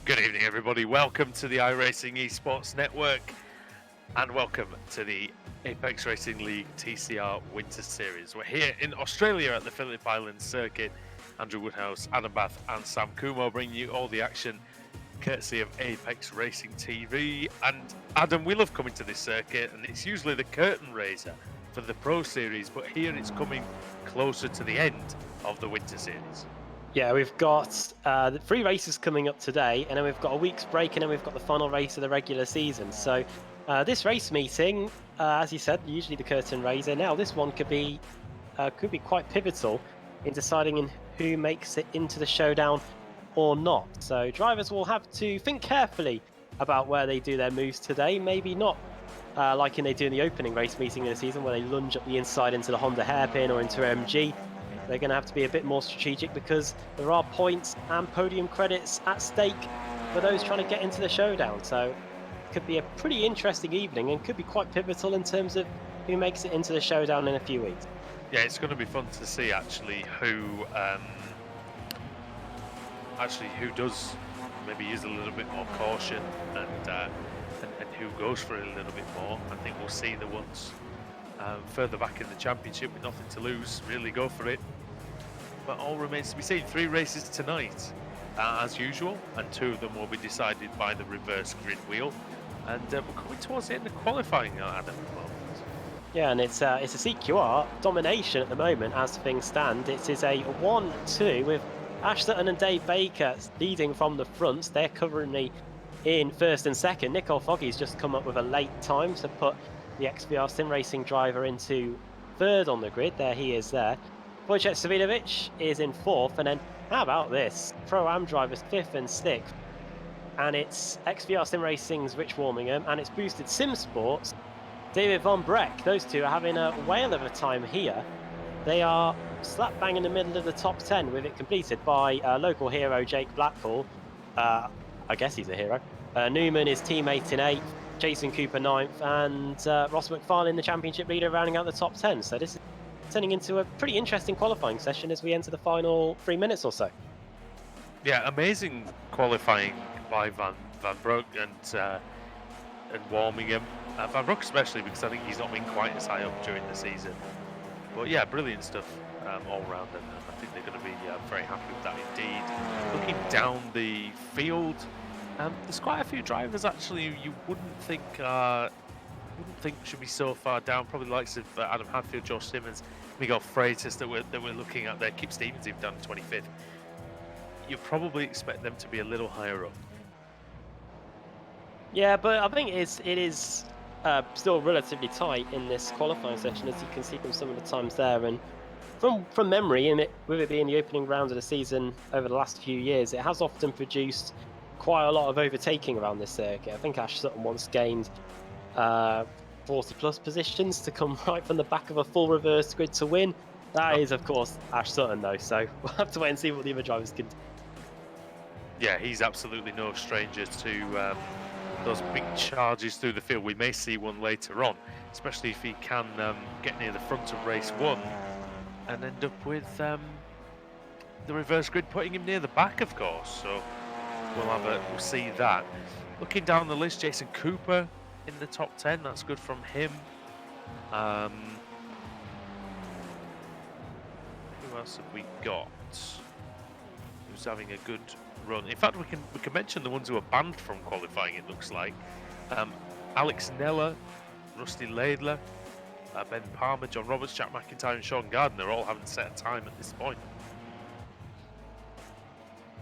Good evening, everybody. Welcome to the iRacing Esports Network and welcome to the Apex Racing League TCR Winter Series. We're here in Australia at the Phillip Island circuit. Andrew Woodhouse, Adam Bath and Sam Kumo bring you all the action courtesy of Apex Racing TV. And Adam, we love coming to this circuit, and it's usually the curtain raiser for the Pro Series, but here it's coming closer to the end of the Winter Series. Yeah, we've got the 3 races coming up today, and then we've got a week's break, and then we've got the final race of the regular season. So this race meeting, as you said, usually the curtain raiser. Now this one could be quite pivotal in deciding who makes it into the showdown or not. So drivers will have to think carefully about where they do their moves today. Maybe not like they do in the opening race meeting of the season, where they lunge up the inside into the Honda hairpin or into MG. They're going to have to be a bit more strategic because there are points and podium credits at stake for those trying to get into the showdown. So it could be a pretty interesting evening and could be quite pivotal in terms of who makes it into the showdown in a few weeks. Yeah, it's going to be fun to see actually who does maybe use a little bit more caution and who goes for it a little bit more. I think we'll see the ones further back in the championship with nothing to lose really go for it. But all remains to be seen. 3 races tonight, as usual, and 2 of them will be decided by the reverse grid wheel. And we're coming towards the end of qualifying, Adam. Yeah, and it's a CQR domination at the moment as things stand. It is a 1-2 with Ash Sutton and Dave Baker leading from the front. They're currently in first and second. Nicole Foggy's just come up with a late time to put the XVR Sim Racing driver into third on the grid. There he is there. Wojciech Savinovic is in fourth, and then how about this? Pro-Am drivers 5th and 6th. And it's XVR Sim Racing's Rich Warmingham and it's Boosted Sim Sports David Von Breck. Those two are having a whale of a time here. They are slap bang in the middle of the top 10 with it completed by local hero Jake Blackpool. I guess he's a hero. Newman is teammate in 8th, Jason Cooper 9th, and Ross McFarlane, the championship leader, rounding out the top 10. So this is turning into a pretty interesting qualifying session as we enter the final 3 minutes or so. Yeah, amazing qualifying by Van Broek and Warmingham. Van Broek especially, because I think he's not been quite as high up during the season. But yeah, brilliant stuff all round, and I think they're going to be very happy with that indeed. Looking down the field, there's quite a few drivers actually you wouldn't think should be so far down. Probably the likes of Adam Hadfield, Josh Simmons, Miguel Freitas that we're looking at there. Kip Stevens even down 25th. You probably expect them to be a little higher up. Yeah, but I think it is still relatively tight in this qualifying session, as you can see from some of the times there. And from memory, with it being the opening round of the season over the last few years, it has often produced quite a lot of overtaking around this circuit. I think Ash Sutton once gained 40 plus positions to come right from the back of a full reverse grid to win. That is, of course, Ash Sutton though, so we'll have to wait and see what the other drivers can do. Yeah, he's absolutely no stranger to those big charges through the field. We may see one later on, especially if he can get near the front of race 1 and end up with the reverse grid putting him near the back, of course. So we'll see that. Looking down the list, Jason Cooper in the top 10. That's good from him. Who else have we got who's having a good run? In fact, we can mention the ones who are banned from qualifying, it looks like. Alex Neller, Rusty Laidler, Ben Palmer, John Roberts, Jack McIntyre and Sean Gardner all haven't set a time at this point.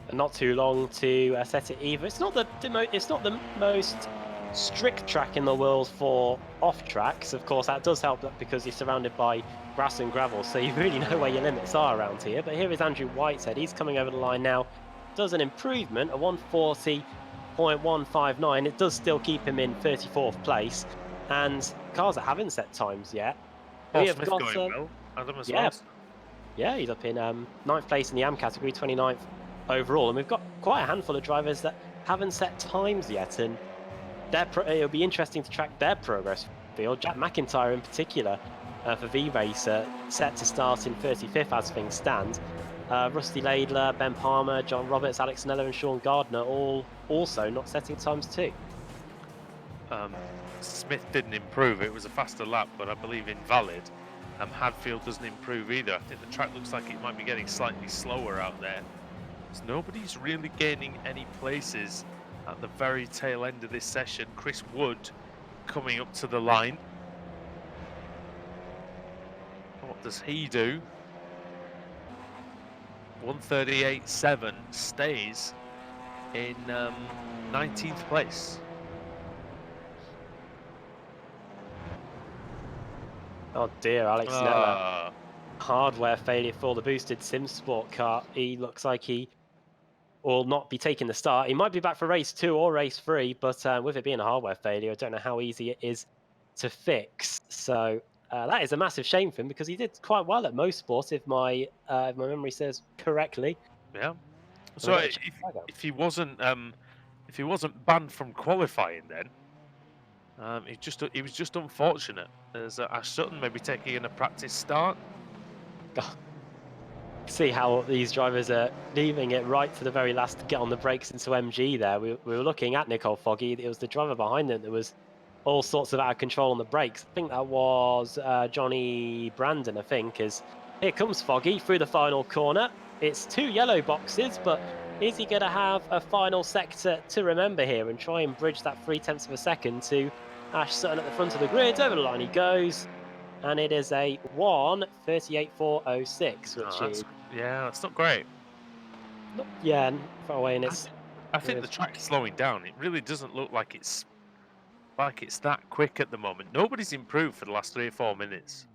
And not too long to set it either. It's not the most strict track in the world for off tracks. Of course, that does help because you're surrounded by grass and gravel, so you really know where your limits are around here. But here is Andrew Whitehead. He's coming over the line now. Does an improvement, a 140.159. It does still keep him in 34th place. And cars that haven't set times yet. Paul Smith going well. Adam as well. Yeah, he's up in 9th place in the AM category, 29th overall. And we've got quite a handful of drivers that haven't set times yet. And it'll be interesting to track their progress field. Jack McIntyre in particular for V-Racer set to start in 35th as things stand. Rusty Laidler, Ben Palmer, John Roberts, Alex Nella and Sean Gardner all also not setting times too. Smith didn't improve. It was a faster lap, but I believe invalid. Hadfield doesn't improve either. I think the track looks like it might be getting slightly slower out there. So nobody's really gaining any places at the very tail end of this session. Chris Wood coming up to the line. What does he do? 138.7 stays in 19th place. Oh dear, Alex Nella. Hardware failure for the boosted Sim Sport car. He looks like he will not be taking the start. He might be back for race 2 or race 3, but with it being a hardware failure, I don't know how easy it is to fix. So that is a massive shame for him because he did quite well at Motorsport, if my memory serves correctly. Yeah. So if he wasn't banned from qualifying, then he was just unfortunate. As Ash Sutton maybe taking a practice start. See how these drivers are leaving it right to the very last to get on the brakes into MG there. We were looking at Nicole Foggy. It was the driver behind them that was all sorts of out of control on the brakes. I think that was Johnny Brandon, I think, as here comes Foggy through the final corner. It's 2 yellow boxes, but is he going to have a final sector to remember here and try and bridge that 0.3 of a second to Ash Sutton at the front of the grid? Over the line he goes. And it is a 1:38.406, which is that's not great. Not far away, and it's. I think the track's slowing down. It really doesn't look like it's that quick at the moment. Nobody's improved for the last 3 or 4 minutes.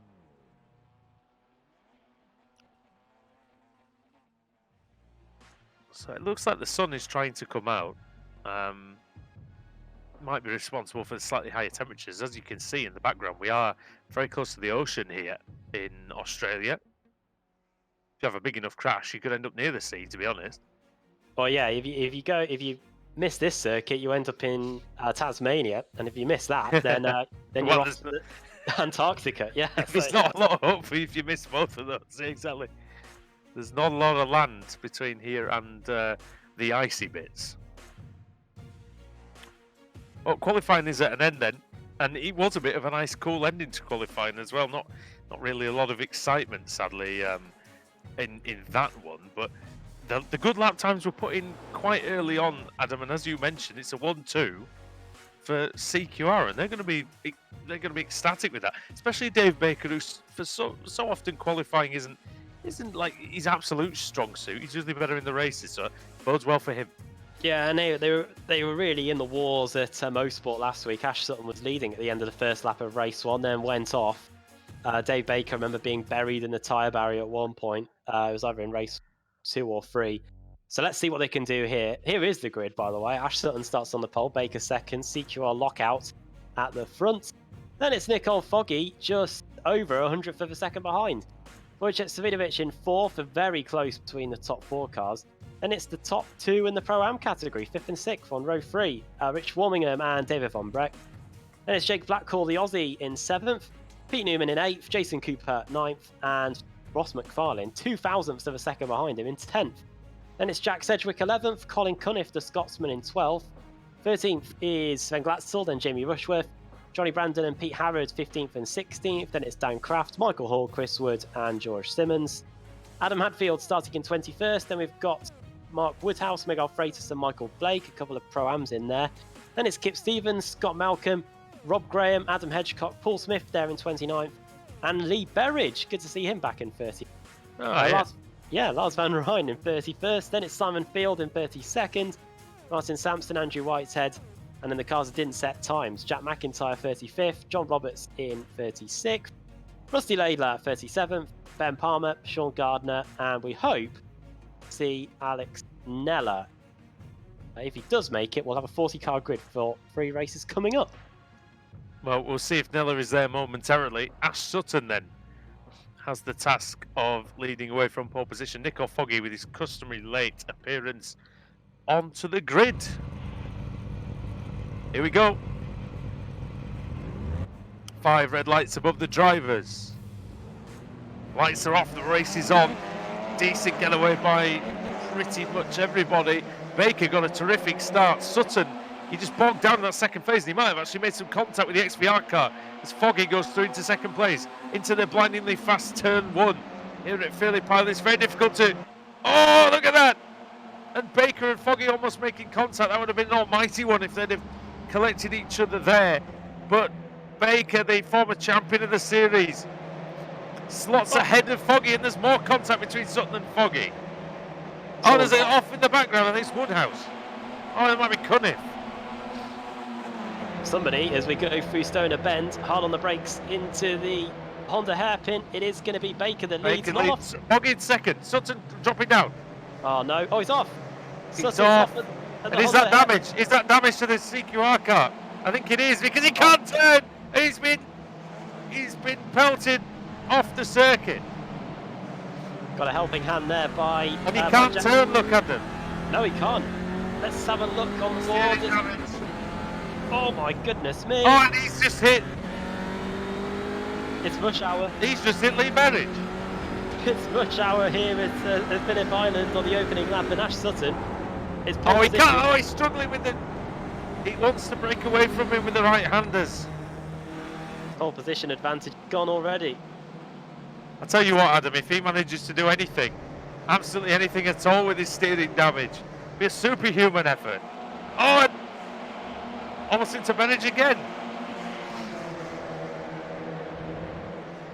So it looks like the sun is trying to come out. Might be responsible for the slightly higher temperatures. As you can see in the background, we are very close to the ocean here in Australia. If you have a big enough crash, you could end up near the sea, to be honest. Well, yeah, if you miss this circuit, you end up in Tasmania, and if you miss that, then you're off to Antarctica. Yeah, there's not a lot of hope for you if you miss both of those. Exactly. There's not a lot of land between here and the icy bits. Well, qualifying is at an end then, and it was a bit of a nice, cool ending to qualifying as well. Not really a lot of excitement, sadly, in that one. But the good lap times were put in quite early on, Adam. And as you mentioned, it's a 1-2 for CQR, and they're going to be ecstatic with that. Especially Dave Baker, who for so often qualifying isn't like his absolute strong suit. He's usually better in the races, so it bodes well for him. Yeah, and they were really in the wars at Motorsport last week. Ash Sutton was leading at the end of the first lap of race 1, then went off. Dave Baker, I remember being buried in the tyre barrier at one point. It was either in race 2 or 3. So let's see what they can do here. Here is the grid, by the way. Ash Sutton starts on the pole, Baker second, CQR lockout at the front. Then it's Nicole Foggy just over 100th of a second behind. Wojciech Savidovic in 4th, very close between the top 4 cars. And it's the top 2 in the Pro-Am category, 5th and 6th on row 3. Rich Warmingham and David Von Breck. Then it's Jake Blackhall, the Aussie, in 7th. Pete Newman in 8th. Jason Cooper, 9th. And Ross McFarlane, 0.02 of a second behind him, in 10th. Then it's Jack Sedgwick, 11th. Colin Cunniff, the Scotsman, in 12th. 13th is Sven Glatzel, then Jamie Rushworth. Johnny Brandon and Pete Harrod, 15th and 16th. Then it's Dan Kraft, Michael Hall, Chris Wood, and George Simmons. Adam Hadfield starting in 21st. Then we've got Mark Woodhouse, Miguel Freitas and Michael Blake, a couple of Pro-Ams in there. Then it's Kip Stevens, Scott Malcolm, Rob Graham, Adam Hedgecock, Paul Smith there in 29th, and Lee Berridge. Good to see him back in 30th. Lars Van Rijn in 31st. Then it's Simon Field in 32nd, Martin Sampson, Andrew Whitehead, and then the cars that didn't set times. Jack McIntyre 35th, John Roberts in 36th, Rusty Laidler 37th, Ben Palmer, Sean Gardner, and we hope see Alex Nella. If he does make it, we'll have a 40-car grid for 3 races coming up. Well, we'll see if Nella is there momentarily. Ash Sutton then has the task of leading away from pole position. Nicole Foggy with his customary late appearance onto the grid. Here we go. 5 red lights above the drivers. Lights are off, the race is on. decent getaway by pretty much everybody. Baker got a terrific start. Sutton, he just bogged down in that second phase. He might have actually made some contact with the XVR car as Foggy goes through into second place, into the blindingly fast turn 1. Here at Phillip Island, it's very difficult to... Oh, look at that! And Baker and Foggy almost making contact. That would have been an almighty one if they'd have collected each other there. But Baker, the former champion of the series, slots ahead of Foggy, and there's more contact between Sutton and Foggy. Oh, there's it off in the background. I think it's Woodhouse. Oh, it might be Cunniff. Somebody, as we go through Stoner Bend, hard on the brakes into the Honda hairpin. It is going to be Baker that leads. Baker leads. Foggy in second. Sutton dropping down. Oh no! Oh, he's off. He's off. And is that damage? Is that damage to the CQR car? I think it is, because he can't turn. And he's been pelted off the circuit. Got a helping hand there by... And he can't turn, look at them. No, he can't. Let's have a look on the board. Oh my goodness me. Oh, and he's just hit. It's rush hour. He's just hit Lee Berridge. It's rush hour here at Phillip Island on the opening lap, and Ash Sutton is... Oh, he can't. Oh, he's struggling with the... He wants to break away from him with the right-handers. Pole position advantage gone already. I'll tell you what, Adam, if he manages to do anything, absolutely anything at all with his steering damage, it'll be a superhuman effort. Oh, and almost into Berridge again.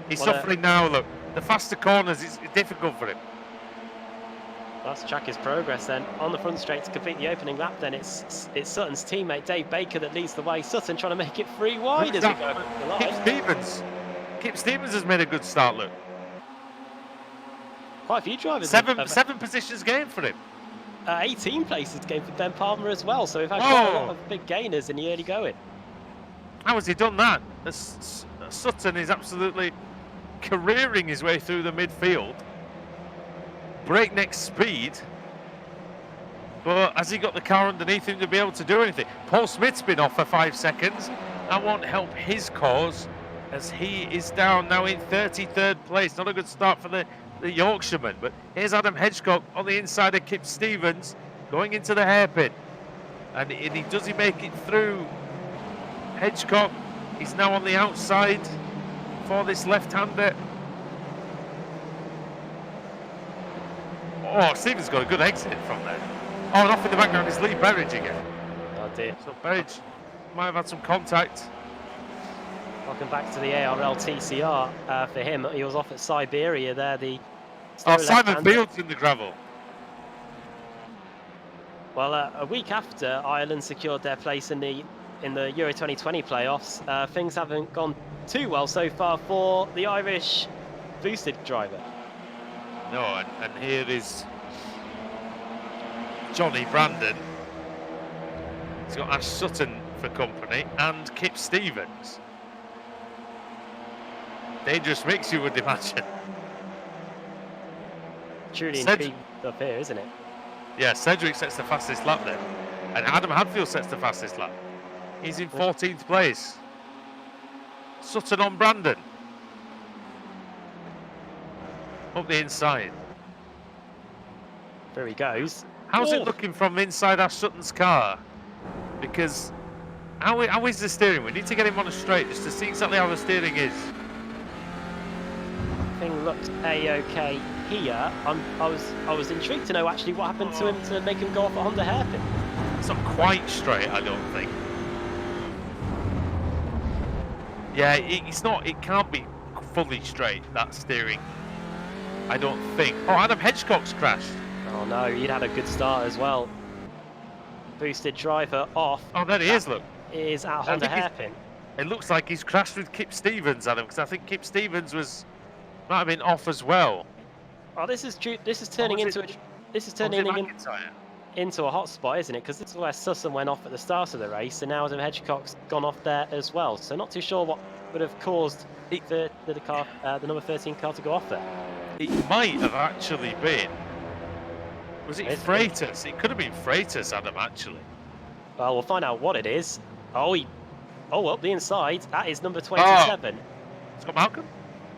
He's suffering now, look. The faster corners, it's difficult for him. Let's track his progress then. On the front straight to complete the opening lap, then it's Sutton's teammate Dave Baker that leads the way. Sutton trying to make it 3 wide as we go across the line. Kip Stevens has made a good start, look. Quite a few drivers. Seven positions gained for him. 18 places gained for Ben Palmer as well, so we've had quite a lot of big gainers in the early going. How has he done that? Sutton is absolutely careering his way through the midfield. Breakneck speed. But has he got the car underneath him to be able to do anything? Paul Smith's been off for 5 seconds. That won't help his cause, as he is down now in 33rd place. Not a good start for the Yorkshireman, but here's Adam Hedgecock on the inside of Kip Stevens going into the hairpin, and does he make it through? Hedgecock, he's now on the outside for this left-hander. Oh, Stevens got a good exit from there. Oh, and off in the background is Lee Berridge again. Oh dear. So Berridge might have had some contact. Welcome back to the ARL TCR for him. He was off at Siberia there. Simon Fields in the gravel. Well, a week after Ireland secured their place in the Euro 2020 playoffs, things haven't gone too well so far for the Irish boosted driver. No, and here is Johnny Brandon. He's got Ash Sutton for company and Kip Stevens. Dangerous mix, you would imagine. Truly intriguing up here, isn't it? Yeah, Cedric sets the fastest lap then. And Adam Hadfield sets the fastest lap. He's in 14th place. Sutton on Brandon. Up the inside. There he goes. How's it looking from inside Ash Sutton's car? Because how is the steering? We need to get him on a straight just to see exactly how the steering is. Thing looked a-okay here. I was intrigued to know actually what happened to him to make him go off a Honda hairpin. It's not quite straight, I don't think. Yeah, it's not. It can't be fully straight, that steering. I don't think. Oh, Adam Hedgecock's crashed. Oh no, he'd had a good start as well. Boosted driver off. Oh, there he is. Look, is at Honda hairpin. It looks like he's crashed with Kip Stevens, Adam, because I think Kip Stevens might have been off as well. Oh, this is turning into a hot spot, isn't it? Because this is where Sutton went off at the start of the race, and now Adam Hedgecock's gone off there as well. So not too sure what would have caused the number 13 car to go off there. It might have actually been. Was it Freitas? It could have been Freitas, Adam, actually. Well, we'll find out what it is. Up the inside. That is number 27. Scott Malcolm?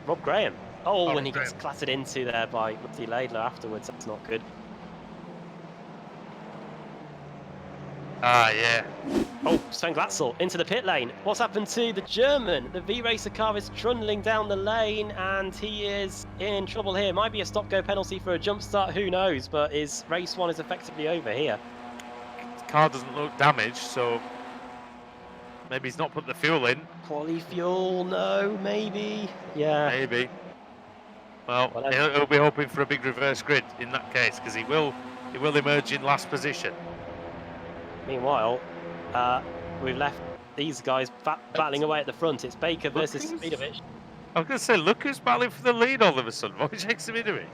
Rob Graham. Oh, when he gets clattered into there by Matty Laidler afterwards, that's not good. Ah, yeah. Oh, Sven Glatzel into the pit lane. What's happened to the German? The V-Racer car is trundling down the lane and he is in trouble here. Might be a stop-go penalty for a jump start, who knows, but his race one is effectively over here. The car doesn't look damaged, so maybe he's not put the fuel in. Quali fuel, no, maybe. Yeah. Maybe. Well, he'll be hoping for a big reverse grid in that case, because he will emerge in last position. Meanwhile, we've left these guys battling away at the front. It's Baker versus Svidovic. I was going to say, look who's battling for the lead all of a sudden. Wojciech Svidovic.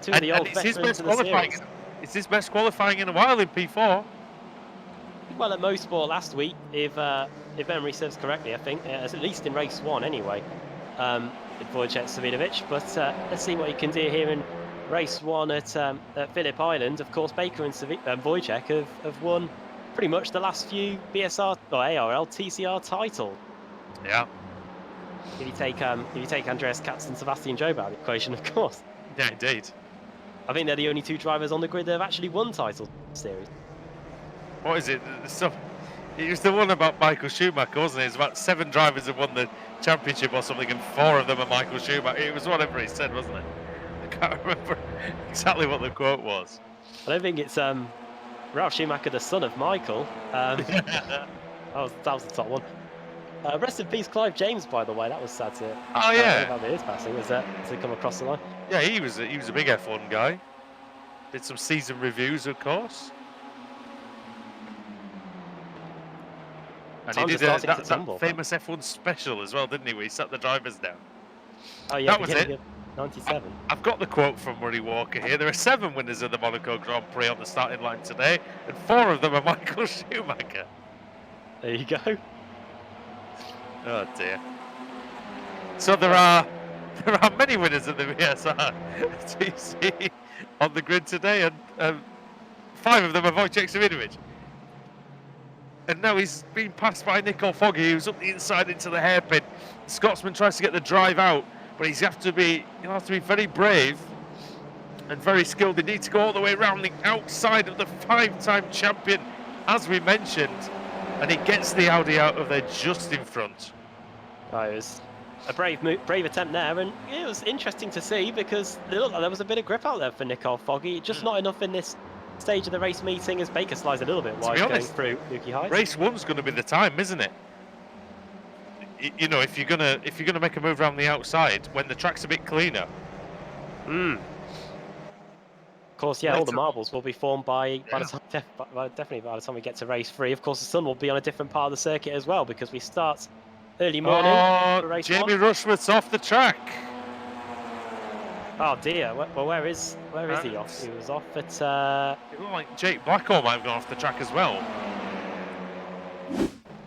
Two of the old veterans of the series. It's his best qualifying in a while in P4. Well, at Mosport last week, if memory serves correctly, I think, at least in race one anyway, with Wojciech Svidovic. But let's see what he can do here in race one at Phillip Island. Of course, Baker and Wojciech have won pretty much the last few BSR or ARL TCR title. Yeah. If you take Andreas Katz and Sebastian Job out of the equation, of course. Yeah, indeed. I think they're the only two drivers on the grid that have actually won title series. What is it? It was the one about Michael Schumacher, wasn't it? It's about 7 drivers have won the championship or something, and 4 of them are Michael Schumacher. It was whatever he said, wasn't it? I can't remember exactly what the quote was. I don't think it's Ralf Schumacher, the son of Michael. That was the top one. Rest in peace, Clive James, by the way. That was sad to. Oh yeah. About his passing as to come across the line. Yeah, he was a big F1 guy. Did some season reviews, of course. And he did that famous F1 special as well, didn't he? Where he sat the drivers down. Oh yeah, that was it. 97. I've got the quote from Murray Walker here. There are 7 winners of the Monaco Grand Prix on the starting line today, and 4 of them are Michael Schumacher. There you go. Oh dear. So there are many winners of the VSR TC on the grid today, and 5 of them are Wojciech Svidovic. And now he's been passed by Nicole Foggy, who's up the inside into the hairpin. The Scotsman tries to get the drive out, but he'll have to be very brave and very skilled. They need to go all the way around the outside of the 5-time champion, as we mentioned, and he gets the Audi out of there just in front. Oh, it was a brave attempt there, and it was interesting to see because it looked like there was a bit of grip out there for Nicole Foggy, just not enough in this stage of the race meeting as Baker slides a little bit wide going through Luki Heights. Race 1's going to be the time, isn't it? You know, if you're gonna make a move around the outside when the track's a bit cleaner. Of course, yeah, all the marbles will be formed by the time, definitely by the time we get to race 3. Of course, the sun will be on a different part of the circuit as well because we start early morning. For race Jamie 1. Rushworth's off the track. Oh dear. Well, where is he off? He was off at. It looked like Jake Blackwell might have gone off the track as well.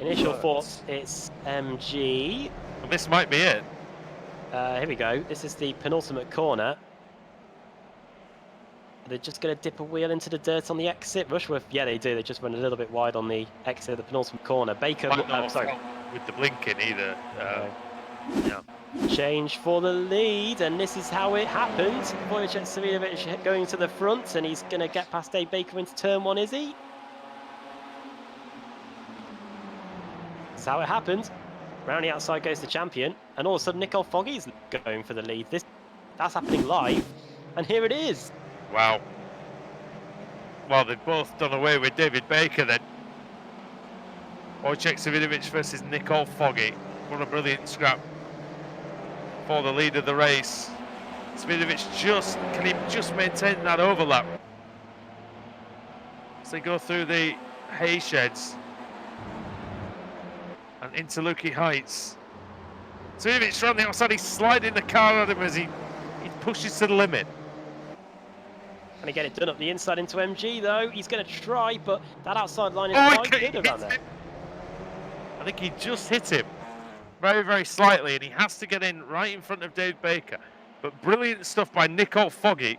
Initial thoughts. It's MG. Well, this might be it. Here we go. This is the penultimate corner. They're just going to dip a wheel into the dirt on the exit. Rushworth, yeah, they do. They just run a little bit wide on the exit of the penultimate corner. Baker, sorry, with the blinking either. Yeah. Change for the lead, and this is how it happened. Wojciech Svidovic going to the front, and he's going to get past Dave Baker into turn 1, is he? That's how it happened. Round the outside goes the champion, and all of a sudden Nicole Foggy's going for the lead. That's happening live, and here it is. Wow. Well, they've both done away with David Baker then. Wojciech Svidovic versus Nicole Foggy. What a brilliant scrap for the lead of the race. Svidovic can he just maintain that overlap as they go through the hay sheds and into Luki Heights. Svidovic around the outside, he's sliding the car at him as he pushes to the limit. Can he get it done up the inside into MG though? He's going to try, but that outside line is quite good around there. I think he just hit him very, very slightly, and he has to get in right in front of Dave Baker. But brilliant stuff by Nicole Foggy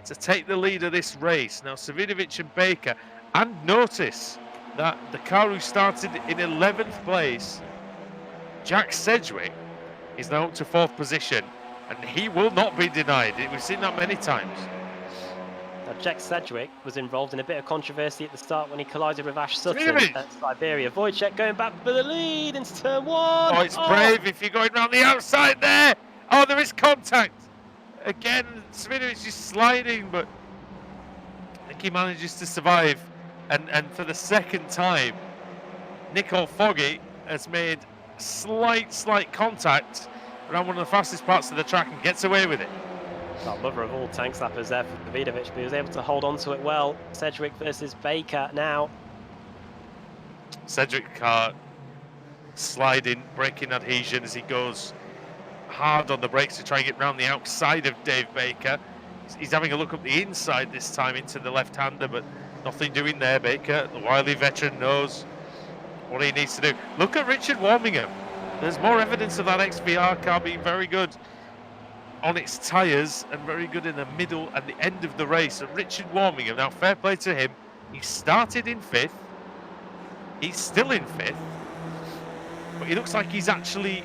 to take the lead of this race. Now Svidovic and Baker, and notice that the car who started in 11th place, Jack Sedgwick, is now up to 4th position, and he will not be denied. We've seen that many times. Now, Jack Sedgwick was involved in a bit of controversy at the start when he collided with Ash Sutton Zvinovic! at Siberia. Wojciech going back for the lead into turn 1. Oh, it's brave if you're going round the outside there. Oh, there is contact. Again, Zvinovic is sliding, but I think he manages to survive. And for the second time, Nicole Foggy has made slight contact around one of the fastest parts of the track and gets away with it. Well, mother of all tank slappers there for Davidovic, but he was able to hold on to it well. Sedgwick versus Baker now. Cedric Carr sliding, breaking adhesion as he goes hard on the brakes to try and get round the outside of Dave Baker. He's having a look up the inside this time into the left-hander, but nothing doing there. Baker, the wily veteran, knows what he needs to do. Look at Richard Warmingham. There's more evidence of that XVR car being very good on its tyres and very good in the middle and the end of the race. And Richard Warmingham, now fair play to him, he started in 5th. He's still in 5th, but he looks like he's actually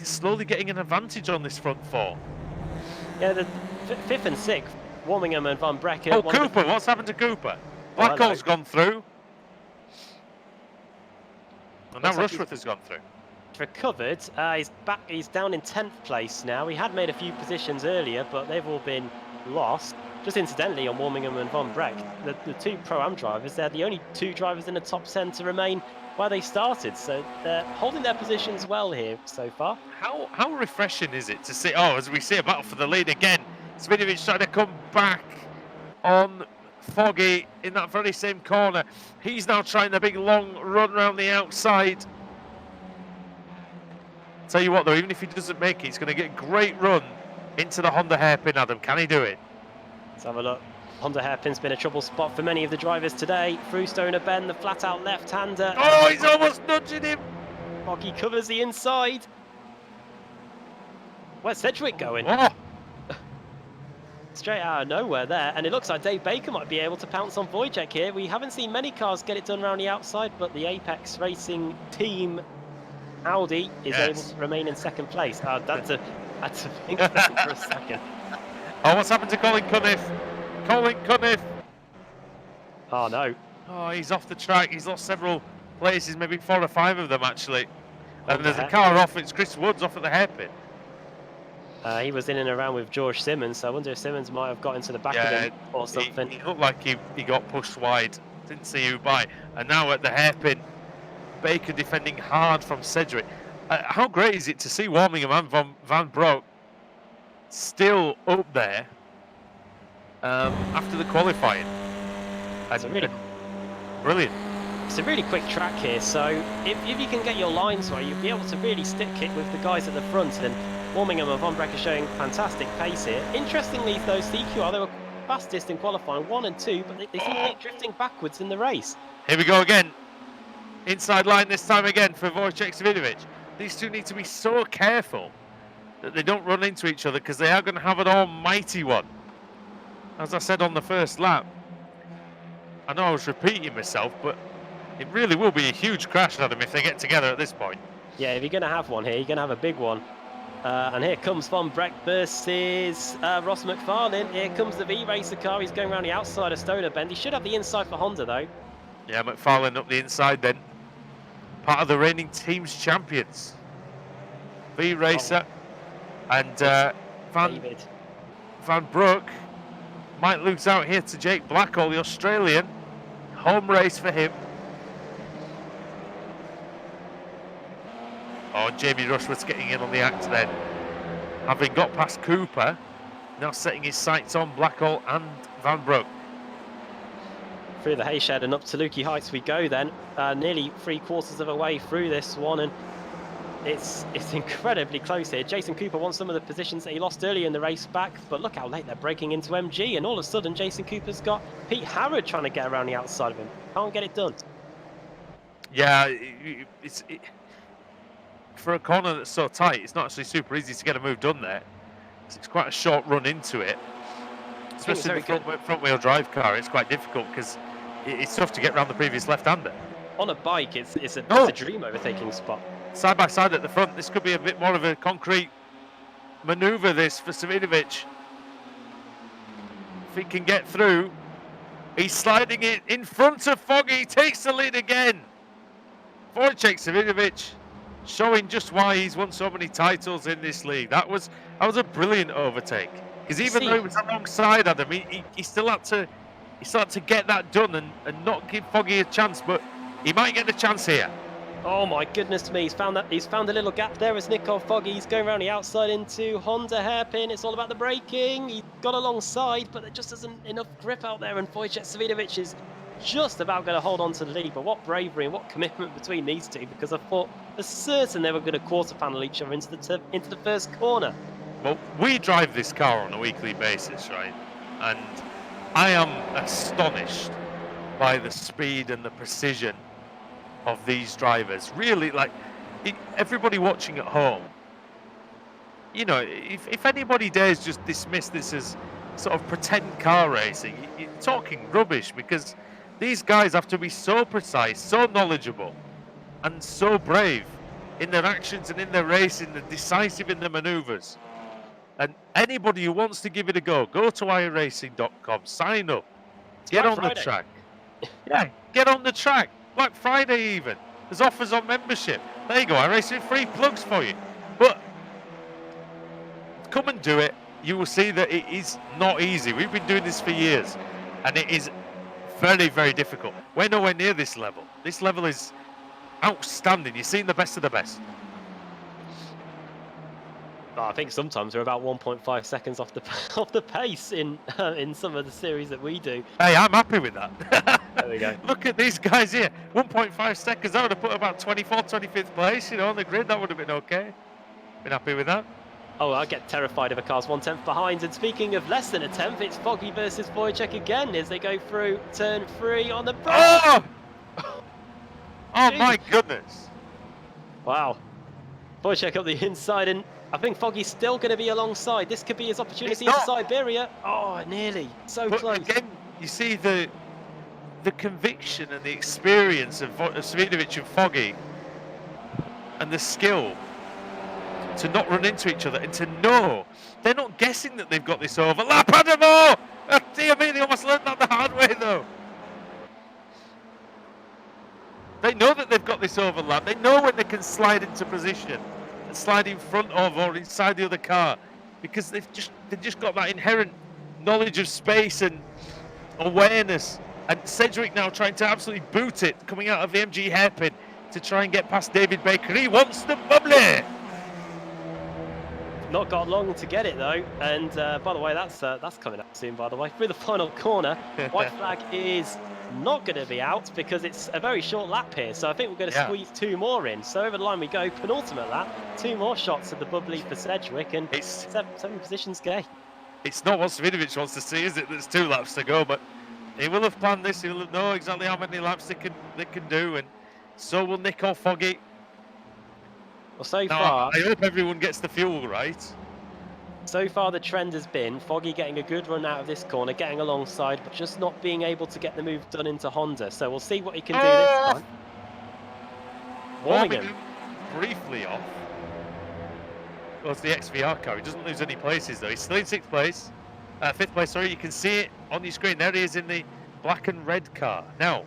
slowly getting an advantage on this front 4. Yeah, the 5th and 6th, Warmingham and Van Brecken. Oh, Cooper, what's happened to Cooper? Blackall's gone through. And now Rushworth has gone through. Recovered. He's back. He's down in 10th place now. He had made a few positions earlier, but they've all been lost. Just incidentally, on Warmingham and Van Breck, the two Pro-Am drivers, they're the only 2 drivers in the top 10 to remain where they started. So they're holding their positions well here so far. How refreshing is it to see? Oh, as we see a battle for the lead again. Zvinovic trying to come back on Foggy in that very same corner. He's now trying the big long run around the outside. Tell you what though, even if he doesn't make it, he's going to get a great run into the Honda hairpin. Adam, can he do it? Let's have a look. Honda hairpin's been a trouble spot for many of the drivers today. Through Stoner Bend, the flat out left-hander. Oh, he's almost nudging him. Foggy covers the inside. Where's Sedgwick going? Oh. Straight out of nowhere there, and it looks like Dave Baker might be able to pounce on Wojciech here. We haven't seen many cars get it done around the outside, but the Apex Racing team Audi is able to remain in 2nd place. I had to think about it for a second. Oh, what's happened to Colin Cunniff? Colin Cunniff! Oh no. Oh, he's off the track. He's lost several places, maybe 4 or 5 of them actually. And there's a car off. It's Chris Woods off at the hairpin. He was in and around with George Simmons, so I wonder if Simmons might have got into the back of him or something. He looked like he got pushed wide. Didn't see who by. And now at the hairpin, Baker defending hard from Sedgwick. How great is it to see Warmingham and Van Broek still up there after the qualifying? Brilliant. It's a really quick track here, so if you can get your lines right, you'll be able to really stick it with the guys at the front. And Warmingham and Van Breck are showing fantastic pace here. Interestingly, though, CQR, they were fastest in qualifying 1 and 2, but they seem to be drifting backwards in the race. Here we go again. Inside line this time again for Wojciech Zvinovic. These two need to be so careful that they don't run into each other, because they are going to have an almighty one. As I said on the first lap, I know I was repeating myself, but it really will be a huge crash, Adam, if they get together at this point. Yeah, if you're going to have one here, you're going to have a big one. And here comes Van Breck versus Ross McFarlane. Here comes the V-Racer car. He's going around the outside of Stoner Bend. He should have the inside for Honda, though. Yeah, McFarlane up the inside then. Part of the reigning team's champions. V-Racer. And Van Broek might lose out here to Jake Blackall, the Australian. Home race for him. Oh, Jamie Rushworth's getting in on the act then. Having got past Cooper, now setting his sights on Blackall and Van Broek. Through the hay shed and up to Lukey Heights we go then. Nearly 3/4 of a way through this one, and it's incredibly close here. Jason Cooper won some of the positions that he lost earlier in the race back, but look how late they're breaking into MG, and all of a sudden Jason Cooper's got Pete Harrod trying to get around the outside of him. Can't get it done. Yeah, for a corner that's so tight, it's not actually super easy to get a move done there. It's quite a short run into it. Especially in the front-wheel drive car, it's quite difficult because it's tough to get around the previous left-hander. On a bike, it's a dream overtaking spot. side by side at the front. This could be a bit more of a concrete manoeuvre, this, for Savinovic. If he can get through, he's sliding it in front of Foggy. He takes the lead again. Wojciech Savinovic showing just why he's won so many titles in this league. That was a brilliant overtake. Because even though he was alongside Adam, he still had to get that done and not give Foggy a chance. But he might get the chance here. Oh my goodness me, he's found a little gap there as Nicole Foggy. He's going around the outside into Honda hairpin. It's all about the braking. He got alongside, but there just isn't enough grip out there, and Wojciech Savinovic is just about going to hold on to the lead. But what bravery and what commitment between these two, because I thought for certain they were going to quarter panel each other into the first corner. Well, we drive this car on a weekly basis, right? And I am astonished by the speed and the precision of these drivers. Really, like, everybody watching at home, you know, if anybody dares just dismiss this as sort of pretend car racing, you're talking rubbish, because these guys have to be so precise, so knowledgeable, and so brave in their actions and in their racing, they're decisive in their manoeuvres. And anybody who wants to give it a go to iRacing.com, sign up, get on the track. Yeah, get on the track. Black Friday even. There's offers on membership. There you go, iRacing free plugs for you. But come and do it. You will see that it is not easy. We've been doing this for years, and it is very, very difficult. We're nowhere near this level. This level is outstanding. You're seeing the best of the best. Oh, I think sometimes we're about 1.5 seconds off the pace in some of the series that we do. Hey, I'm happy with that. There we go. Look at these guys here. 1.5 seconds. I would have put about 24th, 25th place, you know, on the grid. That would have been okay. Been happy with that. Oh, I get terrified if a car's 1/10 behind. And speaking of less than a tenth, it's Foggy versus Wojciech again as they go through turn 3 on the break. Oh! Oh my goodness. Wow. Wojciech up the inside, and I think Foggy's still going to be alongside. This could be his opportunity into Siberia. Oh, nearly. So close. Again, you see the conviction and the experience of Savinovic and Foggy, and the skill to not run into each other and to know they're not guessing that they've got this overlap. Adamo! Oh, dear me, they almost learned that the hard way though. They know that they've got this overlap. They know when they can slide into position and slide in front of or inside the other car, because they've just got that inherent knowledge of space and awareness. And Sedgwick now trying to absolutely boot it, coming out of the MG hairpin to try and get past David Baker. He wants the bubbly. Not got long to get it though, and by the way, that's coming up soon. By the way, through the final corner, white flag is not going to be out because it's a very short lap here. So I think we're going to squeeze 2 more in. So over the line we go, penultimate lap, 2 more shots of the bubbly for Sedgwick, and it's 7 positions gay. It's not what Savinovic wants to see, is it? There's 2 laps to go, but he will have planned this. He will know exactly how many laps they can do, and so will Nicole Foggy. Well, so far, I hope everyone gets the fuel right. So far, the trend has been Foggy getting a good run out of this corner, getting alongside, but just not being able to get the move done into Honda. So we'll see what he can do this time. Warming him briefly off. Goes the XVR car. He doesn't lose any places though. He's still in 6th place. 5th place, sorry. You can see it on your screen. There he is in the black and red car. Now,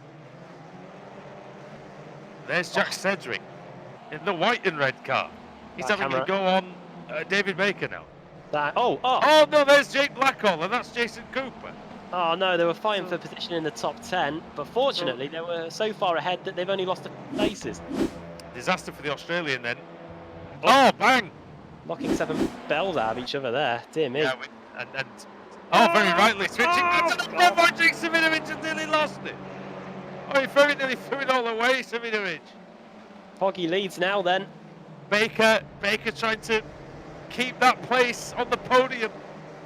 there's Jack Sedgwick in the white and red car. He's having to go on David Baker now. Oh no, there's Jake Blackhall, and that's Jason Cooper. Oh no, they were fighting for position in the top 10, but fortunately they were so far ahead that they've only lost a places. Disaster for the Australian then. Oh, bang! Knocking 7 bells out of each other there, dear me. Yeah, very rightly switching. Wojciech Savinovic has nearly lost it. Oh, he very nearly threw it all away, Savinovic. Foggy leads now then. Baker trying to keep that place on the podium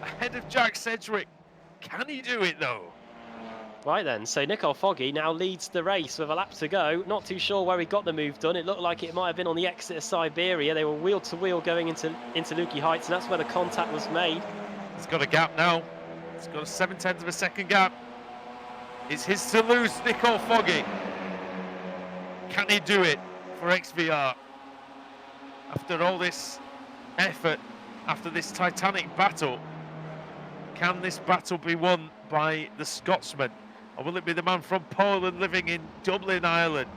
ahead of Jack Sedgwick. Can he do it though? Right then, so Nicole Foggy now leads the race with a lap to go. Not too sure where he got the move done. It looked like it might have been on the exit of Siberia. They were wheel to wheel going into Lukey Heights, and that's where the contact was made. He's got a gap now. He's got a 0.7 of a second gap. It's his to lose, Nicole Foggy. Can he do it for XVR? After all this effort, after this titanic battle, can this battle be won by the Scotsman? Or will it be the man from Poland living in Dublin, Ireland?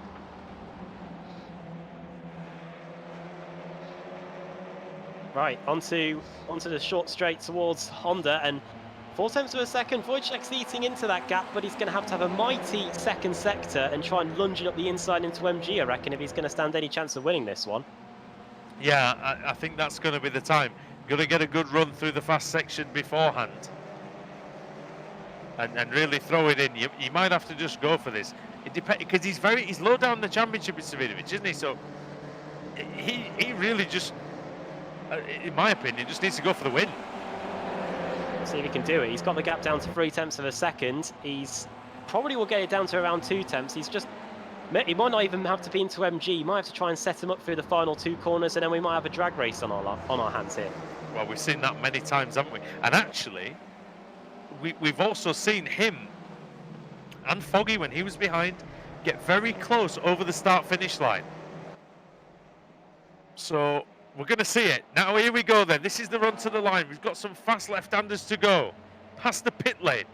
Right, onto the short straight towards Honda, and 4/10 of a second. Wojciech's eating into that gap, but he's going to have a mighty second sector and try and lunge it up the inside into MG, I reckon, if he's going to stand any chance of winning this one. Yeah, I think that's going to be the time. Going to get a good run through the fast section beforehand. And really throw it in. You might have to just go for this. It depends, because he's low down in the championship with Savinovic, isn't he? So he really just, in my opinion, just needs to go for the win. See if he can do it. He's got the gap down to 3/10 of a second. He's probably will get it down to around 2/10. He might not even have to be into MG. He might have to try and set him up through the final two corners, and then we might have a drag race on our hands here. Well, we've seen that many times, haven't we? And actually, we've also seen him and Foggy, when he was behind, get very close over the start-finish line. So we're going to see it. Now, here we go then. This is the run to the line. We've got some fast left-handers to go. Past the pit lane.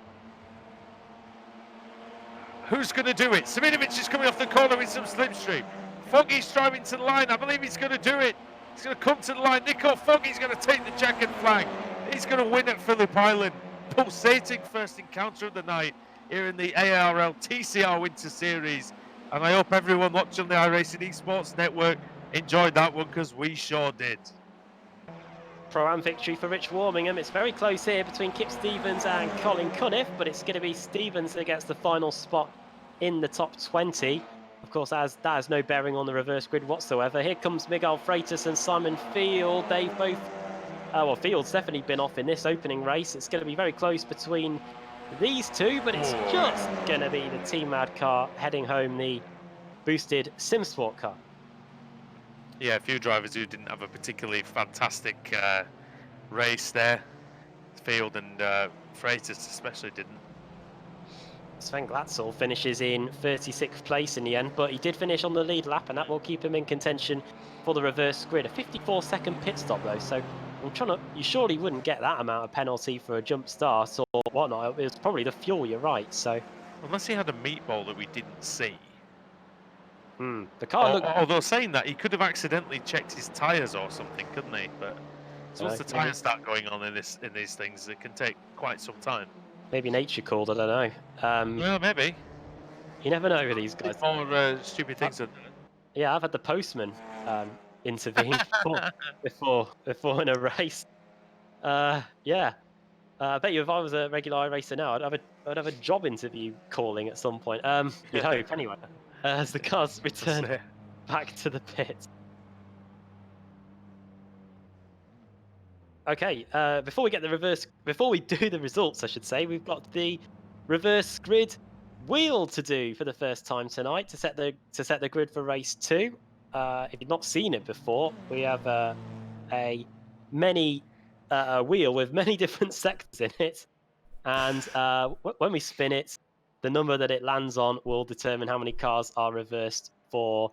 Who's going to do it? Savinovic is coming off the corner with some slipstream. Foggy's driving to the line. I believe he's going to do it. He's going to come to the line. Nico Foggy's going to take the checkered flag. He's going to win at Phillip Island. Pulsating first encounter of the night here in the ARL TCR Winter Series. And I hope everyone watching the iRacing Esports Network enjoyed that one, because we sure did. Pro-Am victory for Rich Warmingham. It's very close here between Kip Stevens and Colin Cunniff, but it's going to be Stevens that gets the final spot in the top 20. Of course, that has no bearing on the reverse grid whatsoever. Here comes Miguel Freitas and Simon Field. They've both, well, Field's definitely been off in this opening race. It's going to be very close between these two, but it's just going to be the Team Mad car heading home, the boosted SimSport car. Yeah, a few drivers who didn't have a particularly fantastic race there. Field and Freitas especially didn't. Sven Glatzel finishes in 36th place in the end, but he did finish on the lead lap, and that will keep him in contention for the reverse grid. A 54-second pit stop though, so I'm trying to. You surely wouldn't get that amount of penalty for a jump start or whatnot. It was probably the fuel. You're right. So unless he had a meatball that we didn't see. The car looked. Although saying that, he could have accidentally checked his tyres or something, couldn't he? But once the tyres start going on in these things, it can take quite some time. Maybe nature called. I don't know. Well, maybe. You never know with these guys. More stupid things. Yeah, I've had the postman intervene before in a race. Yeah. I bet you if I was a regular iRacer now, I'd have a job interview calling at some point. You'd hope anyway. As the cars return back to the pit. Okay, before we do the results, I should say, we've got the reverse grid wheel to do for the first time tonight to set the grid for race 2. If you've not seen it before, we have a wheel with many different sectors in it, and when we spin it, the number that it lands on will determine how many cars are reversed for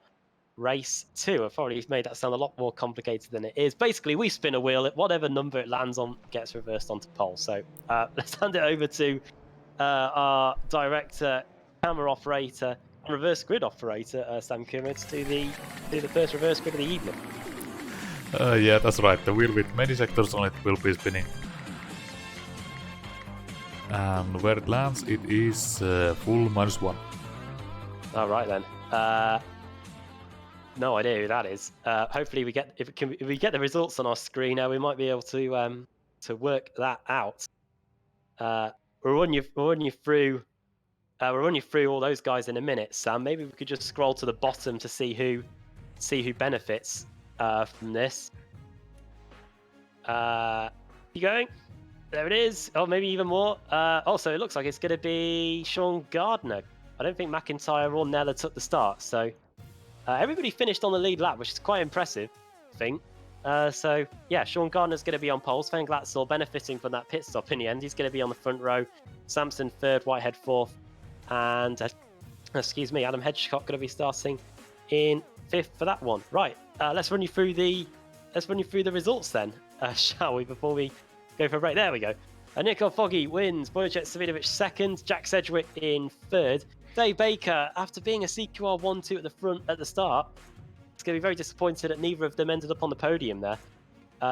race 2. I've probably made that sound a lot more complicated than it is. Basically, we spin a wheel, whatever number it lands on gets reversed onto pole. So let's hand it over to our director, camera operator, reverse grid operator, Sam Kummer, to do the first reverse grid of the evening. Yeah, that's right. The wheel with many sectors on it will be spinning. And where it lands, it is full -1. All right then. No idea who that is. Hopefully, if we get the results on our screen, we might be able to work that out. We'll run you through all those guys in a minute, Sam. Maybe we could just scroll to the bottom to see who benefits from this. You going? There it is. Oh, maybe even more. Also, it looks like it's going to be Sean Gardner. I don't think McIntyre or Nella took the start, so everybody finished on the lead lap, which is quite impressive, I think. So, yeah, Sean Gardner's going to be on pole. Sven Glatzel benefiting from that pit stop in the end. He's going to be on the front row. Samson third, Whitehead fourth. And, Adam Hedgecock going to be starting in 5th for that one. Right, let's run you through the results then, shall we? Before we go for a break. There we go. Nico Foggy wins. Bojack Savinovic second. Jack Sedgwick in third. Dave Baker, after being a CQR 1-2 at the front at the start, is going to be very disappointed that neither of them ended up on the podium there.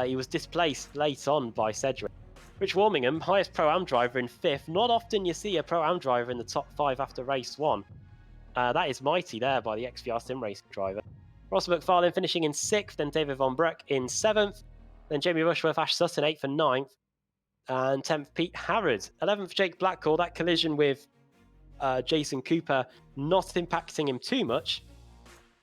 He was displaced late on by Sedgwick. Rich Warmingham, highest Pro-Am driver in 5th. Not often you see a Pro-Am driver in the top 5 after race 1. That is mighty there by the XVR Sim Racing driver. Ross McFarlane finishing in 6th, then David Von Breck in 7th, then Jamie Rushworth, Ash Sutton 8th and 9th, and 10th Pete Harrod. 11th Jake Blackall. That collision with Jason Cooper not impacting him too much.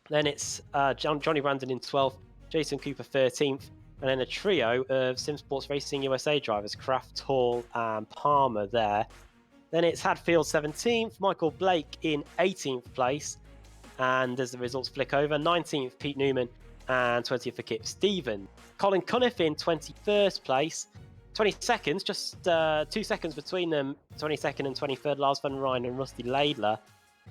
Then it's Johnny Brandon in 12th, Jason Cooper 13th, and then a trio of SimSports Racing USA drivers, Kraft, Hall and Palmer there. Then it's Hadfield 17th, Michael Blake in 18th place, and as the results flick over, 19th Pete Newman and 20th for Kip Stephen. Colin Cuniff in 21st place, 22nd, just 2 seconds between them, 22nd and 23rd, Lars van Rijn and Rusty Laidler.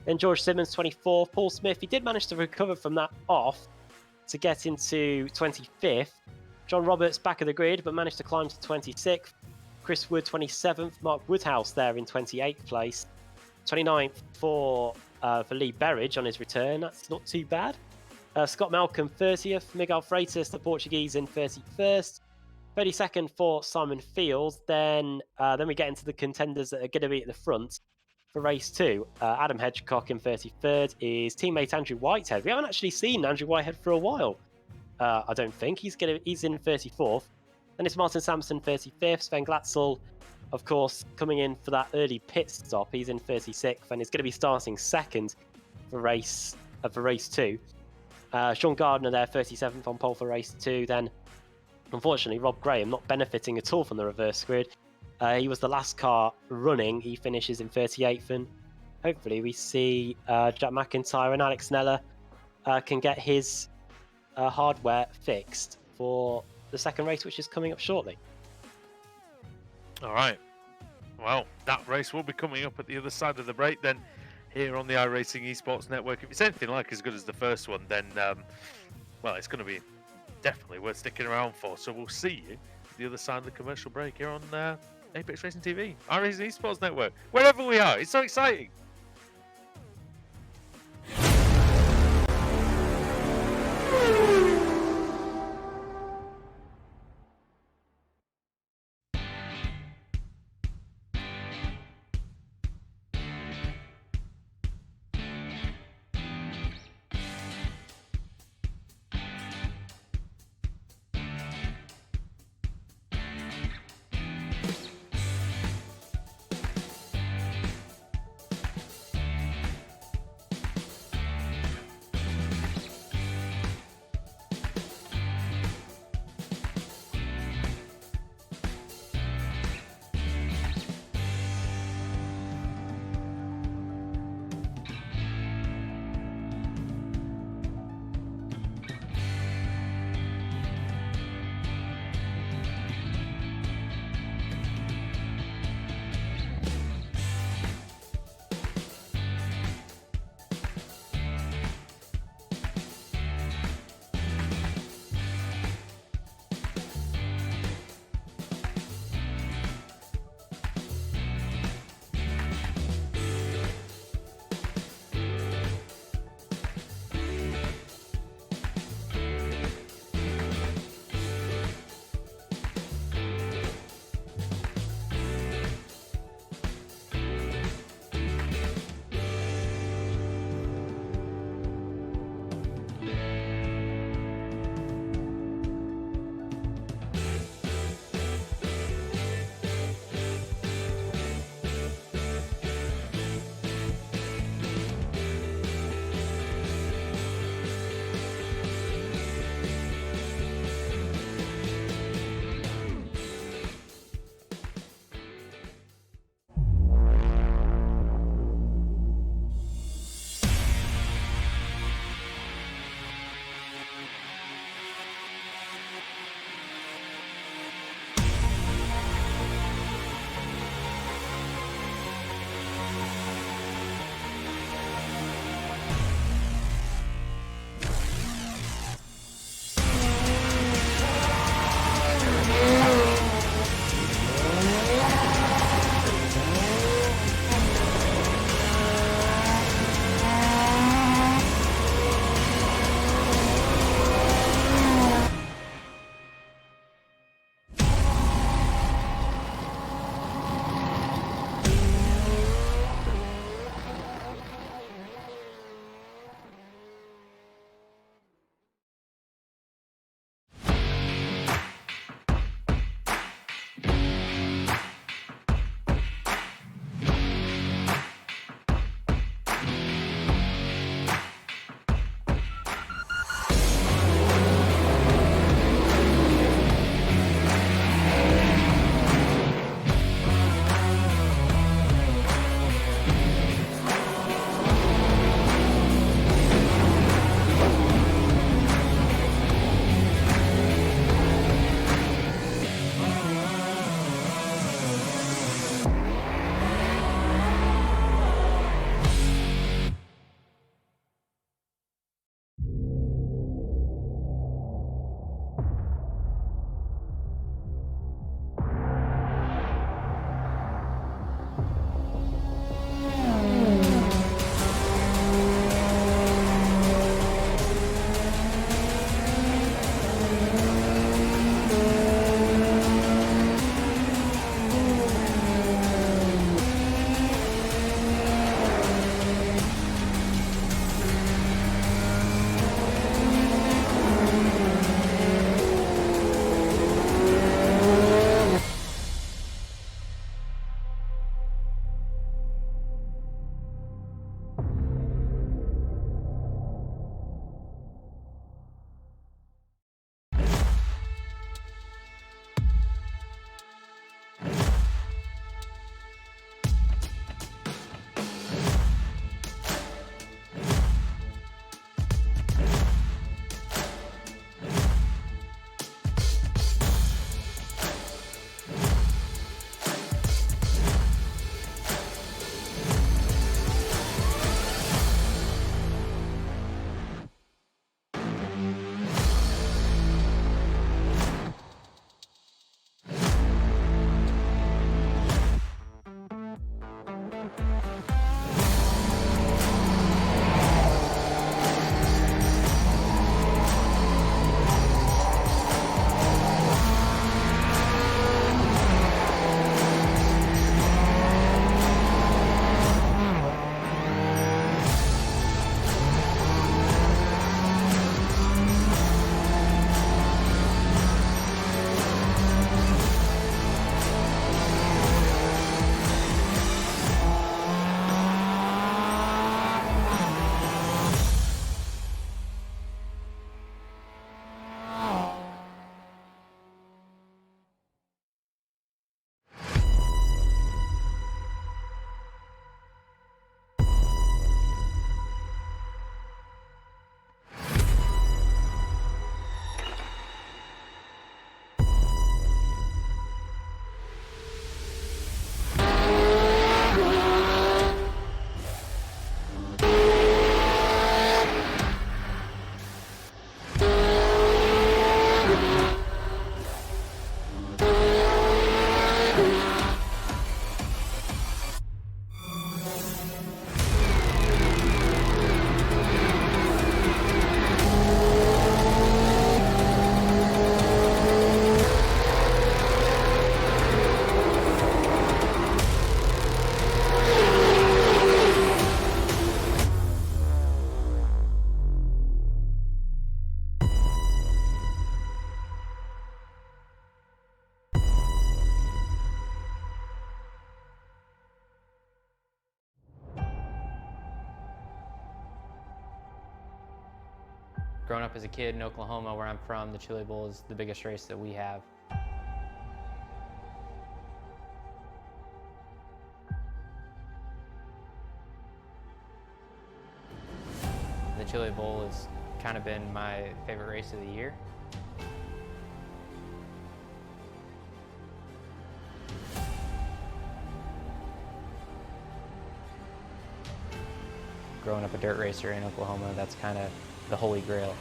Then George Simmons 24th, Paul Smith, he did manage to recover from that off to get into 25th. John Roberts back of the grid but managed to climb to 26th. Chris Wood 27th, Mark Woodhouse there in 28th place. 29th for Lee Berridge on his return, that's not too bad. Scott Malcolm 30th, Miguel Freitas, the Portuguese, in 31st. 32nd for Simon Fields. Then we get into the contenders that are going to be at the front for race 2. Adam Hedgecock in 33rd is teammate Andrew Whitehead. We haven't actually seen Andrew Whitehead for a while. I don't think he's in 34th. Then it's Martin Sampson 35th. Sven Glatzel, of course, coming in for that early pit stop. He's in 36th and is going to be starting second for race 2. Sean Gardner there 37th on pole for race 2. Then, unfortunately, Rob Graham not benefiting at all from the reverse grid. He was the last car running. He finishes in 38th, and hopefully we see Jack McIntyre and Alex Neller can get his hardware fixed for the second race, which is coming up shortly. All right. Well, that race will be coming up at the other side of the break then, here on the iRacing Esports Network. If it's anything like as good as the first one, then, well, it's going to be definitely worth sticking around for. So we'll see you at the other side of the commercial break here on Apex Racing TV, iRacing Esports Network, wherever we are. It's so exciting. Growing up as a kid in Oklahoma, where I'm from, the Chili Bowl is the biggest race that we have. The Chili Bowl has kind of been my favorite race of the year. Growing up a dirt racer in Oklahoma, that's kind of the holy grail.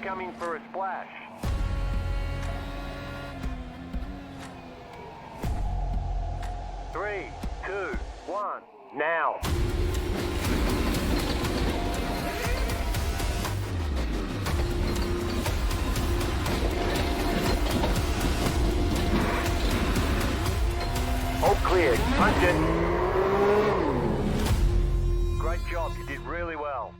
Coming for a splash. Three, two, one, now. All clear. Punch it. Great job. You did really well.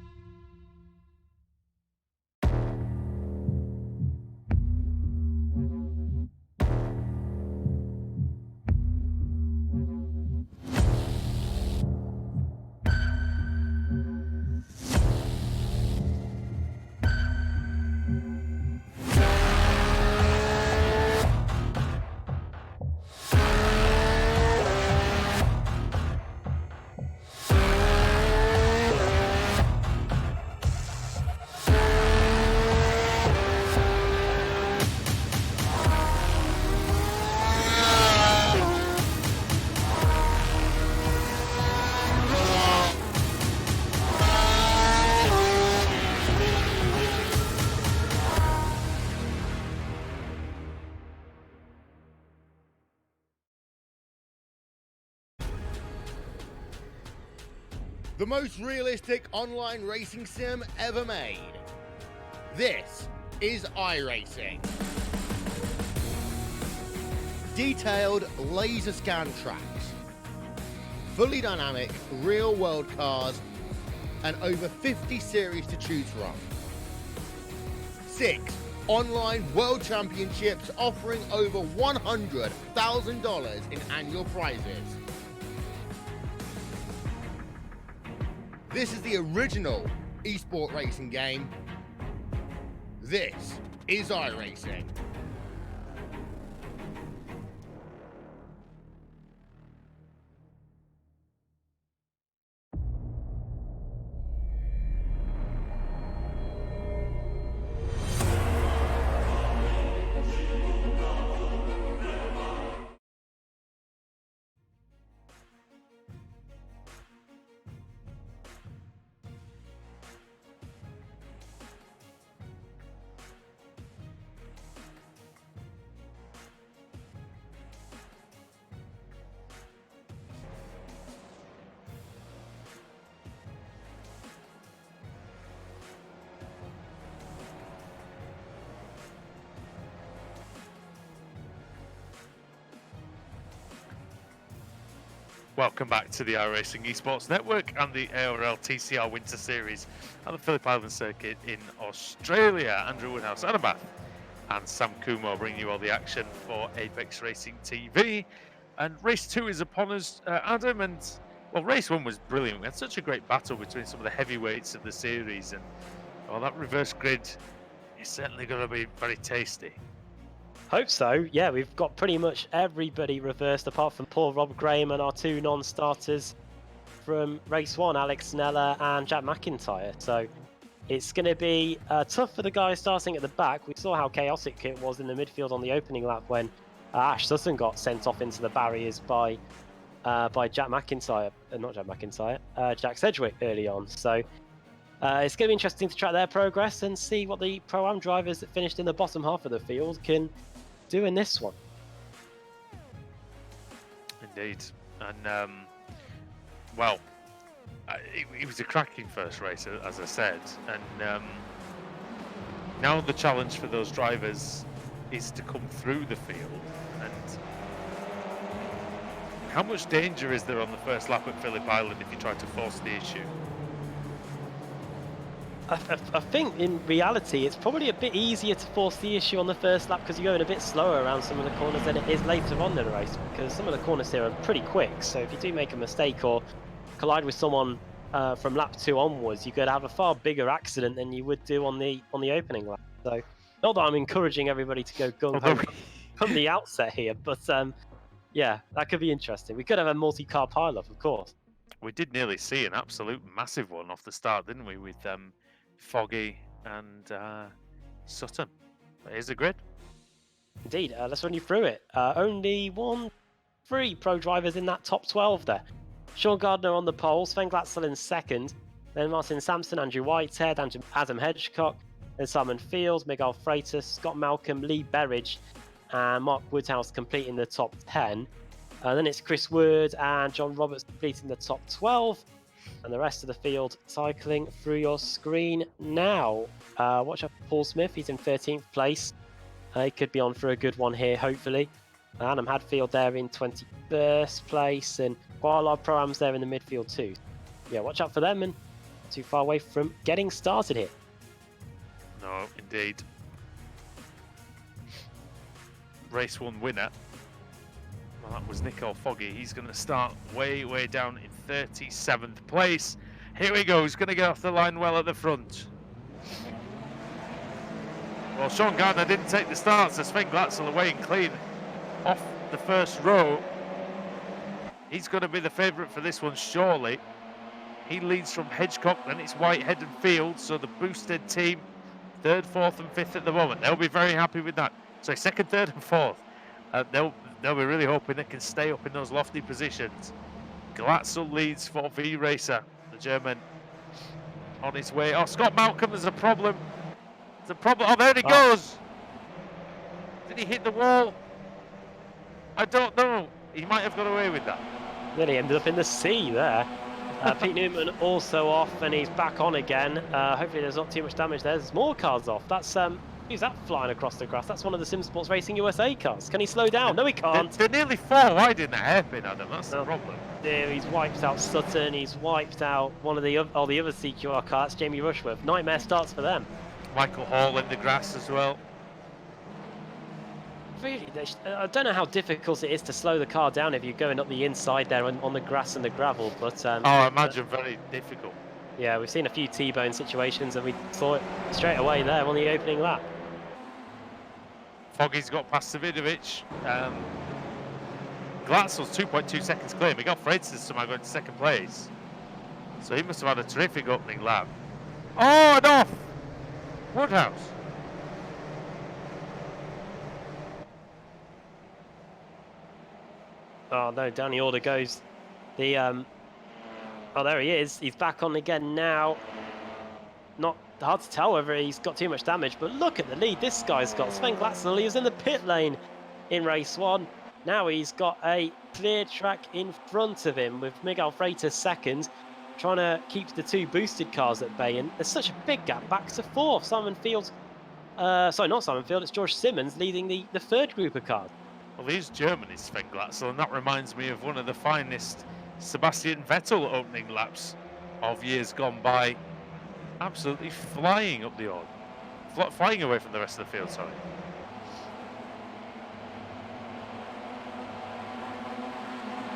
The most realistic online racing sim ever made. This is iRacing. Detailed laser scan tracks, fully dynamic real world cars, and over 50 series to choose from. 6 online world championships offering over $100,000 in annual prizes. This is the original esport racing game. This is iRacing. Welcome back to the iRacing Esports Network and the ARL TCR Winter Series at the Phillip Island Circuit in Australia. Andrew Woodhouse, Adam Bath and Sam Kumar bringing you all the action for Apex Racing TV. And race 2 is upon us, Adam, and Well, race 1 was brilliant. We had such a great battle between some of the heavyweights of the series, and well, that reverse grid is certainly going to be very tasty. Hope so. Yeah, we've got pretty much everybody reversed apart from Paul Rob Graham and our 2 non-starters from race 1, Alex Neller and Jack McIntyre. So it's going to be tough for the guys starting at the back. We saw how chaotic it was in the midfield on the opening lap when Ash Sutton got sent off into the barriers by Jack McIntyre, not Jack McIntyre, Jack Sedgwick early on. So it's going to be interesting to track their progress and see what the Pro-Am drivers that finished in the bottom half of the field can do in this one. Indeed. And, well, it was a cracking first race, as I said. And now the challenge for those drivers is to come through the field. And how much danger is there on the first lap at Phillip Island if you try to force the issue? I think in reality it's probably a bit easier to force the issue on the first lap because you're going a bit slower around some of the corners than it is later on in the race, because some of the corners here are pretty quick. So if you do make a mistake or collide with someone from lap 2 onwards, you could have a far bigger accident than you would do on the opening lap. So not that I'm encouraging everybody to go gung-ho from the outset here, but yeah, that could be interesting. We could have a multi-car pile-up, of course. We did nearly see an absolute massive one off the start, didn't we, with Foggy and Sutton. But here's the grid. Indeed, let's run you through it. Only 3 pro drivers in that top 12 there. Sean Gardner on the pole, Sven Glatzel in second, then Martin Sampson, Andrew Whitehead, Adam Hedgecock, then Simon Field, Miguel Freitas, Scott Malcolm, Lee Berridge, and Mark Woodhouse completing the top 10. Then it's Chris Wood and John Roberts completing the top 12. And the rest of the field cycling through your screen now. Watch out for Paul Smith, he's in 13th place. He could be on for a good one here, hopefully. Adam Hadfield there in 21st place, and quite a lot of Pro-Ams there in the midfield too. Yeah, watch out for them, and not too far away from getting started here. No, indeed. Race 1 winner. Well, that was Nico Foggy. He's going to start way, way down in 37th place. Here we go. He's going to get off the line well at the front. Well, Sean Gardner didn't take the start, so Sven Glatzel away and clean off the first row. He's going to be the favourite for this one, surely. He leads from Hedgecock, then it's Whitehead and Field, so the boosted team, 3rd, 4th and 5th at the moment. They'll be very happy with that. So 2nd, 3rd and 4th. They'll be really hoping they can stay up in those lofty positions. Glatzel leads for V-Racer, the German, on his way. Oh, Scott Malcolm, there's a problem. There's a problem. Oh, there he goes. Did he hit the wall? I don't know. He might have got away with that. Then he ended up in the sea there. Pete Newman also off, and he's back on again. Hopefully there's not too much damage there. There's more cars off. That's who's that flying across the grass? That's one of the Sim Sports Racing USA cars. Can he slow down? No, he can't. They're nearly 4 wide in the hairpin, Adam. That's the problem. There, he's wiped out Sutton. He's wiped out one of the other CQR cars, Jamie Rushworth. Nightmare starts for them. Michael Hall in the grass as well. Really, I don't know how difficult it is to slow the car down if you're going up the inside there on the grass and the gravel, but I imagine very difficult. Yeah, we've seen a few T-bone situations, and we saw it straight away there on the opening lap. Foggy's got past Savidovic. Glatzel's 2.2 seconds clear. Miguel Freitas somehow got into 2nd place, so he must have had a terrific opening lap. Oh, and off! Woodhouse. Oh no, down the order goes the oh, there he is. He's back on again now. Not hard to tell whether he's got too much damage, but look at the lead this guy's got. Sven Glatzel, he was in the pit lane in race 1. Now he's got a clear track in front of him with Miguel Freitas 2nd, trying to keep the 2 boosted cars at bay, and there's such a big gap back to 4th. Simon Field, sorry, not Simon Field, it's George Simmons leading the 3rd group of cars. Well, he's German, is Sven Glatzel, and that reminds me of one of the finest Sebastian Vettel opening laps of years gone by. Absolutely flying up the order. Flying away from the rest of the field, sorry.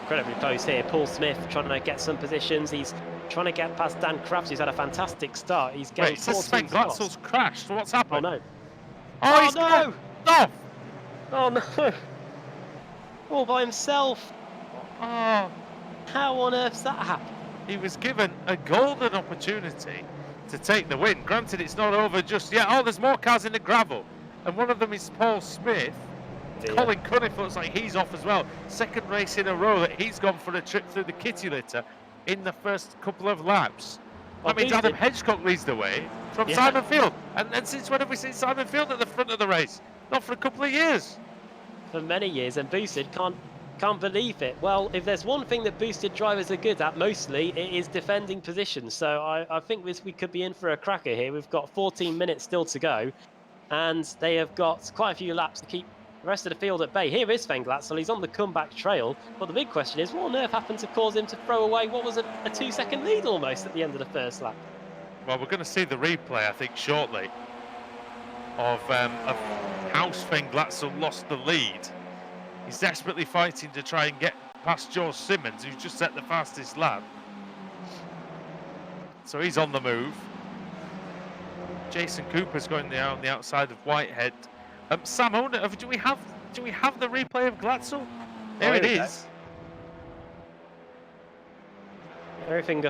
incredibly close here. Paul Smith trying to get some positions. He's trying to get past Dan Krabs, who's had a fantastic start. He's Wait, getting it says 14 Sven spots. Glatzel's crashed. What's Oh happened? no! Oh, Oh, he's no! off! Oh no! All by himself. Oh, How on earth's that happen? he was given a golden opportunity to take the win. Granted, it's not over just yet. Oh, there's more cars in the gravel. And one of them is Paul Smith. Yeah. Colin Cunniff looks like he's off as well. Second race in a row that he's gone for a trip through the kitty litter in the first couple of laps. Well, That means Adam Hedgecock leads the way from Yeah. Simon Field. And since when have we seen Simon Field at the front of the race? Not for a couple of years. For many years, and Boosted can't believe it. Well, if there's one thing that Boosted drivers are good at, mostly, it is defending positions. So I think we could be in for a cracker here. We've got 14 minutes still to go, and they have got quite a few laps to keep the rest of the field at bay. Here is Sven Glatzel. He's on the comeback trail, but the big question is, what on earth happened to cause him to throw away what was a 2-second lead almost at the end of the first lap? Well, we're going to see the replay, I think, shortly of how Sven Glatzel lost the lead. He's desperately fighting to try and get past George Simmons, who's just set the fastest lap. So he's on the move. Jason Cooper's going on the outside of Whitehead. Sam, do we have the replay of Glatzel? There it is. Everything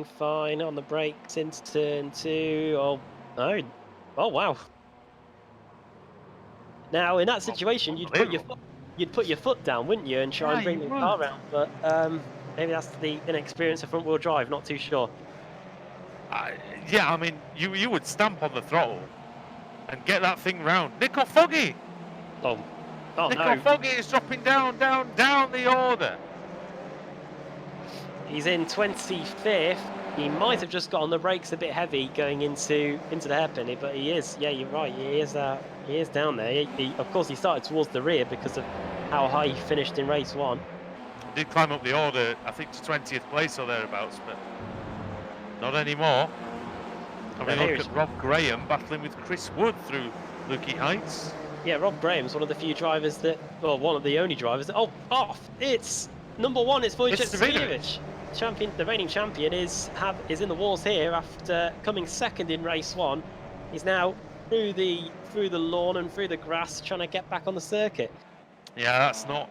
fine on the brakes into turn 2. Oh no! Oh wow! Now in that situation, you'd put your foot down, wouldn't you, and try and bring the car around. But maybe that's the inexperience of front-wheel drive. Not too sure. Yeah, I mean, you would stamp on the throttle and get that thing round. Nico Foggy! Oh Nico no! Foggy is dropping down the order. He's in 25th. He might have just got on the brakes a bit heavy going into the hairpin, but he is. Yeah, you're right. He is down there. Of course, he started towards the rear because of how high he finished in race 1. He did climb up the order, I think, to 20th place or thereabouts, but not anymore. I mean, look at Rob Graham battling with Chris Wood through Lukey Heights. Yeah, Rob Graham's one of the few drivers that, well, one of the only drivers that. Oh, off! It's number 1. It's Wojciech Stevinovic. The reigning champion is in the walls here after coming second in race 1. He's now through the lawn and through the grass, trying to get back on the circuit. Yeah, it's not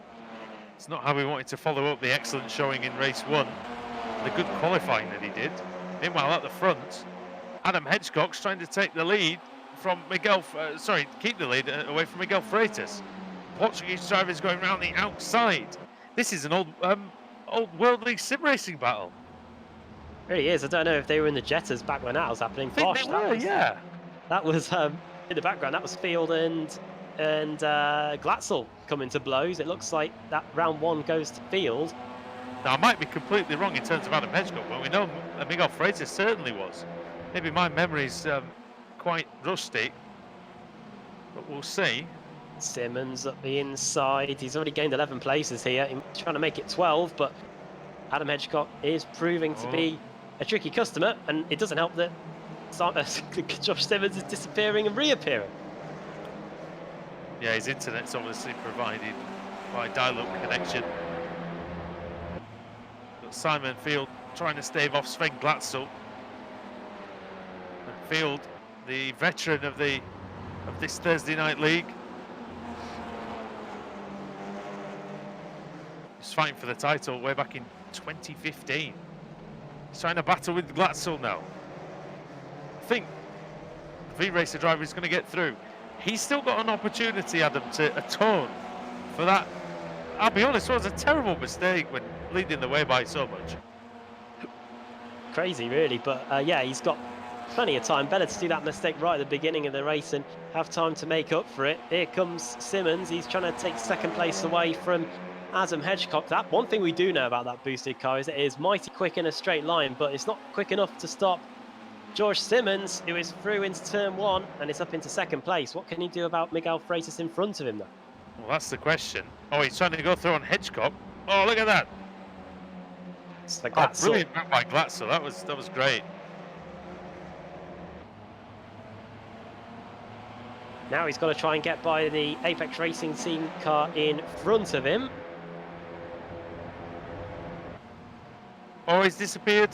how we wanted to follow up the excellent showing in race 1, the good qualifying that he did. Meanwhile, at the front, Adam Hedgecock's trying to take the lead from keep the lead away from Miguel Freitas. Portuguese drivers going around the outside. This is an old World League sim racing battle. It really is. I don't know if they were in the Jettas back when that was happening. I think they were, yeah. That was in the background. That was Field and Glatzel coming to blows. It looks like that round 1 goes to Field. Now, I might be completely wrong in terms of Adam Hedgecock, but we know Miguel Freitas certainly was. Maybe my memory's quite rusty, but we'll see. Simmons up the inside. He's already gained 11 places here. He's trying to make it 12, but Adam Hedgecock is proving to be a tricky customer, and it doesn't help that Josh Simmons is disappearing and reappearing. Yeah, his internet's obviously provided by dial-up connection. Got Simon Field trying to stave off Sven Glatzel. And Field, the veteran of this Thursday night league, was fighting for the title way back in 2015. He's trying to battle with Glatzel now. I think the V-Racer driver is going to get through. He's still got an opportunity, Adam, to atone for that. I'll be honest, it was a terrible mistake when leading the way by so much. Crazy, really, but yeah, he's got plenty of time. Better to do that mistake right at the beginning of the race and have time to make up for it. Here comes Simmons. He's trying to take second place away from Adam Hedgecock. That one thing we do know about that boosted car is it is mighty quick in a straight line, but it's not quick enough to stop George Simmons, who is through into turn 1 and it's up into second place. What can he do about Miguel Freitas in front of him, though? Well, that's the question. Oh, he's trying to go through on Hedgecock. Oh, look at that! It's like Brilliant run by Glatzel. That was great. Now he's got to try and get by the Apex Racing Team car in front of him. Oh, he's disappeared.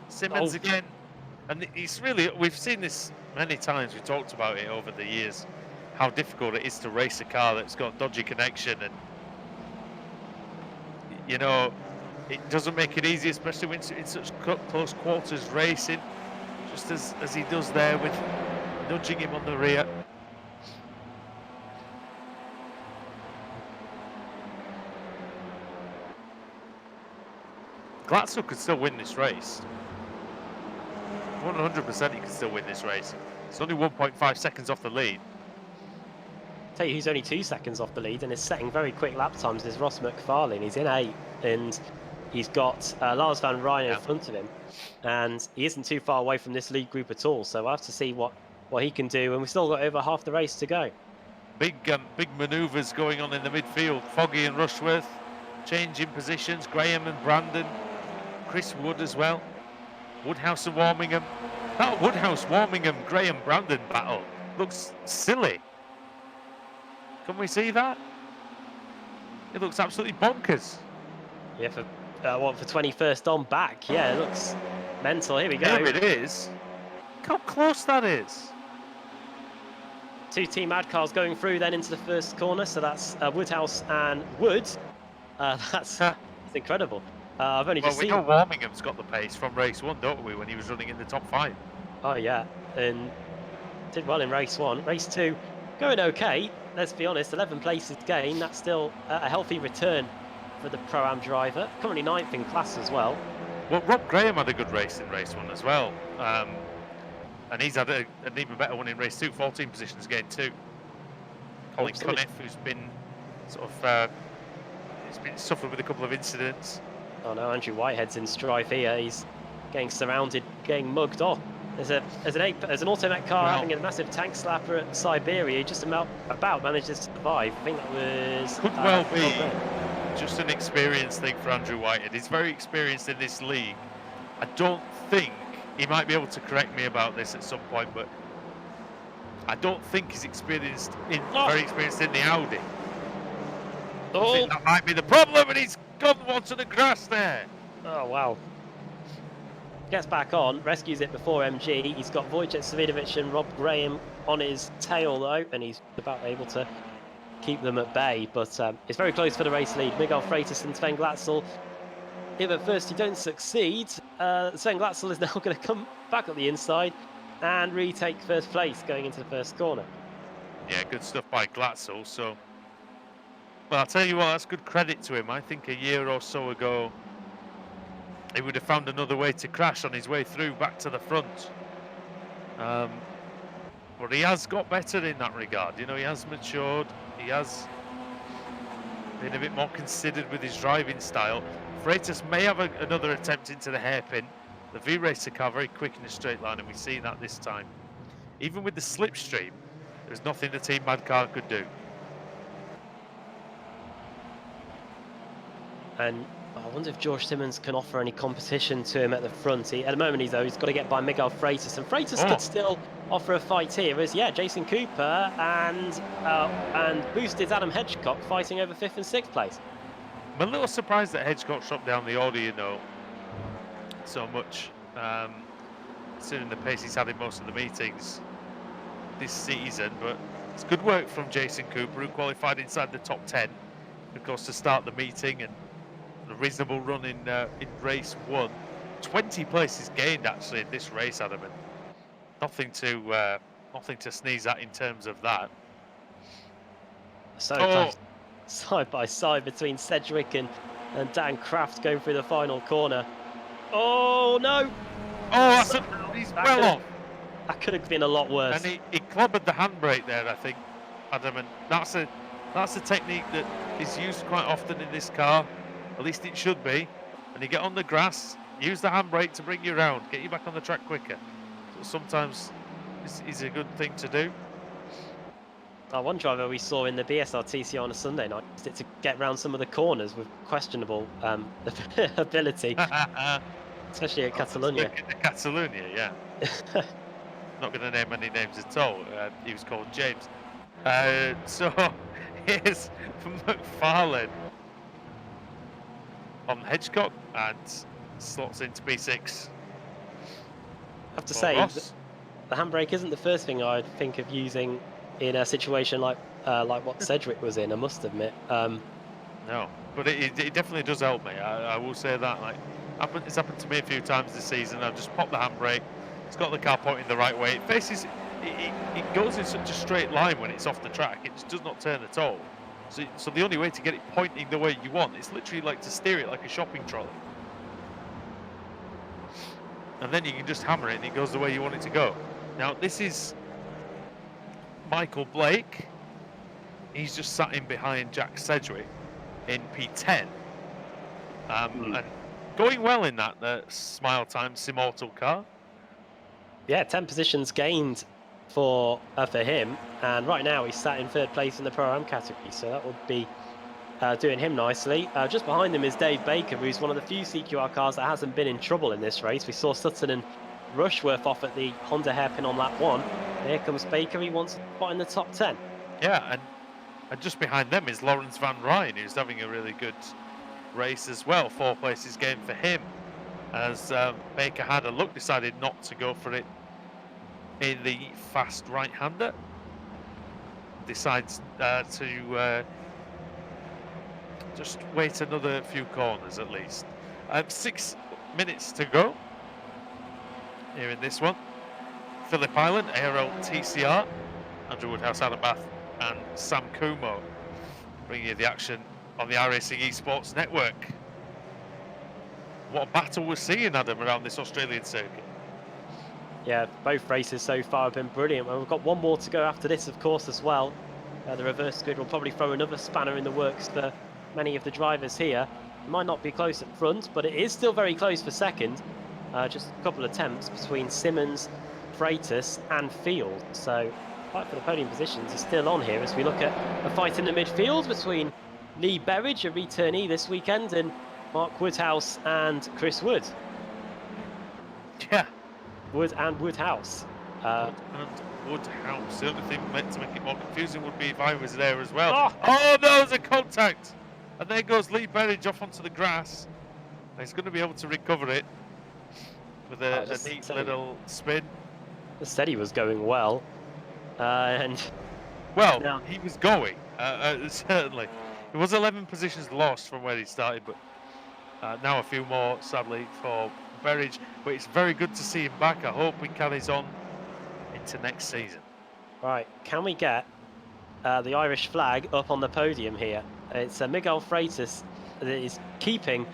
Simmons Oh. again. And it's really, we've seen this many times. We talked about it over the years, how difficult it is to race a car that's got dodgy connection. And, you know, it doesn't make it easy, especially when it's in such close quarters racing, just as he does there with nudging him on the rear. Glatzel could still win this race. 100% he can still win this race. It's only 1.5 seconds off the lead. Tell you who's only 2 seconds off the lead and is setting very quick lap times is Ross McFarlane. He's in 8th and he's got Lars van Rijn in front of him, and he isn't too far away from this lead group at all. So we'll have to see what he can do, and we've still got over half the race to go. Big manoeuvres going on in the midfield. Foggy and Rushworth changing positions. Graham and Brandon. Chris Wood as well. Woodhouse and Warmingham. That Woodhouse-Warmingham Graham-Brandon battle looks silly. Can we see that? It looks absolutely bonkers. Yeah, for 21st on back. Yeah, it looks mental. Here we go. Here it is. Look how close that is. 2 Team Ad cars going through then into the first corner. So that's Woodhouse and Wood. That's incredible. I've only just We seen. know Warmingham's got the pace from race 1, don't we? When he was running in the top 5. Oh yeah, and did well in race 1. Race 2, going okay. Let's be honest, 11 places gained. That's still a healthy return for the Pro-Am driver. Currently 9th in class as well. Well, Rob Graham had a good race in race 1 as well. And he's had an even better one in race 2, 14 positions gained too. Colin Cunniff, who's been sort of he's been suffering with a couple of incidents. Oh no, Andrew Whitehead's in strife here. He's getting surrounded, getting mugged off. There's an Automat car having a massive tank slapper at Siberia. He just about managed to survive. I think that was... Could well be just an experience thing for Andrew Whitehead. He's very experienced in this league. I don't think, he might be able to correct me about this at some point, but I don't think he's very experienced in the Audi. I think that might be the problem, and he's gone onto the grass there. Oh wow. Gets back on, rescues it before MG. He's got Wojciech Savidovic and Rob Graham on his tail though, and he's about able to keep them at bay. But it's very close for the race lead. Miguel Freitas and Sven Glatzel. If at first you don't succeed, Sven Glatzel is now going to come back up the inside and retake first place going into the first corner. Yeah, good stuff by Glatzel. So, well, I'll tell you what, that's good credit to him. I think a year or so ago, he would have found another way to crash on his way through back to the front. But he has got better in that regard. You know, he has matured. He has been a bit more considered with his driving style. Freitas may have another attempt into the hairpin. The V-Racer car very quick in a straight line, and we see that this time. Even with the slipstream, there's nothing the Team Mad car could do. And I wonder if George Simmons can offer any competition to him at the front. At the moment, he's got to get by Miguel Freitas, and Freitas could still offer a fight here. As Jason Cooper and Boosted's Adam Hedgecock fighting over 5th and 6th place. I'm a little surprised that Hedgecock shot down the Audi, you know, so much. Considering the pace he's had in most of the meetings this season, but it's good work from Jason Cooper, who qualified inside the top 10, of course, to start the meeting, and a reasonable run in race 1. 20 places gained actually in this race, Adam, and nothing to sneeze at in terms of that. So close, side by side between Sedgwick and Dan Kraft going through the final corner. Oh no! Oh, he's well off. That could have been a lot worse. And he clobbered the handbrake there, I think, Adam, and that's a technique that is used quite often in this car. At least it should be. And you get on the grass, use the handbrake to bring you around, get you back on the track quicker. So sometimes it's a good thing to do. One driver we saw in the BSR TCR on a Sunday night used it to get around some of the corners with questionable ability, especially at Catalonia. Catalonia, yeah. Not going to name any names at all. He was called James. So here's from McFarlane on Hedgecock, and slots into P6. I have to for say, Ross. the handbrake isn't the first thing I'd think of using in a situation like what Cedric was in, I must admit. No, but it definitely does help me. I will say that. Like, it's happened to me a few times this season. I've just popped the handbrake. It's got the car pointing the right way. It faces. It goes in such a straight line when it's off the track. It just does not turn at all. So the only way to get it pointing the way you want is literally like to steer it like a shopping trolley. And then you can just hammer it and it goes the way you want it to go. Now this is Michael Blake. He's just sat in behind Jack Sedgwick in P10. And going well in that Smile Time Simortal car. Yeah, 10 positions gained for him, and right now he's sat in 3rd place in the Pro-Am category, so that would be doing him nicely. Just behind him is Dave Baker, who's one of the few CQR cars that hasn't been in trouble in this race. We saw Sutton and Rushworth off at the Honda hairpin on lap 1. And here comes Baker, he wants a spot in the top 10. Yeah, and just behind them is Lawrence Van Ryn, who's having a really good race as well. 4 places gained for him, as Baker had a look, decided not to go for it in the fast right-hander. Decides to just wait another few corners at least. 6 minutes to go here in this one. Phillip Island, ARL TCR, Andrew Woodhouse, Adam Bath and Sam Kumo bringing you the action on the iRacing Esports Network. What a battle we're seeing, Adam, around this Australian circuit. Yeah, both races so far have been brilliant. Well, we've got one more to go after this, of course, as well. The reverse grid will probably throw another spanner in the works for many of the drivers here. It might not be close at front, but it is still very close for second. Just a couple of attempts between Simmons, Freitas and Field. So fight for the podium positions is still on here as we look at a fight in the midfield between Lee Berridge, a returnee this weekend, and Mark Woodhouse and Chris Wood. Yeah. Wood and Woodhouse. And Woodhouse. The only thing to make it more confusing would be if I was there as well. Oh, no, there's a contact. And there goes Lee Berridge off onto the grass. He's going to be able to recover it with a neat little spin. The steady was going well. Well, no. he was going, certainly. It was 11 positions lost from where he started, but now a few more, sadly, for Berridge. But it's very good to see him back. I hope he carries on into next season. Right, can we get the Irish flag up on the podium here? It's Miguel Freitas that is keeping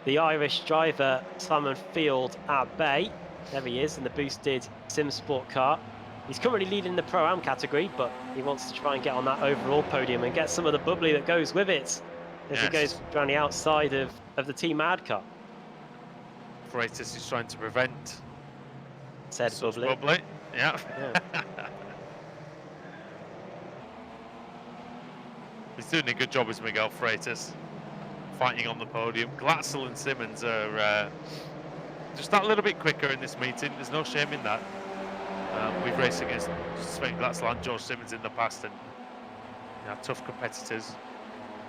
the Irish driver Simon Field at bay. There he is in the boosted Sim Sport car. He's currently leading the Pro-Am category, but he wants to try and get on that overall podium and get some of the bubbly that goes with it as he goes around the outside of the Team Ad car. Freitas is trying to prevent said bubbly. Yeah. He's doing a good job as Miguel Freitas, fighting on the podium. Glatzel and Simmons are just that little bit quicker in this meeting. There's no shame in that. We've raced against Sven Glatzel and George Simmons in the past, and tough competitors.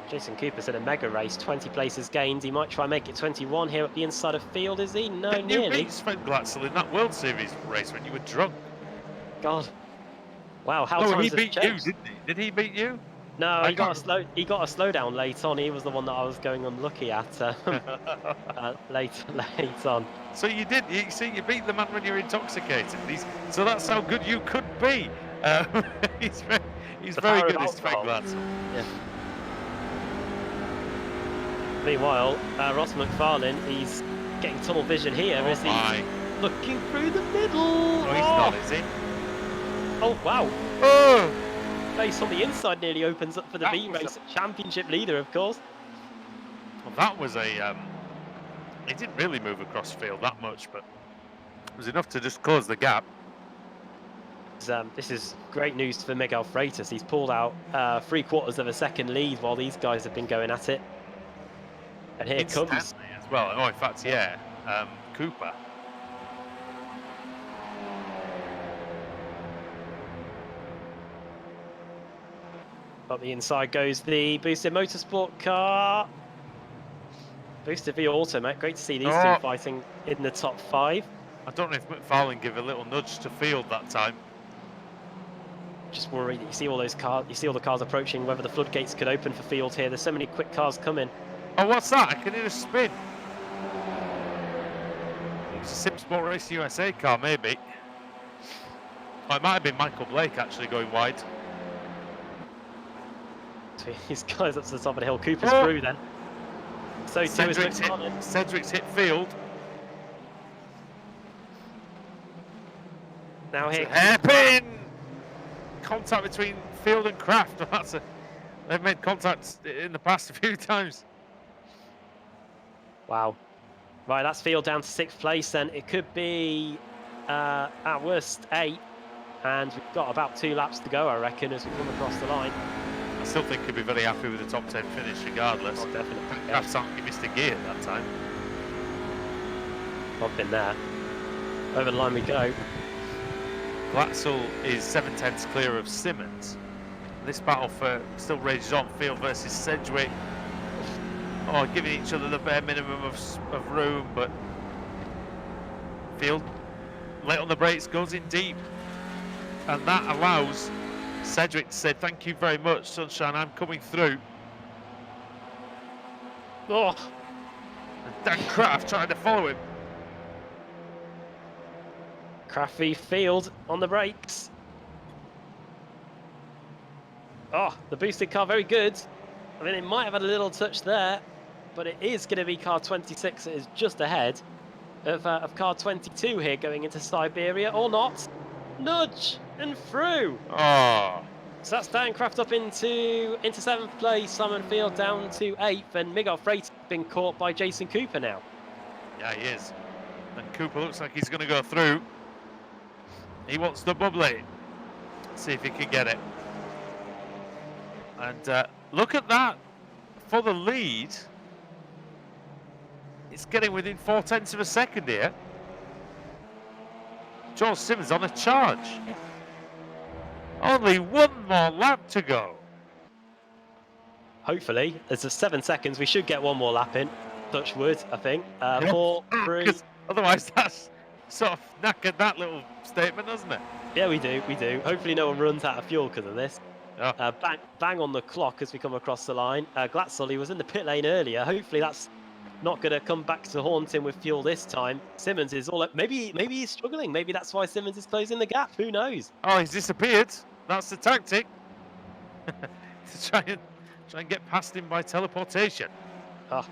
Jason Cooper said a mega race, 20 places gained. He might try and make it 21 here at the inside of field, is he? No, nearly. You beat Sven Glatzel in that World Series race when you were drunk. God. Wow, how no, times he have beat changed. you, didn't he? Did he beat you? No, he got a slowdown late on. He was the one that I was going unlucky at late on. So you did. You see, you beat the man when you're intoxicated. So that's how good you could be. He's very good, this Sven Glatzel. Yeah. Meanwhile, Ross McFarlane, he's getting tunnel vision here as he's looking through the middle. No, he's not, is he? Oh, wow. Oh! Face on the inside nearly opens up for the V-Race championship leader, of course. Well, that was a... He didn't really move across field that much, but it was enough to just close the gap. This is great news for Miguel Freitas. He's pulled out 3/4 of a second lead while these guys have been going at it. And here comes... as well. Oh, in fact, yeah. Cooper. Up the inside goes the boosted motorsport car. Boosted V Auto, mate. Great to see these Oh. two fighting in the top 5. I don't know if McFarlane gave a little nudge to Field that time. Just worried that you see all those cars, you see all the cars approaching, whether the floodgates could open for Field here. There's so many quick cars coming. Oh, what's that? I can hear a spin. It's a Sim Sport Race USA car, maybe. Oh, it might have been Michael Blake actually going wide. These guys up to the top of the hill. Cooper's Oh. through then. So too is McFarlane. Cedric's hit Field. Now here. Hairpin! Contact between Field and Kraft. They've made contact in the past a few times. Wow. Right, that's Field down to 6th place then. It could be at worst 8. And we've got about 2 laps to go, I reckon, as we come across the line. I still think he'll be very happy with the top 10 finish regardless. Oh, definitely. Kraft's not he missed a gear at that time. I've been there. Over the line we go. Glatzel is 7/10 clear of Simmons. This battle still rages on. Field versus Sedgwick. Oh, giving each other the bare minimum of room, but Field late on the brakes, goes in deep, and that allows Sedgwick to say thank you very much, Sunshine, I'm coming through. Oh, And Dan Kraft trying to follow him. Crafty Field on the brakes. Oh, the boosted car very good. I mean, it might have had a little touch there, but it is going to be car 26. It is just ahead of car 22 here going into Siberia, or not. Nudge and through. Oh, So that's Dan Kraft up into 7th place, Simon Field down to 8th, and Miguel Freitas been caught by Jason Cooper now. yeah, he is. And Cooper looks like he's going to go through. He wants the bubbly. See if he can get it. And look at that. For the lead, it's getting within 0.4 of a second here. Joel Simmons on a charge. Only one more lap to go. Hopefully, there's a 7 seconds. We should get one more lap in. Touch wood, I think. 4, 3. 'Cause otherwise, that's sort of knackered that little statement, doesn't it? Yeah, we do. Hopefully, no one runs out of fuel because of this. Yeah. Bang on the clock as we come across the line. Glatzel, he was in the pit lane earlier. Hopefully, that's not going to come back to haunt him with fuel this time. Simmons is all up. Maybe he's struggling. Maybe that's why Simmons is closing the gap. Who knows? Oh, he's disappeared. That's the tactic. To try and get past him by teleportation. Oh.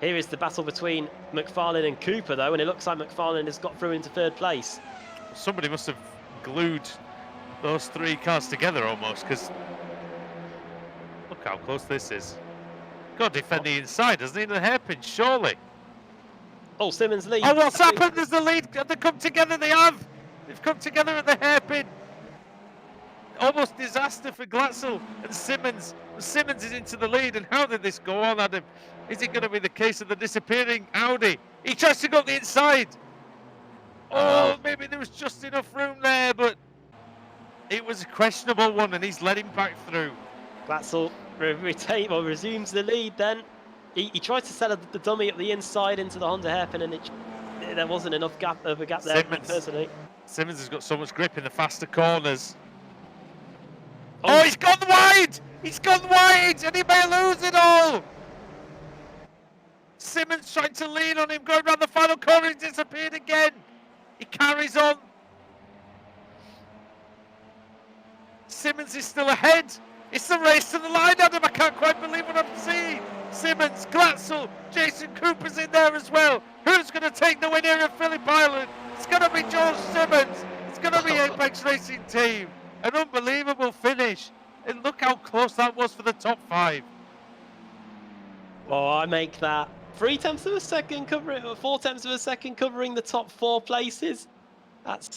Here is the battle between McFarlane and Cooper, though, and it looks like McFarlane has got through into 3rd place. Somebody must have glued those 3 cars together almost, because look how close this is. Got to defend the inside, doesn't he? The hairpin, surely. Oh, Simmons leads. Oh, what's happened? There's the lead. Have they come together? They have. They've come together at the hairpin. Almost disaster for Glatzel and Simmons. Simmons is into the lead, and how did this go on, Adam? Is it going to be the case of the disappearing Audi? He tries to go the inside. Oh, maybe there was just enough room there, but it was a questionable one, and he's let him back through. Glatzel resumes the lead then. He tried to set the dummy at the inside into the Honda hairpin, and there wasn't enough gap there, personally. Simmons has got so much grip in the faster corners. Oh, he's gone wide! He's gone wide, and he may lose it all! Simmons trying to lean on him, going around the final corner, he's disappeared again! He carries on. Simmons is still ahead. It's the race to the line, Adam. I can't quite believe what I'm seeing. Simmons, Glatzel, Jason Cooper's in there as well. Who's going to take the win here at Phillip Island? It's going to be George Simmons. It's going to be Apex Racing Team. An unbelievable finish. And look how close that was for the top 5. Well, I make that 0.3 of a second covering, or 0.4 of a second covering the top 4 places. That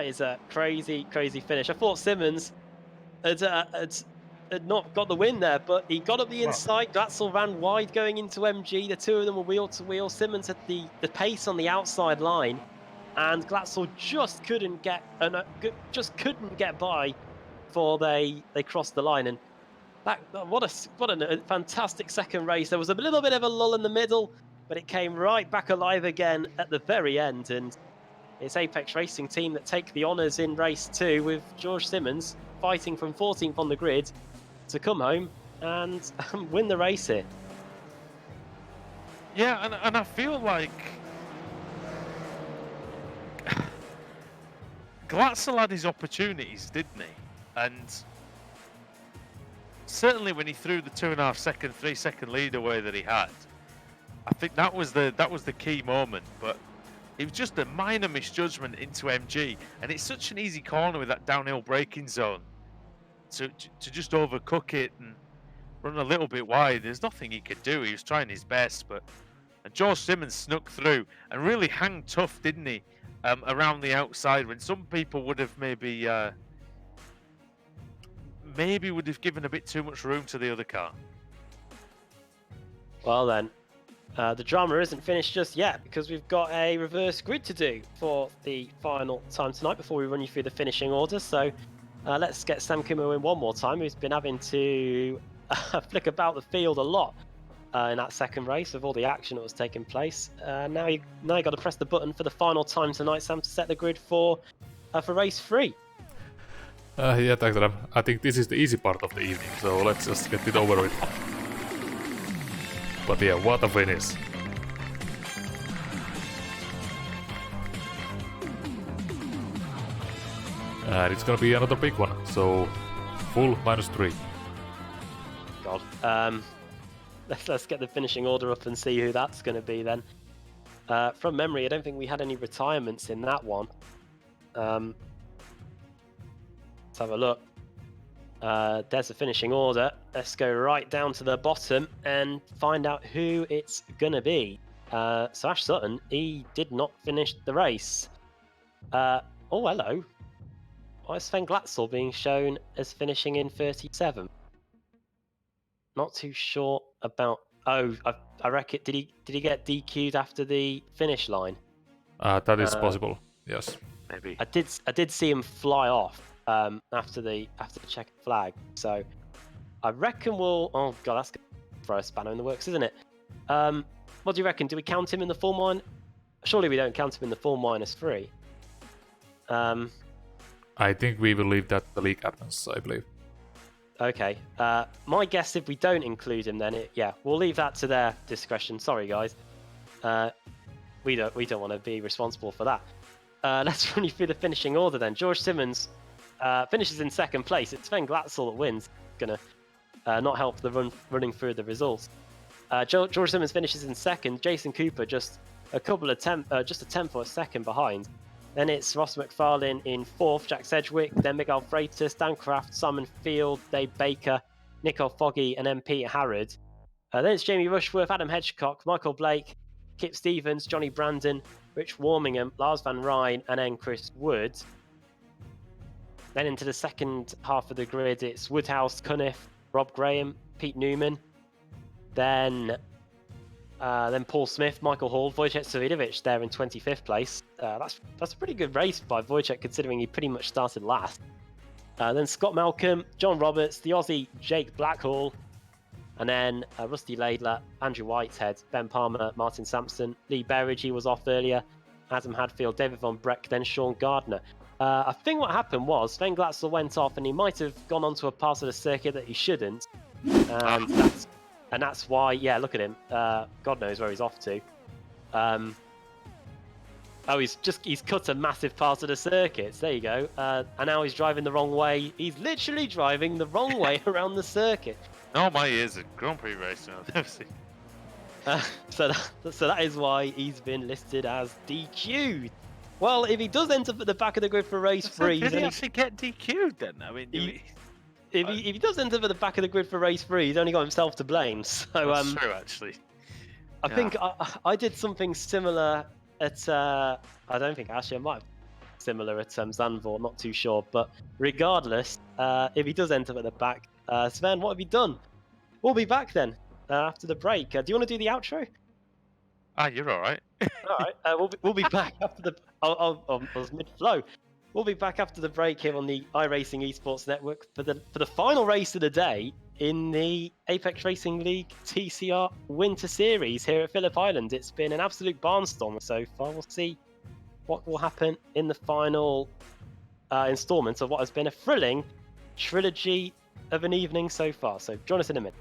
is a crazy finish. I thought Simmons had not got the win there, but he got up the inside. Glatzel ran wide going into MG. The two of them were wheel to wheel. Simmons had the pace on the outside line, and Glatzel just couldn't get by before they crossed the line. And What a fantastic second race. There was a little bit of a lull in the middle, but it came right back alive again at the very end. And it's Apex Racing team that take the honours in race 2 with George Simmons fighting from 14th on the grid to come home and win the race here. Yeah, and I feel like Glatzel had his opportunities, didn't he? And certainly when he threw the 2.5 second, 3 second lead away that he had, I think that was the key moment. But it was just a minor misjudgment into MG, and it's such an easy corner with that downhill braking zone to just overcook it and run a little bit wide. There's nothing he could do. He was trying his best, but George Simmons snuck through and really hung tough, didn't he? Around the outside when some people would have maybe would have given a bit too much room to the other car. Well then, the drama isn't finished just yet because we've got a reverse grid to do for the final time tonight before we run you through the finishing order. So let's get Sam Kimmo in one more time, who's been having to flick about the field a lot in that second race with all the action that was taking place. Now you got to press the button for the final time tonight, Sam, to set the grid for race 3. Yeah, thanks, Adam. I think this is the easy part of the evening, so let's just get it over with. But yeah, what a finish. And it's gonna be another big one, so full -3. God. Let's get the finishing order up and see who that's going to be then. From memory, I don't think we had any retirements in that one. Let's have a look. There's the finishing order. Let's go right down to the bottom and find out who it's going to be. So Ash Sutton, he did not finish the race. Oh, hello. Why is Sven Glatzel being shown as finishing in 37? Not too sure about. Oh, I reckon. Did he get DQ'd after the finish line? That is possible. Yes. Maybe. I did see him fly off after the checkered flag. So I reckon we'll. Oh god, that's gonna throw a spanner in the works, isn't it? What do you reckon? Do we count him in the full -? Surely we don't count him in the full -3. I think we will leave that to the league admins, I believe. Okay. My guess, if we don't include him, then we'll leave that to their discretion. Sorry, guys. We don't want to be responsible for that. Let's run you through the finishing order then. George Simmons finishes in second place. It's Sven Glatzel that wins. Gonna not help the running through the results. George Simmons finishes in second. Jason Cooper just a tenth or a second behind. Then it's Ross McFarlane in fourth, Jack Sedgwick, then Miguel Freitas, Dan Kraft, Simon Field, Dave Baker, Nico Foggy, and then Peter Harrod. Then it's Jamie Rushworth, Adam Hedgecock, Michael Blake, Kip Stevens, Johnny Brandon, Rich Warmingham, Lars Van Rijn, and then Chris Wood. Then into the second half of the grid, it's Woodhouse, Cunniff, Rob Graham, Pete Newman. Then Paul Smith, Michael Hall, Wojciech Savidovic there in 25th place. That's a pretty good race by Wojciech considering he pretty much started last. Then Scott Malcolm, John Roberts, the Aussie Jake Blackhall, and then Rusty Laidler, Andrew Whitehead, Ben Palmer, Martin Sampson, Lee Berridge, he was off earlier, Adam Hadfield, David Von Breck, then Sean Gardner. I think what happened was Sven Glatzel went off and he might have gone onto a part of the circuit that he shouldn't. And that's why, yeah, look at him. God knows where he's off to. He's cut a massive part of the circuit. There you go. And now he's driving the wrong way. He's literally driving the wrong way around the circuit. Oh, my ears are Grand Prix racing. I've never seen. So that is why he's been listed as DQ'd. Well, if he does end up at the back of the grid for race 3, did he actually get DQ'd then? I mean, if he does end up at the back of the grid for race 3, he's only got himself to blame. So that's true, actually. I think I did something similar at. I don't think actually I might have similar at Zandvoort, not too sure. But regardless, if he does end up at the back, Sven, what have you done? We'll be back then after the break. Do you want to do the outro? You're all right. All right, we'll be back after the. I was mid-flow. We'll be back after the break here on the iRacing Esports Network for the final race of the day. in the Apex Racing League TCR Winter Series here at Phillip Island. It's been an absolute barnstormer so far. We'll see what will happen in the final installment of what has been a thrilling trilogy of an evening so far. So join us in a minute.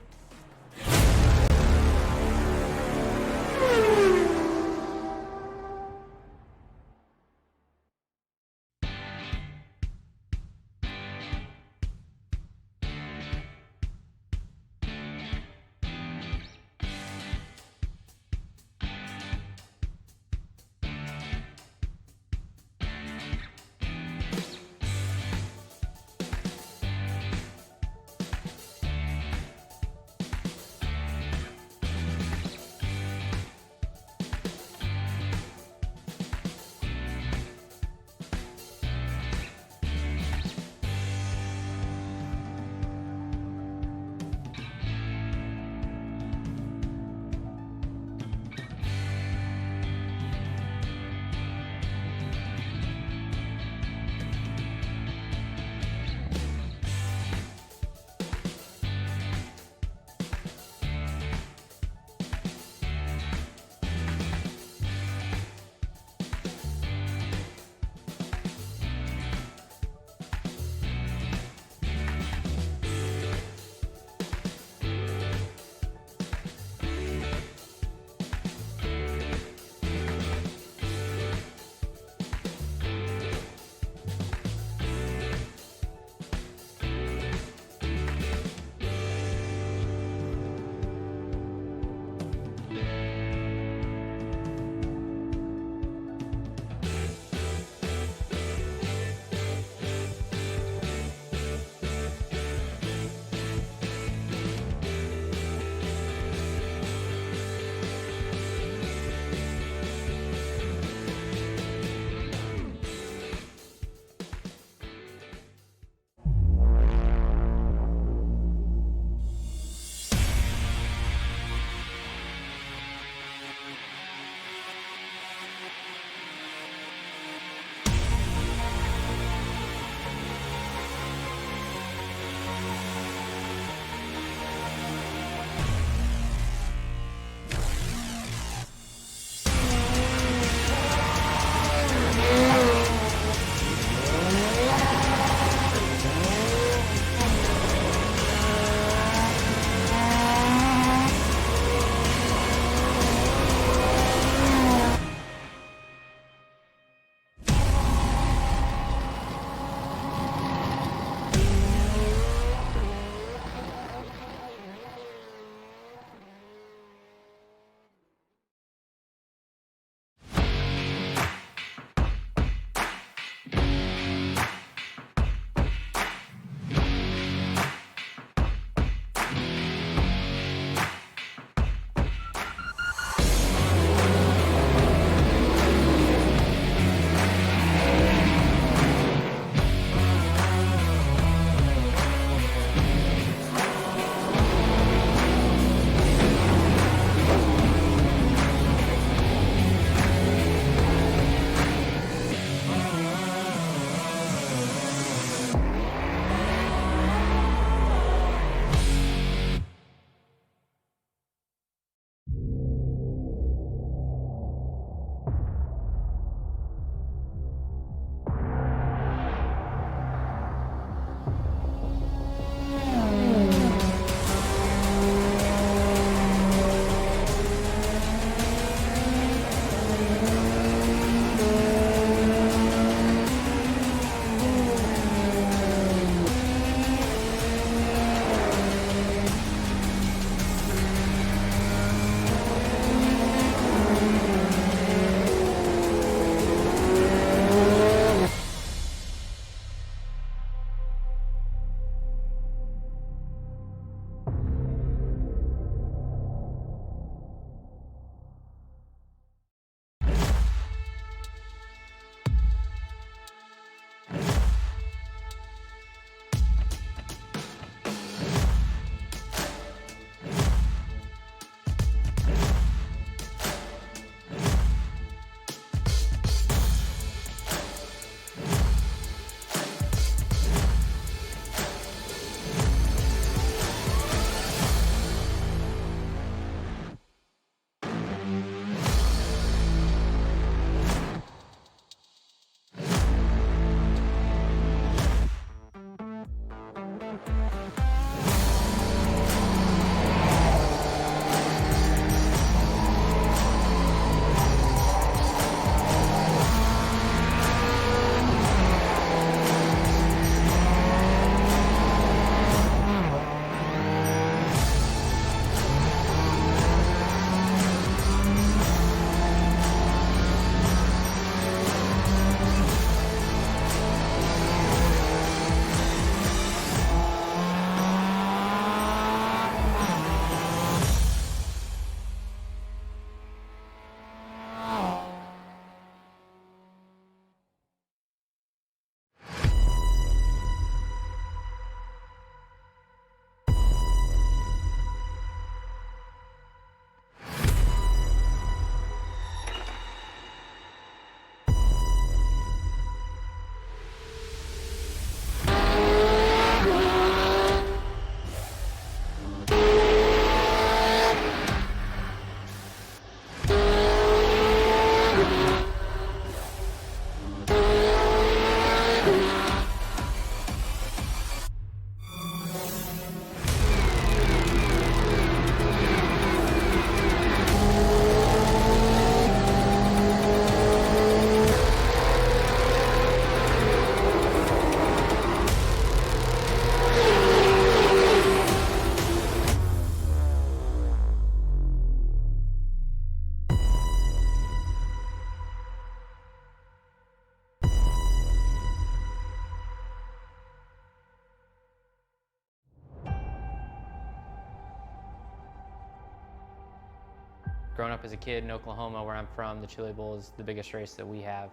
Growing up as a kid in Oklahoma, where I'm from, the Chili Bowl is the biggest race that we have.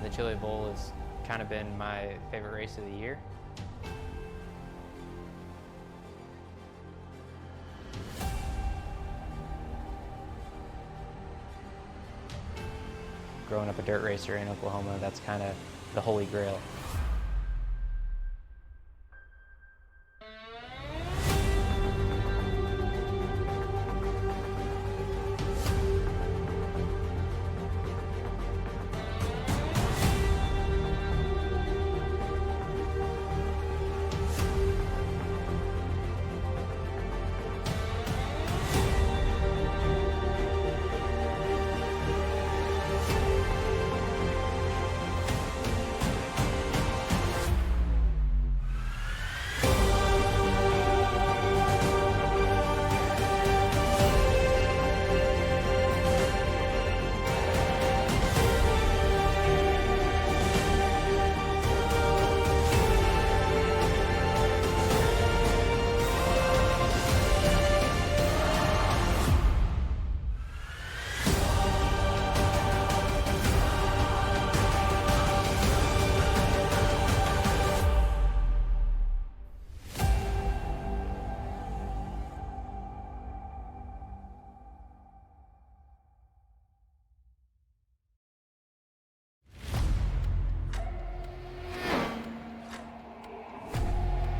The Chili Bowl has kind of been my favorite race of the year. Growing up a dirt racer in Oklahoma, that's kind of the holy grail.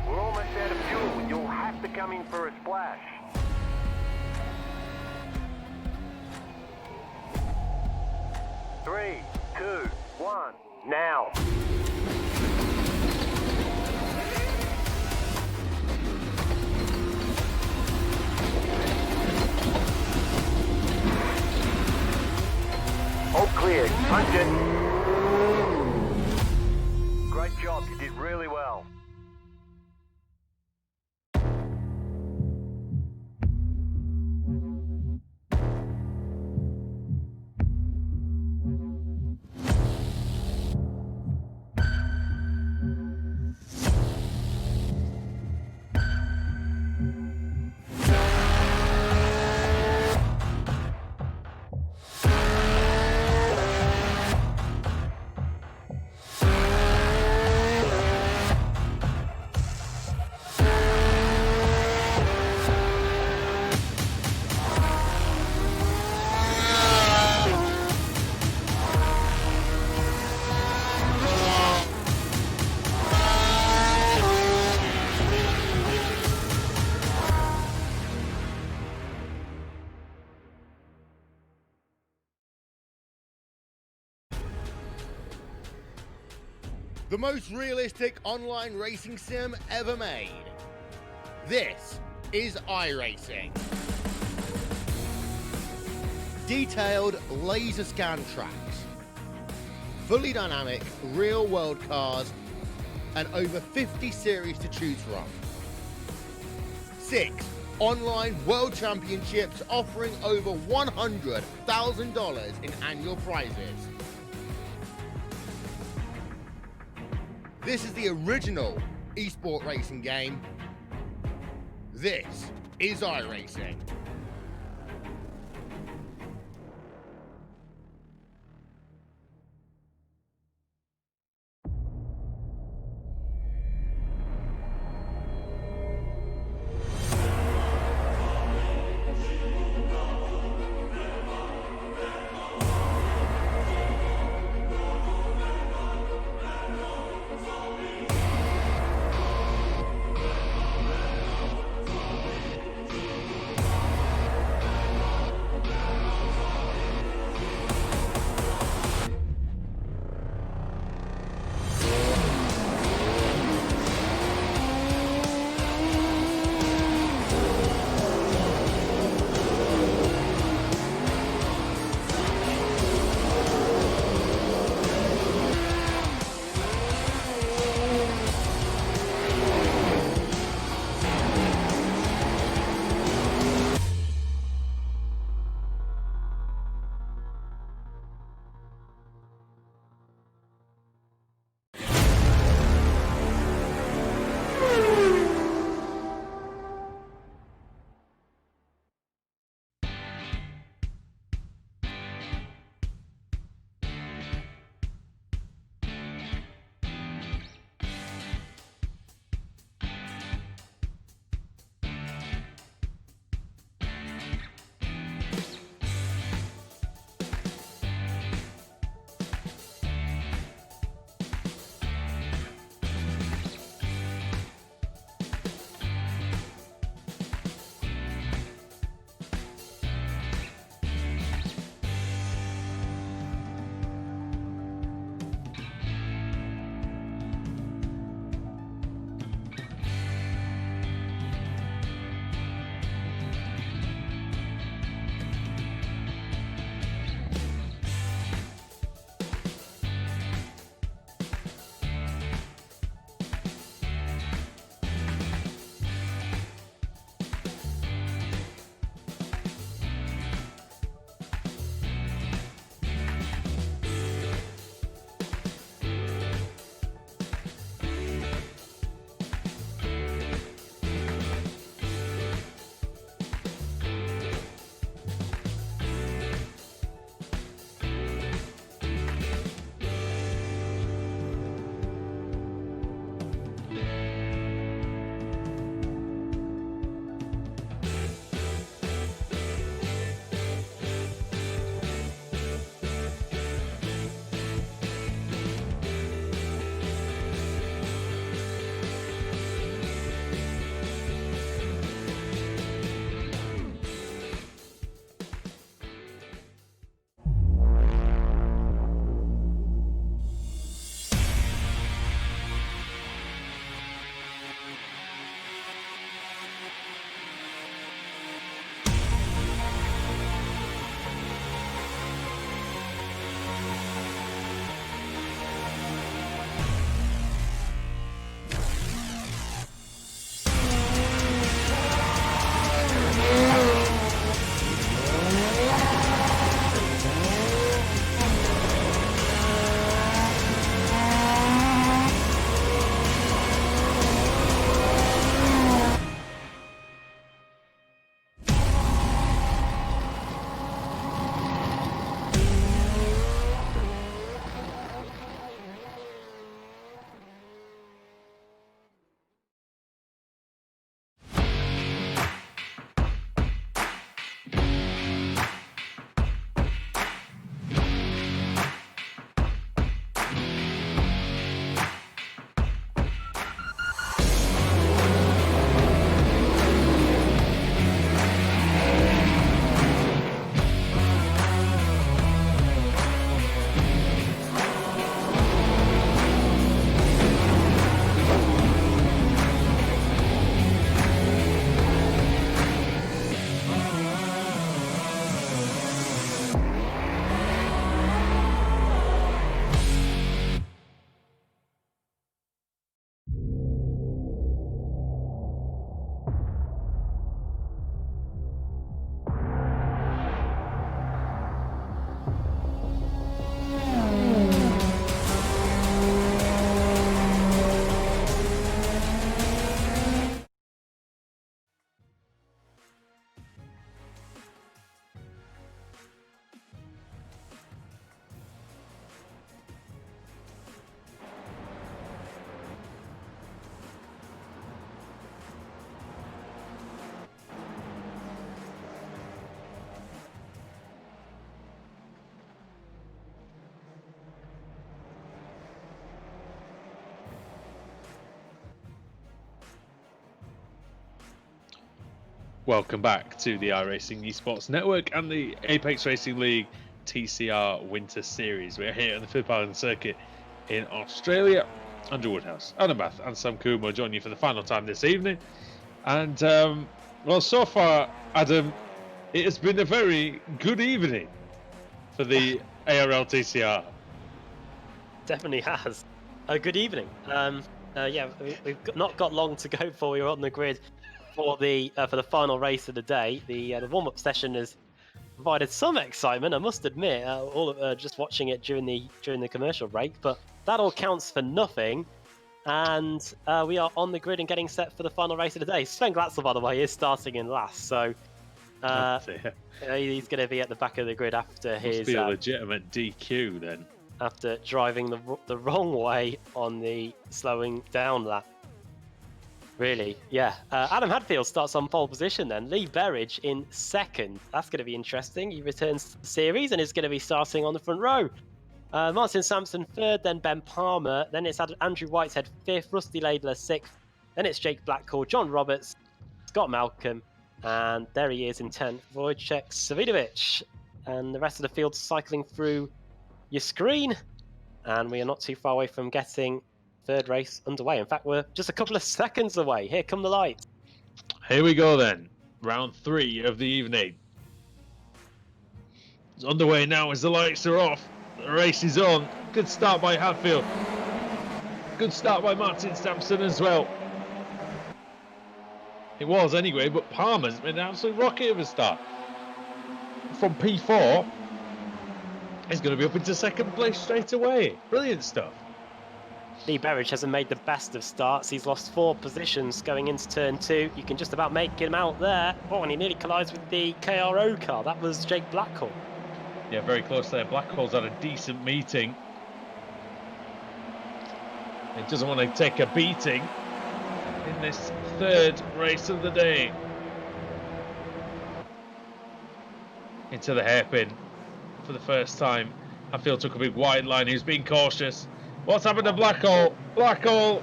We're almost out of fuel. You'll have to come in for a splash. Three, two, one, now. All clear. Punch it. Great job. You did really well. The most realistic online racing sim ever made. This is iRacing. Detailed laser scan tracks, fully dynamic real world cars, and over 50 series to choose from. 6 online world championships offering over $100,000 in annual prizes. This is the original esport racing game. This is iRacing. Welcome back to the iRacing Esports Network and the Apex Racing League TCR Winter Series. We're here on the Phillip Island circuit in Australia. Andrew Woodhouse, Adam Bath, and Sam Coomer join you for the final time this evening. And well, so far, Adam, it has been a very good evening for the ARL TCR. Definitely has. Good evening. Yeah, we've not got long to go before we're on the grid for the final race of the day. The warm-up session has provided some excitement, I must admit. Just watching it during the commercial break, but that all counts for nothing. And we are on the grid and getting set for the final race of the day. Sven Glatzel, by the way, is starting in last, so he's going to be at the back of the grid after his. Must be a legitimate DQ then. After driving the wrong way on the slowing down lap. Really, yeah. Adam Hadfield starts on pole position then. Lee Berridge in second. That's going to be interesting. He returns to the series and is going to be starting on the front row. Martin Sampson third, then Ben Palmer. Then it's Andrew Whitehead fifth, Rusty Laidler sixth. Then it's Jake Blackall, John Roberts, Scott Malcolm, and there he is in 10th, Wojciech Savidovic. And the rest of the field cycling through your screen. And we are not too far away from getting third race underway. In fact, we're just a couple of seconds away. Here come the lights. Here we go then. Round 3 of the evening. It's underway now as the lights are off. The race is on. Good start by Hadfield. Good start by Martin Sampson as well. It was anyway, but Palmer's been an absolute rocket of a start. From P4, he's going to be up into second place straight away. Brilliant stuff. Lee Berridge hasn't made the best of starts. He's lost 4 positions going into turn 2. You can just about make him out there. Oh, and he nearly collides with the KRO car. That was Jake Blackall. Yeah, very close there. Blackall's had a decent meeting. He doesn't want to take a beating in this third race of the day. Into the hairpin for the first time. Hadfield took a big wide line. He was being cautious. What's happened to Blackall? Blackall!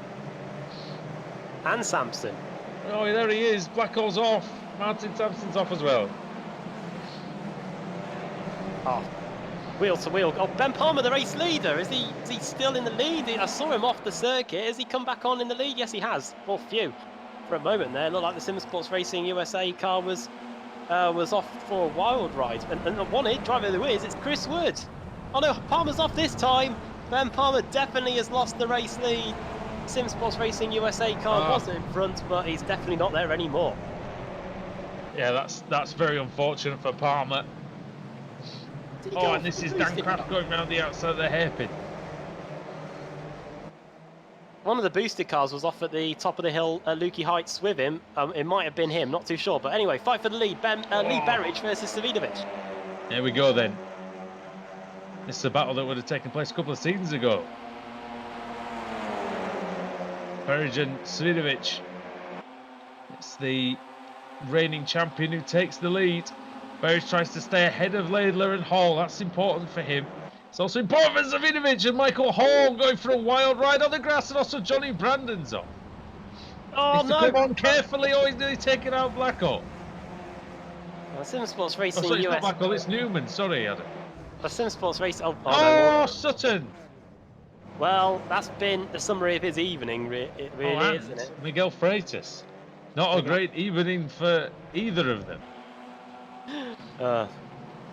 And Sampson. Oh, there he is. Blackall's off. Martin Sampson's off as well. Oh, wheel to wheel. Oh, Ben Palmer, the race leader. Is he still in the lead? I saw him off the circuit. Has he come back on in the lead? Yes, he has. Well, phew. For a moment there, it looked like the Sim Sports Racing USA car was off for a wild ride. And one hit driver who is, it's Chris Wood. Oh no, Palmer's off this time. Ben Palmer definitely has lost the race lead. Sim Sports Racing USA car was in front, but he's definitely not there anymore. Yeah, that's very unfortunate for Palmer. Oh, and this is Dan Kraft going round the outside of the hairpin. One of the boosted cars was off at the top of the hill at Lukey Heights with him. It might have been him, not too sure. But anyway, fight for the lead. Lee Berridge versus Savidovic. There we go then. This is a battle that would have taken place a couple of seasons ago. Berridge and Savidovic. It's the reigning champion who takes the lead. Berridge tries to stay ahead of Laidler and Hall. That's important for him. It's also important for Savidovic and Michael Hall going for a wild ride on the grass, and also Johnny Brandon's off. Oh He's no! to come on carefully, or he's nearly taking out Blackall. Sim Sports Racing It's US. not Blackall, it's Newman. Sorry, Adam. Sim Sports Racing. Oh, Oh, no. Sutton! Well, that's been the summary of his evening, it really, isn't it? Miguel Freitas. Not a great evening for either of them.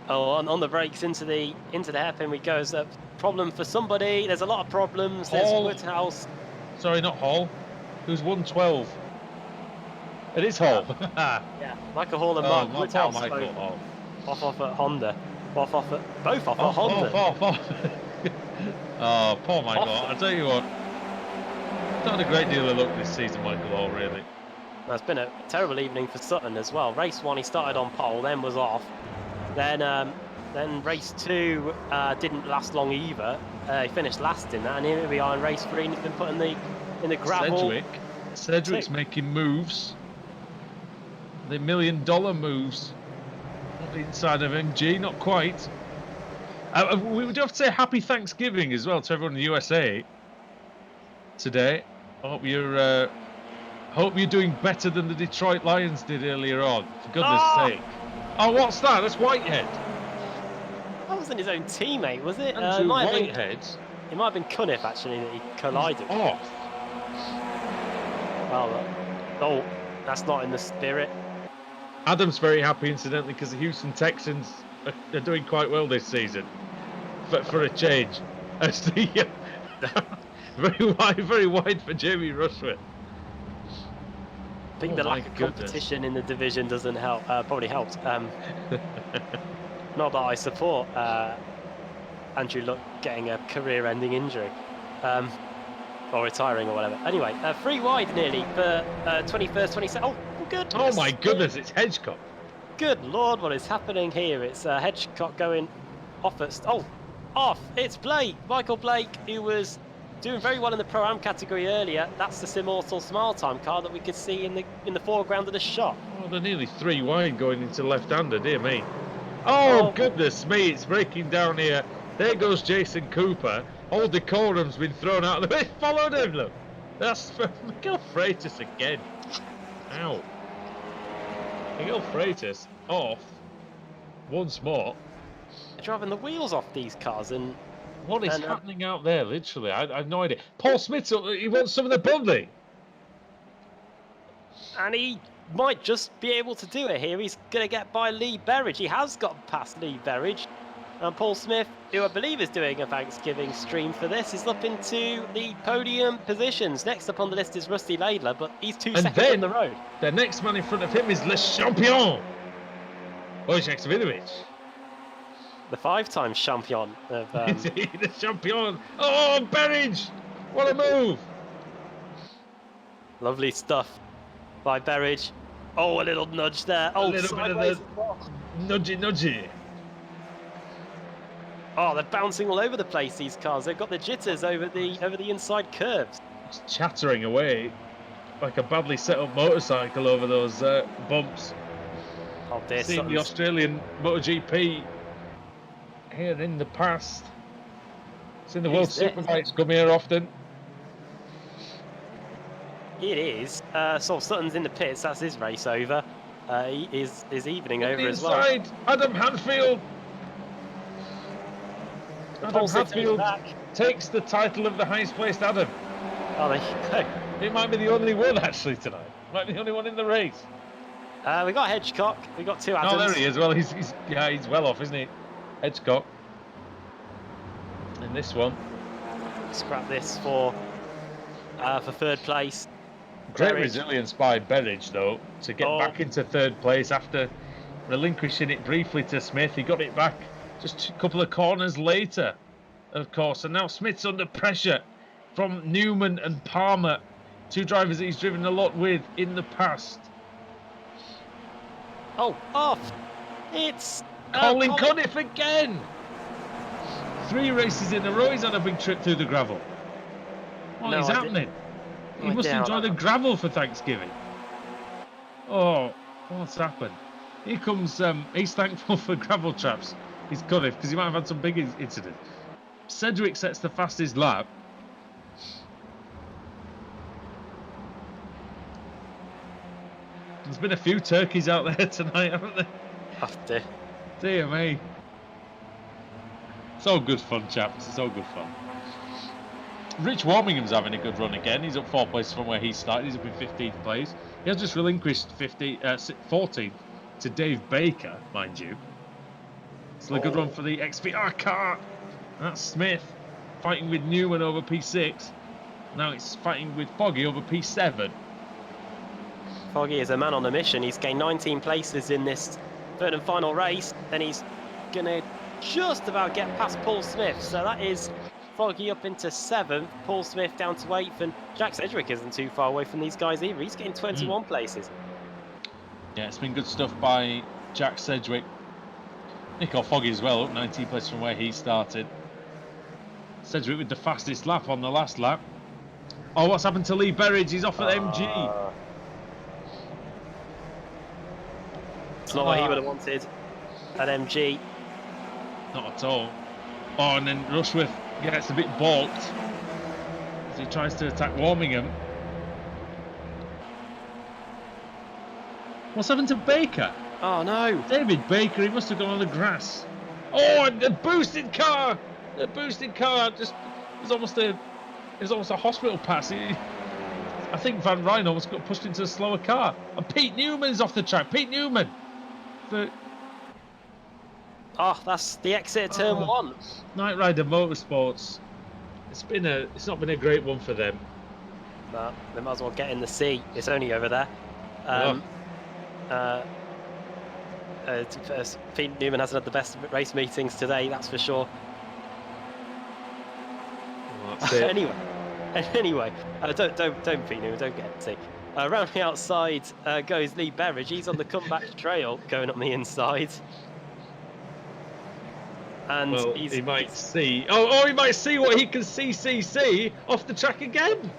On the brakes into the hairpin we go. Is a problem for somebody? There's a lot of problems. Hall. There's Woodhouse. Sorry, not Hall. Who's 112? It is Hall. Yeah, Michael Hall and Mark Woodhouse. Michael Hall. Off at Honda. Both off at Honda. Oh, poor Michael Hall. I tell you what, not a great deal of luck this season, Michael Hall, really. It's been a terrible evening for Sutton as well. Race 1 he started on pole, then was off. Then race 2 didn't last long either. He finished last in that, and here we are in race 3, and he's been put in the gravel. Cedric's making moves. The $1 million moves. Not inside of MG, not quite. We would have to say happy Thanksgiving as well to everyone in the USA today. I hope you're Hope you're doing better than the Detroit Lions did earlier on, for goodness sake. Oh, what's that? That's Whitehead. That wasn't his own teammate, was it? Andrew It might have been, Whitehead. it might have been Cunniff, actually, that he collided with. Off. Well, oh, that's not in the spirit. Adam's very happy, incidentally, because the Houston Texans are doing quite well this season. For a change. As the, very wide for Jamie Rushworth. I think the lack of competition in the division doesn't help. Probably helps. Not that I support Andrew Luck getting a career-ending injury, or retiring or whatever. Anyway, 3 wide nearly for 21st, 22nd. Oh, good. Oh my goodness, it's Hedgecock. Good Lord, what is happening here? It's Hedgecock going off at... off! It's Blake, Michael Blake, who was doing very well in the Pro-Am category earlier. That's the Immortal Smile Time car that we could see in the foreground of the shot. Oh, they're nearly 3 wide going into left-hander, dear me. Oh, goodness me, it's breaking down here. There goes Jason Cooper. All decorum's been thrown out of the way. Followed him, look. That's Miguel Freitas again. Ow. Miguel Freitas off once more. They're driving the wheels off these cars and... What is happening out there, literally? I have no idea. Paul Smith, he wants some of the Bundy. And he might just be able to do it here. He's going to get by Lee Berridge. He has got past Lee Berridge. And Paul Smith, who I believe is doing a Thanksgiving stream for this, is up into the podium positions. Next up on the list is Rusty Laidler, but he's 2 seconds on the road. The next man in front of him is Le Champion, Wojciech Swinovich. The 5-time champion of... the champion. Oh, Berridge! What a move! Lovely stuff by Berridge. Oh, a little nudge there. Oh, a little bit of the nudgy. Oh, they're bouncing all over the place, these cars. They've got the jitters over the inside curves. It's chattering away like a badly set up motorcycle over those bumps. Oh, dear. Seen the Australian MotoGP here in the past. Seen the World Superbikes come here often. It is. So Sutton's in the pits. That's his race over. He is evening over as well. Inside, Adam Hadfield. Adam Hadfield takes the title of the highest placed Adam. Oh, there you go. It might be the only one actually tonight. Might be the only one in the race. We got Hedgecock. We got 2 Adams. Oh, there he is. Well, he's well off, isn't he? Hedgecock. In this one. Scrap this for 3rd place. Great resilience by Berridge, though, to get back into 3rd place after relinquishing it briefly to Smith. He got it back just a couple of corners later, of course. And now Smith's under pressure from Newman and Palmer, 2 drivers that he's driven a lot with in the past. Oh, off! It's... Colin Cunniff again! 3 races in a row he's on a big trip through the gravel. What is happening? He must enjoy the gravel for Thanksgiving. Oh, what's happened? Here comes, he's thankful for gravel traps. He's Cunniff, because he might have had some big incidents. Sedgwick sets the fastest lap. There's been a few turkeys out there tonight, haven't there? Oh, dear. Dear me. It's all good fun, chaps. It's all good fun. Rich Warmingham's having a good run again. He's up 4 places from where he started. He's up in 15th place. He has just relinquished 14th to Dave Baker, mind you. Still a good run for the XPR car. That's Smith fighting with Newman over P6. Now it's fighting with Foggy over P7. Foggy is a man on a mission. He's gained 19 places in this 3rd and final race. Then he's going to just about get past Paul Smith. So that is Foggy up into 7th, Paul Smith down to 8th, and Jack Sedgwick isn't too far away from these guys either. He's getting 21 places. Yeah, it's been good stuff by Jack Sedgwick. Nico Foggy as well, up 19 places from where he started. Sedgwick with the fastest lap on the last lap. Oh, what's happened to Lee Berridge? He's off at MG. It's not what he would have wanted at MG. Not at all. Oh, and then Rushworth gets a bit balked as he tries to attack Warmingham. What's happened to Baker? Oh no! David Baker, he must have gone on the grass. Oh, and the boosted car! The boosted car just it was almost a hospital pass. I think Van Rijn almost got pushed into a slower car. And Pete Newman's off the track. Pete Newman. Oh, that's the exit of turn 1. Knight Rider Motorsports. It's not been a great one for them. No, they might as well get in the sea. It's only over there. Pete Newman hasn't had the best race meetings today, that's for sure. Well, that's it. Anyway, don't Pete Newman, don't get in the sea. Around the outside goes Lee Berridge. He's on the comeback trail, going on the inside. And well, he might see. He might see what he can see off the track again.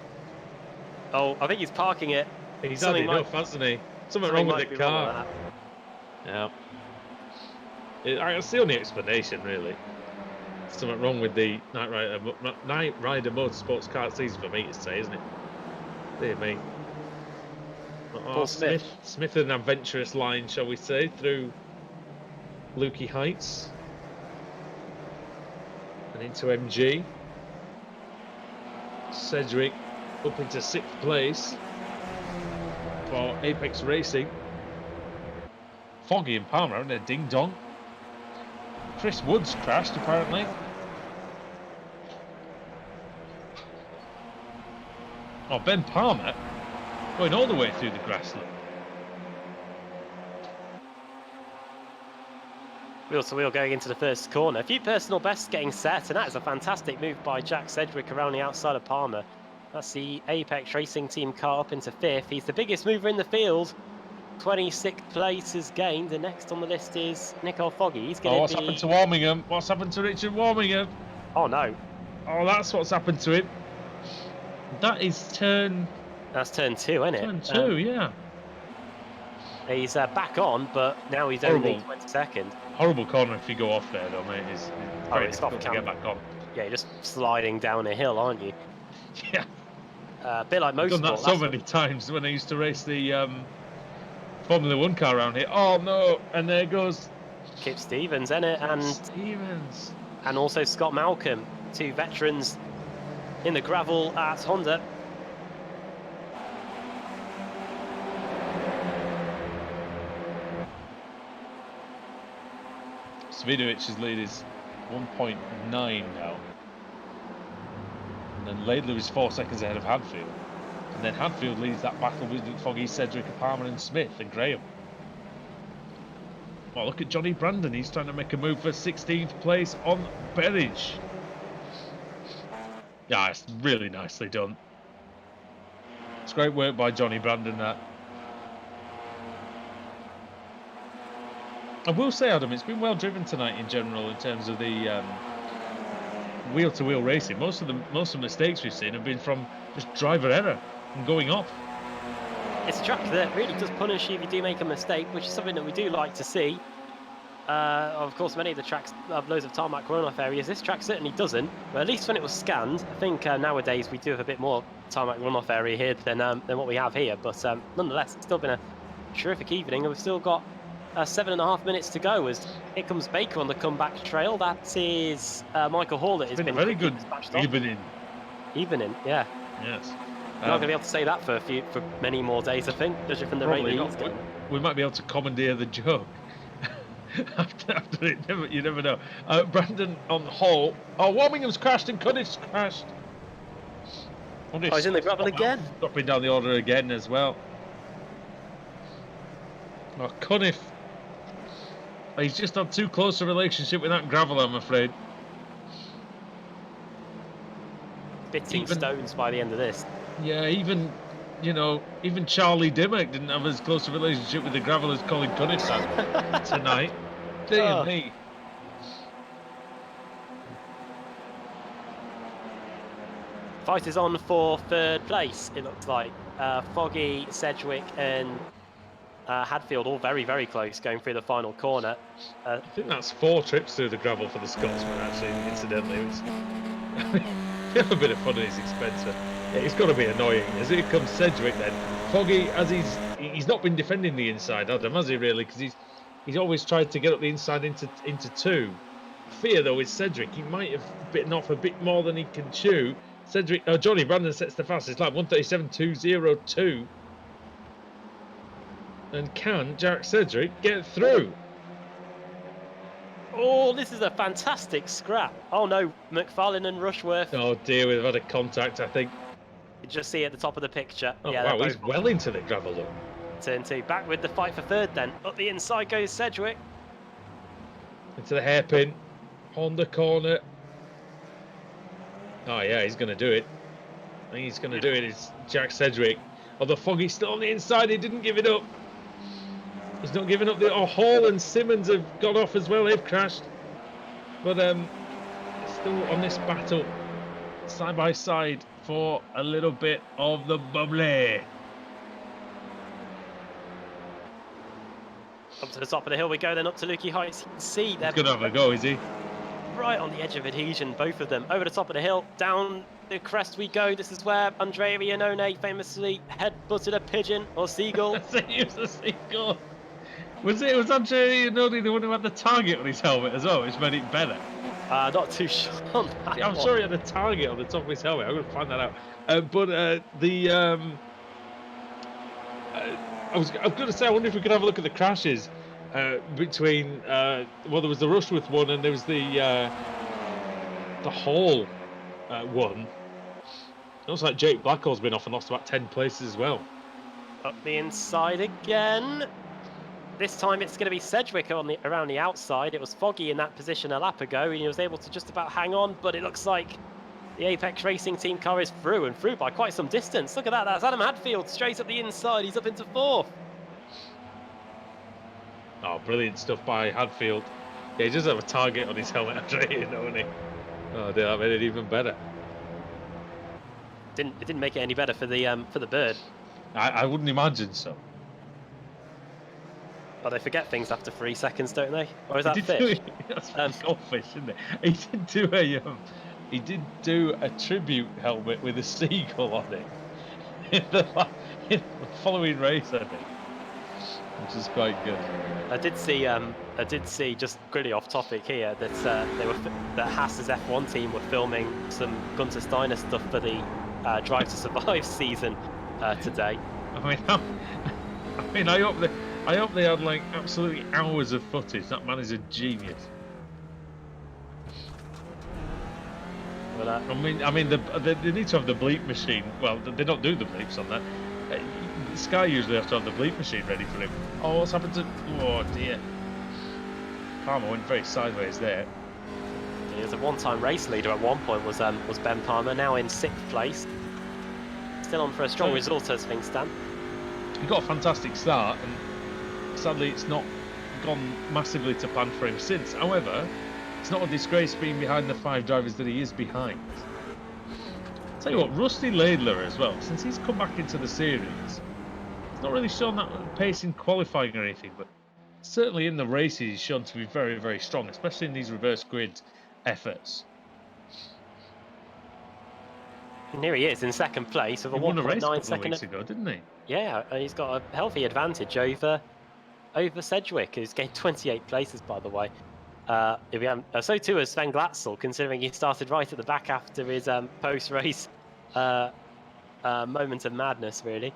Oh, I think he's parking it. He's had enough, hasn't he? Something wrong with the car. Yeah. That's the only explanation, really. Something wrong with the Knight Rider Motorsports car. It's easy for me to say, isn't it? Dear me. Paul Smith. Smith an adventurous line, shall we say, through Lukey Heights and into MG. Sedgwick up into 6th place for Apex Racing. Foggy and Palmer having a ding dong. Chris Woods crashed apparently. Oh, Ben Palmer going all the way through the grassland. Wheel to wheel going into the first corner. A few personal bests getting set, and that is a fantastic move by Jack Sedgwick around the outside of Palmer. That's the Apex Racing team car up into 5th. He's the biggest mover in the field. 26th place is gained. The next on the list is Nicole Foggy. He's going what's happened to Warmingham? What's happened to Richard Warmingham? Oh no. Oh, that's what's happened to him. That's turn 2, isn't it? Turn 2, yeah. He's back on, but now he's only 22nd. Horrible corner if you go off there, though, mate. It's very difficult to get back on. Yeah, you're just sliding down a hill, aren't you? Yeah. A bit like motorsport. I've done that so many times when I used to race the Formula 1 car around here. Oh no! And there goes Kip Stevens, isn't it? And also Scott Malcolm, 2 veterans in the gravel at Honda. Svidovic's lead is 1.9 now. And then Laidlaw is 4 seconds ahead of Hadfield. And then Hadfield leads that battle with Foggy, Sedgwick, Palmer and Smith and Graham. Well, look at Johnny Brandon. He's trying to make a move for 16th place on Berridge. Yeah, it's really nicely done. It's great work by Johnny Brandon, that. I will say, Adam, it's been well driven tonight in general in terms of the wheel-to-wheel racing. Most of the mistakes we've seen have been from just driver error and going off. It's a track that really does punish you if you do make a mistake, which is something that we do like to see. Of course, many of the tracks have loads of tarmac runoff areas. This track certainly doesn't, but at least when it was scanned, I think nowadays we do have a bit more tarmac runoff area here than what we have here. But nonetheless, it's still been a terrific evening, and we've still got 7.5 minutes to go as here comes Baker on the comeback trail. That is Michael Hall. That has been very good evening, yeah. Yes. We're not going to be able to say that for many more days, I think, judging from the rate he's going. We might be able to commandeer the joke. after it, you never know. Brandon on Hall. Oh, Warmingham's crashed and Cunniff's crashed. He's in the gravel again. Dropping down the order again as well. Oh, Cunniff. He's just had too close a relationship with that gravel, I'm afraid. Spitting stones by the end of this. Yeah, even Charlie Dimmock didn't have as close a relationship with the gravel as Colin Cunniff had tonight. Dear me. Fight is on for 3rd place, it looks like. Foggy, Sedgwick and Hadfield all very, very close going through the final corner. I think that's 4 trips through the gravel for the Scotsman, actually, incidentally. They have a bit of fun at his expense. It's got to be annoying. As here comes Sedgwick then. Foggy, as he's he's not been defending the inside, Adam, has he really? Because he's always tried to get up the inside into two. Fear though is Cedric. He might have bitten off a bit more than he can chew. Johnny Brandon sets the fastest lap, 1:37.202. And can Jack Cedric get through? Oh, this is a fantastic scrap. Oh no, McFarlane and Rushworth. Oh dear, we've had a contact, I think. You just see at the top of the picture. Oh yeah, wow, he's well into the gravel up. Turn 2, back with the fight for third then. Up the inside goes Cedric. Into the hairpin. On the corner. Oh yeah, he's going to do it. I think he's going to do it. It's Jack Cedric. Although Foggy's still on the inside, he didn't give it up. He's not giving up. Hall and Simmons have got off as well. They've crashed. But still on this battle, side by side for a little bit of the bubbly. Up to the top of the hill we go, then up to Lukey Heights. You can see they're He's going to have a go, is he? right on the edge of adhesion, both of them. Over the top of the hill, down the crest we go. This is where Andrea Iannone famously head-butted a pigeon or seagull. It was a seagull. Was Andrea Iannone the one who had the target on his helmet as well, which made it better? Not too sure on that I'm one. sure he had a target on the top of his helmet. I'm going to find that out. I was going to say, I wonder if we could have a look at the crashes between. There was the Rushworth one and there was the Hall one. It looks like Jake Blackwell's been off and lost about 10 places as well. Up the inside again. This time it's going to be Cedric around the outside. It was Foggy in that position a lap ago, and he was able to just about hang on, but it looks like the Apex Racing team car is through by quite some distance. Look at that, that's Adam Hadfield straight up the inside. He's up into fourth. Oh, brilliant stuff by Hadfield. Yeah, he does have a target on his helmet, Andrea, don't he? Oh, dear, that made it even better. It didn't make it any better for the bird. I wouldn't imagine so. But they forget things after 3 seconds, don't they? Or is that fish? That's goldfish, isn't it? He did do a tribute helmet with a seagull on it in the following race, I think, which is quite good. I did see just really off topic here that that Haas's F1 team were filming some Gunter Steiner stuff for the Drive to Survive season today. I hope they had like absolutely hours of footage. That man is a genius. Well, they need to have the bleep machine. Well, they don't do the bleeps on that. Sky usually have to have the bleep machine ready for him. Oh, what's happened to? Oh dear. Palmer went very sideways there. he was a one-time race leader at one point. Was Ben Palmer, now in 6th place. Still on for a strong result as things stand. He got a fantastic start, and sadly it's not gone massively to plan for him since. However, it's not a disgrace being behind the 5 drivers that he is behind. Tell you what, Rusty Laidler as well, since he's come back into the series, he's not really shown that pace in qualifying or anything, but certainly in the races he's shown to be very, very strong, especially in these reverse grid efforts. And here he is in 2nd place with a 1.9 second. Weeks ago, didn't he? Yeah, and he's got a healthy advantage over Sedgwick, who's gained 28 places, by the way. So too has Sven Glatzel, considering he started right at the back after his post-race moment of madness, really.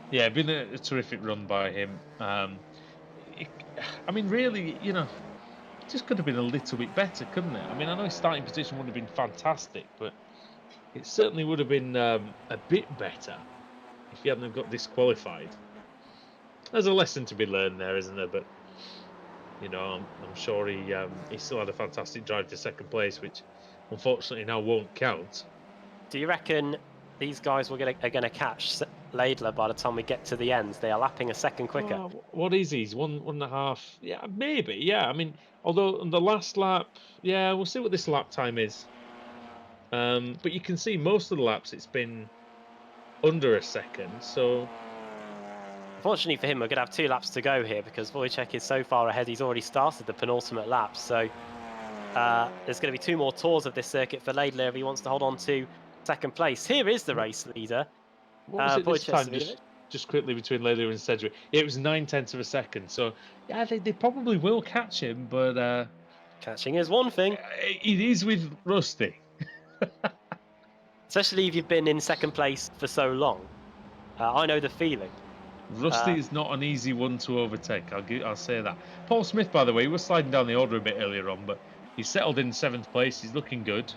Yeah, been a terrific run by him. Really, it just could have been a little bit better, couldn't it? I know his starting position would have been fantastic, but it certainly would have been a bit better if he hadn't got disqualified. There's a lesson to be learned there, isn't there? But I'm sure he still had a fantastic drive to 2nd place, which unfortunately now won't count. Do you reckon these guys are going to catch Laidler by the time we get to the end? They are lapping a second quicker. What is he? He's 1.5. Yeah, maybe. Yeah, although on the last lap, yeah, we'll see what this lap time is. But you can see most of the laps it's been under a second, so. Unfortunately for him, we're going to have 2 laps to go here because Wojciech is so far ahead. He's already started the penultimate lap, so there's going to be 2 more tours of this circuit for Laidler if he wants to hold on to 2nd place. Here is the race leader. What was it this time? just quickly between Layla and Cedric. It was 9/10 of a second. So yeah, they probably will catch him, but Catching is one thing, it is with Rusty. especially if you've been in second place for so long. I know the feeling. Rusty is not an easy one to overtake. I'll say that. Paul Smith, by the way, he was sliding down the order a bit earlier on, but he's settled in 7th place. He's looking good.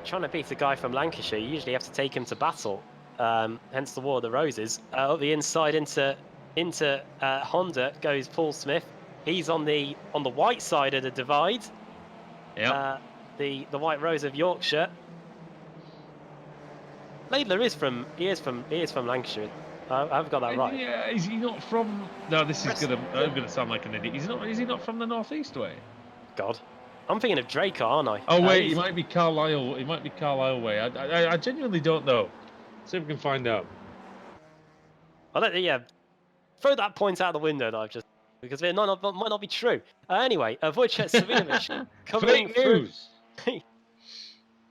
Trying to beat a guy from Lancashire, you usually have to take him to battle. Hence the War of the Roses. Up the inside into Honda goes Paul Smith. He's on the white side of the divide. Yeah. The White Rose of Yorkshire. Laidler is from Lancashire. I've got that right. Yeah, is he not from? No, I'm gonna sound like an idiot. Is he not from the northeast way? God, I'm thinking of Drake, aren't I? Oh wait, he might be Carlisle. He might be Carlisle way. I genuinely don't know. See if we can find out. Yeah, throw that point out the window that I've just, because it might not be true. Anyway, Wojciech Savinovic coming Fake news.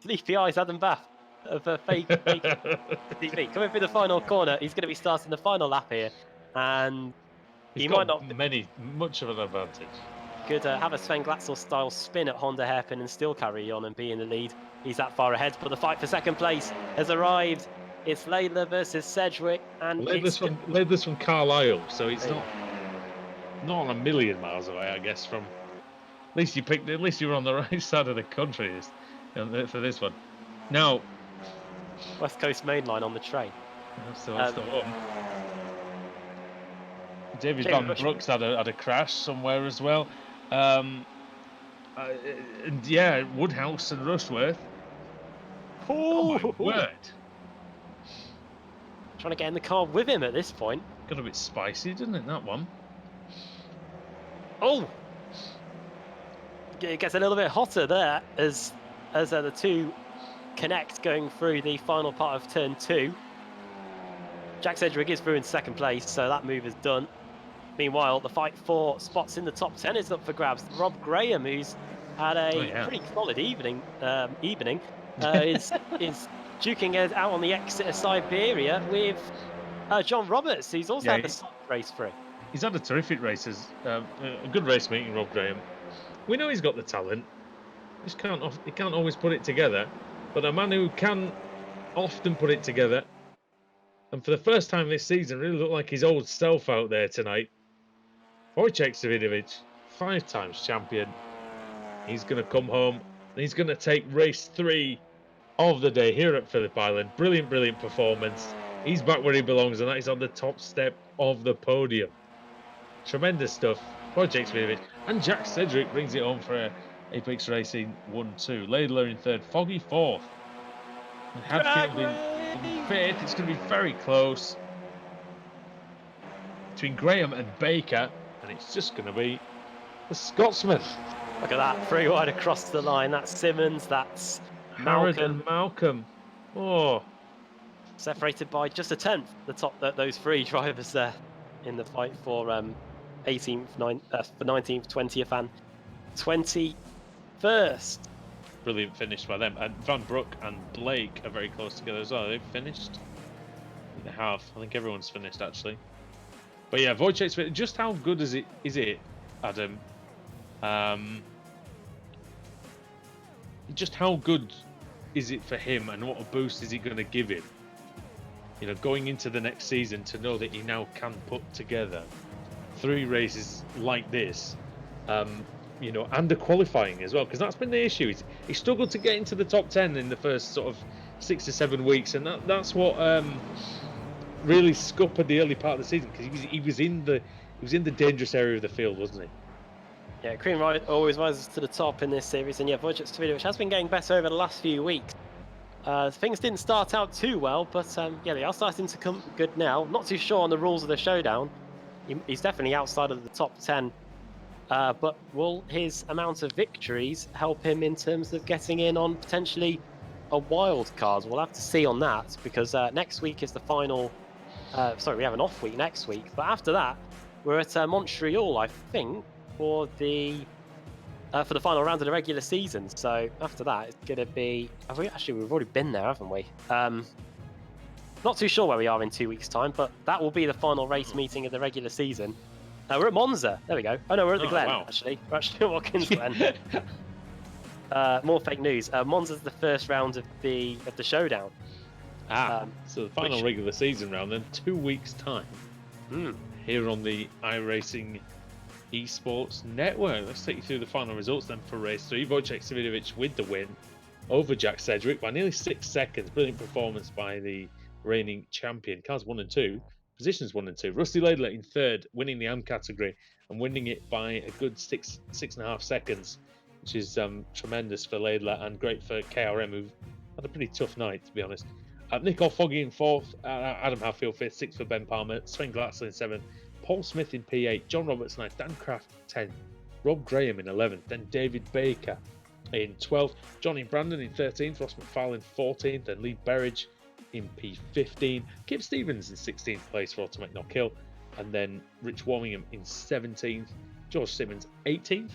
Sleepy eyes, Adam Bath of fake TV coming through the final corner. He's going to be starting the final lap here, and He might got not much of an advantage. could have a Sven Glatzel style spin at Honda hairpin and still carry on and be in the lead. He's that far ahead, but the fight for second place has arrived. It's Layla versus Sedgwick, and Layla's from Carlisle, so it's not a million miles away, I guess. From at least you were on the right side of the country for this one. Now, West Coast Main Line on the train. that's the one. David Van Brooks had a crash somewhere as well. And yeah, Woodhouse and Rushworth. Oh my word! Trying to get in the car with him at this point. Got a bit spicy, didn't it, that one? Oh! It gets a little bit hotter there as the two connect going through the final part of turn 2. Jack Sedgwick is through in second place, so that move is done. Meanwhile, the fight for spots in the top 10 is up for grabs. Rob Graham, who's had a pretty solid evening, is duking it out on the exit of Siberia with John Roberts. He's also had the race through. He's had a terrific race, a good race meeting, Rob Graham. We know he's got the talent. He can't always put it together, but a man who can often put it together, and for the first time this season, really looked like his old self out there tonight. Wojciech Savinovic, 5 times champion. He's going to come home, and he's going to take race 3 of the day here at Phillip Island. Brilliant, brilliant performance. He's back where he belongs, and that is on the top step of the podium. Tremendous stuff. Wojciech Savinovic and Jack Sedgwick brings it home for Apex Racing 1-2. Laidler in 3rd, Foggy 4th. And Hadfield in 5th. It's going to be very close between Graham and Baker, and it's just going to be the Scotsman. Look at that, 3 wide across the line. That's Simmons, that's Malcolm. Oh, separated by just a tenth. Those 3 drivers there in the fight for 18th, 19th, 20th, and 21st. Brilliant finish by them. And Van Broek and Blake are very close together as well. They've finished. They have. I think everyone's finished actually. But yeah, Wojciech, just how good is it, Adam? Just how good is it for him, and what a boost is it going to give him? You know, going into the next season, to know that he now can put together 3 races like this, you know, and the qualifying as well, because that's been the issue. He struggled to get into the top 10 in the first sort of 6 to 7 weeks, and that's what really scuppered the early part of the season, because he was in the dangerous area of the field, wasn't he? Yeah, Cream Ride always rises to the top in this series, and yeah, Wojciech Savinovic has been getting better over the last few weeks. Things didn't start out too well, but yeah, they are starting to come good now. Not too sure on the rules of the showdown. He's definitely outside of the top 10, but will his amount of victories help him in terms of getting in on potentially a wild card? We'll have to see on that, because next week is the final. Sorry, we have an off week next week, but after that, we're at Montreal, I think, for the for the final round of the regular season. So after that, it's going to be. We've already been there, haven't we? Not too sure where we are in 2 weeks' time, but that will be the final race meeting of the regular season. We're at Monza. There we go. Oh no, we're at the Glen. Wow. Actually, we're actually at Watkins Glen. More fake news. Monza's the first round of the showdown. So the final regular season round in 2 weeks' time. Here on the iRacing Esports Network. Let's take you through the final results then for race 3. Wojciech Savidovic with the win over Jack Sedgwick by nearly 6 seconds. Brilliant performance by the reigning champion. Cars 1 and 2, positions 1 and 2. Rusty Laidler in third, winning the AM category and winning it by a good 6.5 seconds, which is tremendous for Laidler and great for KRM, who've had a pretty tough night, to be honest. Nicole Foggy in fourth, Adam Hatfield fifth, sixth for Ben Palmer, Sven Glatzel in seventh, Paul Smith in P8, John Roberts ninth, Dan Craft 10th, Rob Graham in 11th, then David Baker in 12th, Johnny Brandon in 13th, Ross McFarlane 14th, and Lee Berridge in P15, Kip Stevens in 16th place for Automatic No Kill, and then Rich Warmingham in 17th, George Simmons 18th,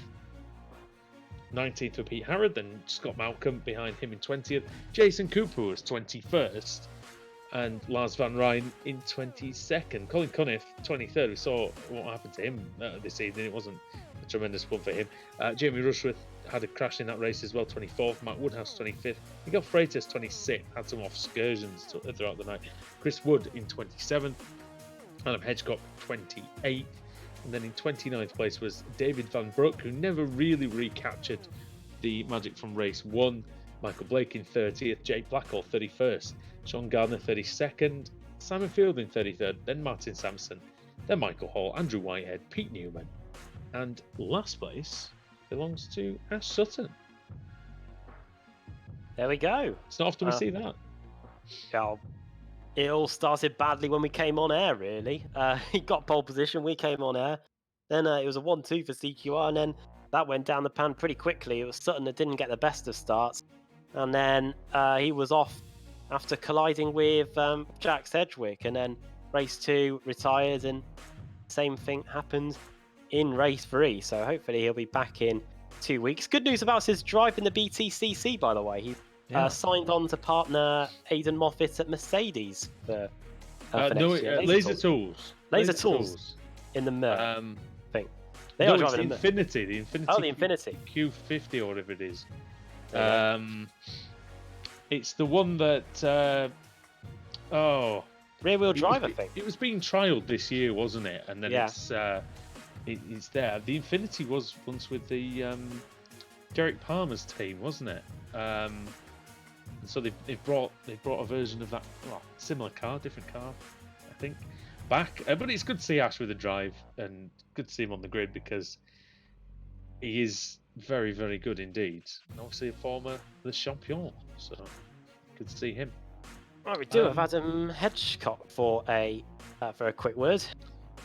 19th for Pete Harrod, then Scott Malcolm behind him in 20th, Jason Cooper was 21st, and Lars Van Rijn in 22nd. Colin Cunniff 23rd. We saw what happened to him this evening. It wasn't a tremendous one for him. Jamie Rushworth had a crash in that race as well, 24th. Matt Woodhouse 25th. Miguel Freitas 26th. Had some excursions throughout the night. Chris Wood in 27th. Adam Hedgecock 28th. And then in 29th place was David Van Broek, who never really recaptured the magic from race 1. Michael Blake in 30th, Jake Blackall 31st, Sean Gardner 32nd, Simon Fielding 33rd, then Martin Sampson, then Michael Hall, Andrew Whitehead, Pete Newman, and last place belongs to Ash Sutton. There we go. It's not often we see that. Yeah, it all started badly when we came on air, really. He got pole position, we came on air. Then it was a 1-2 for CQR, and then that went down the pan pretty quickly. It was Sutton that didn't get the best of starts. And then he was off after colliding with Jack Sedgwick. And then race 2 retired, and same thing happened in race 3. So hopefully he'll be back in 2 weeks. Good news about his drive in the BTCC, by the way. He signed on to partner Aidan Moffat at Mercedes for next year. Laser Tools. Laser Tools in the thing. They are driving the Infinity. The Infinity. Oh, the Infinity. Q50 or whatever it is. It's the one that rear-wheel drive, I think. It was being trialled this year, wasn't it? And then it's there. The Infinity was once with the Derek Palmer's team, wasn't it? So they've brought a version of that, similar car, different car, I think, back. But it's good to see Ash with a drive, and good to see him on the grid, because he is very, very good indeed. And obviously a former Le Champion, so good to see him. Right, we do have Adam Hedgecock for a quick word.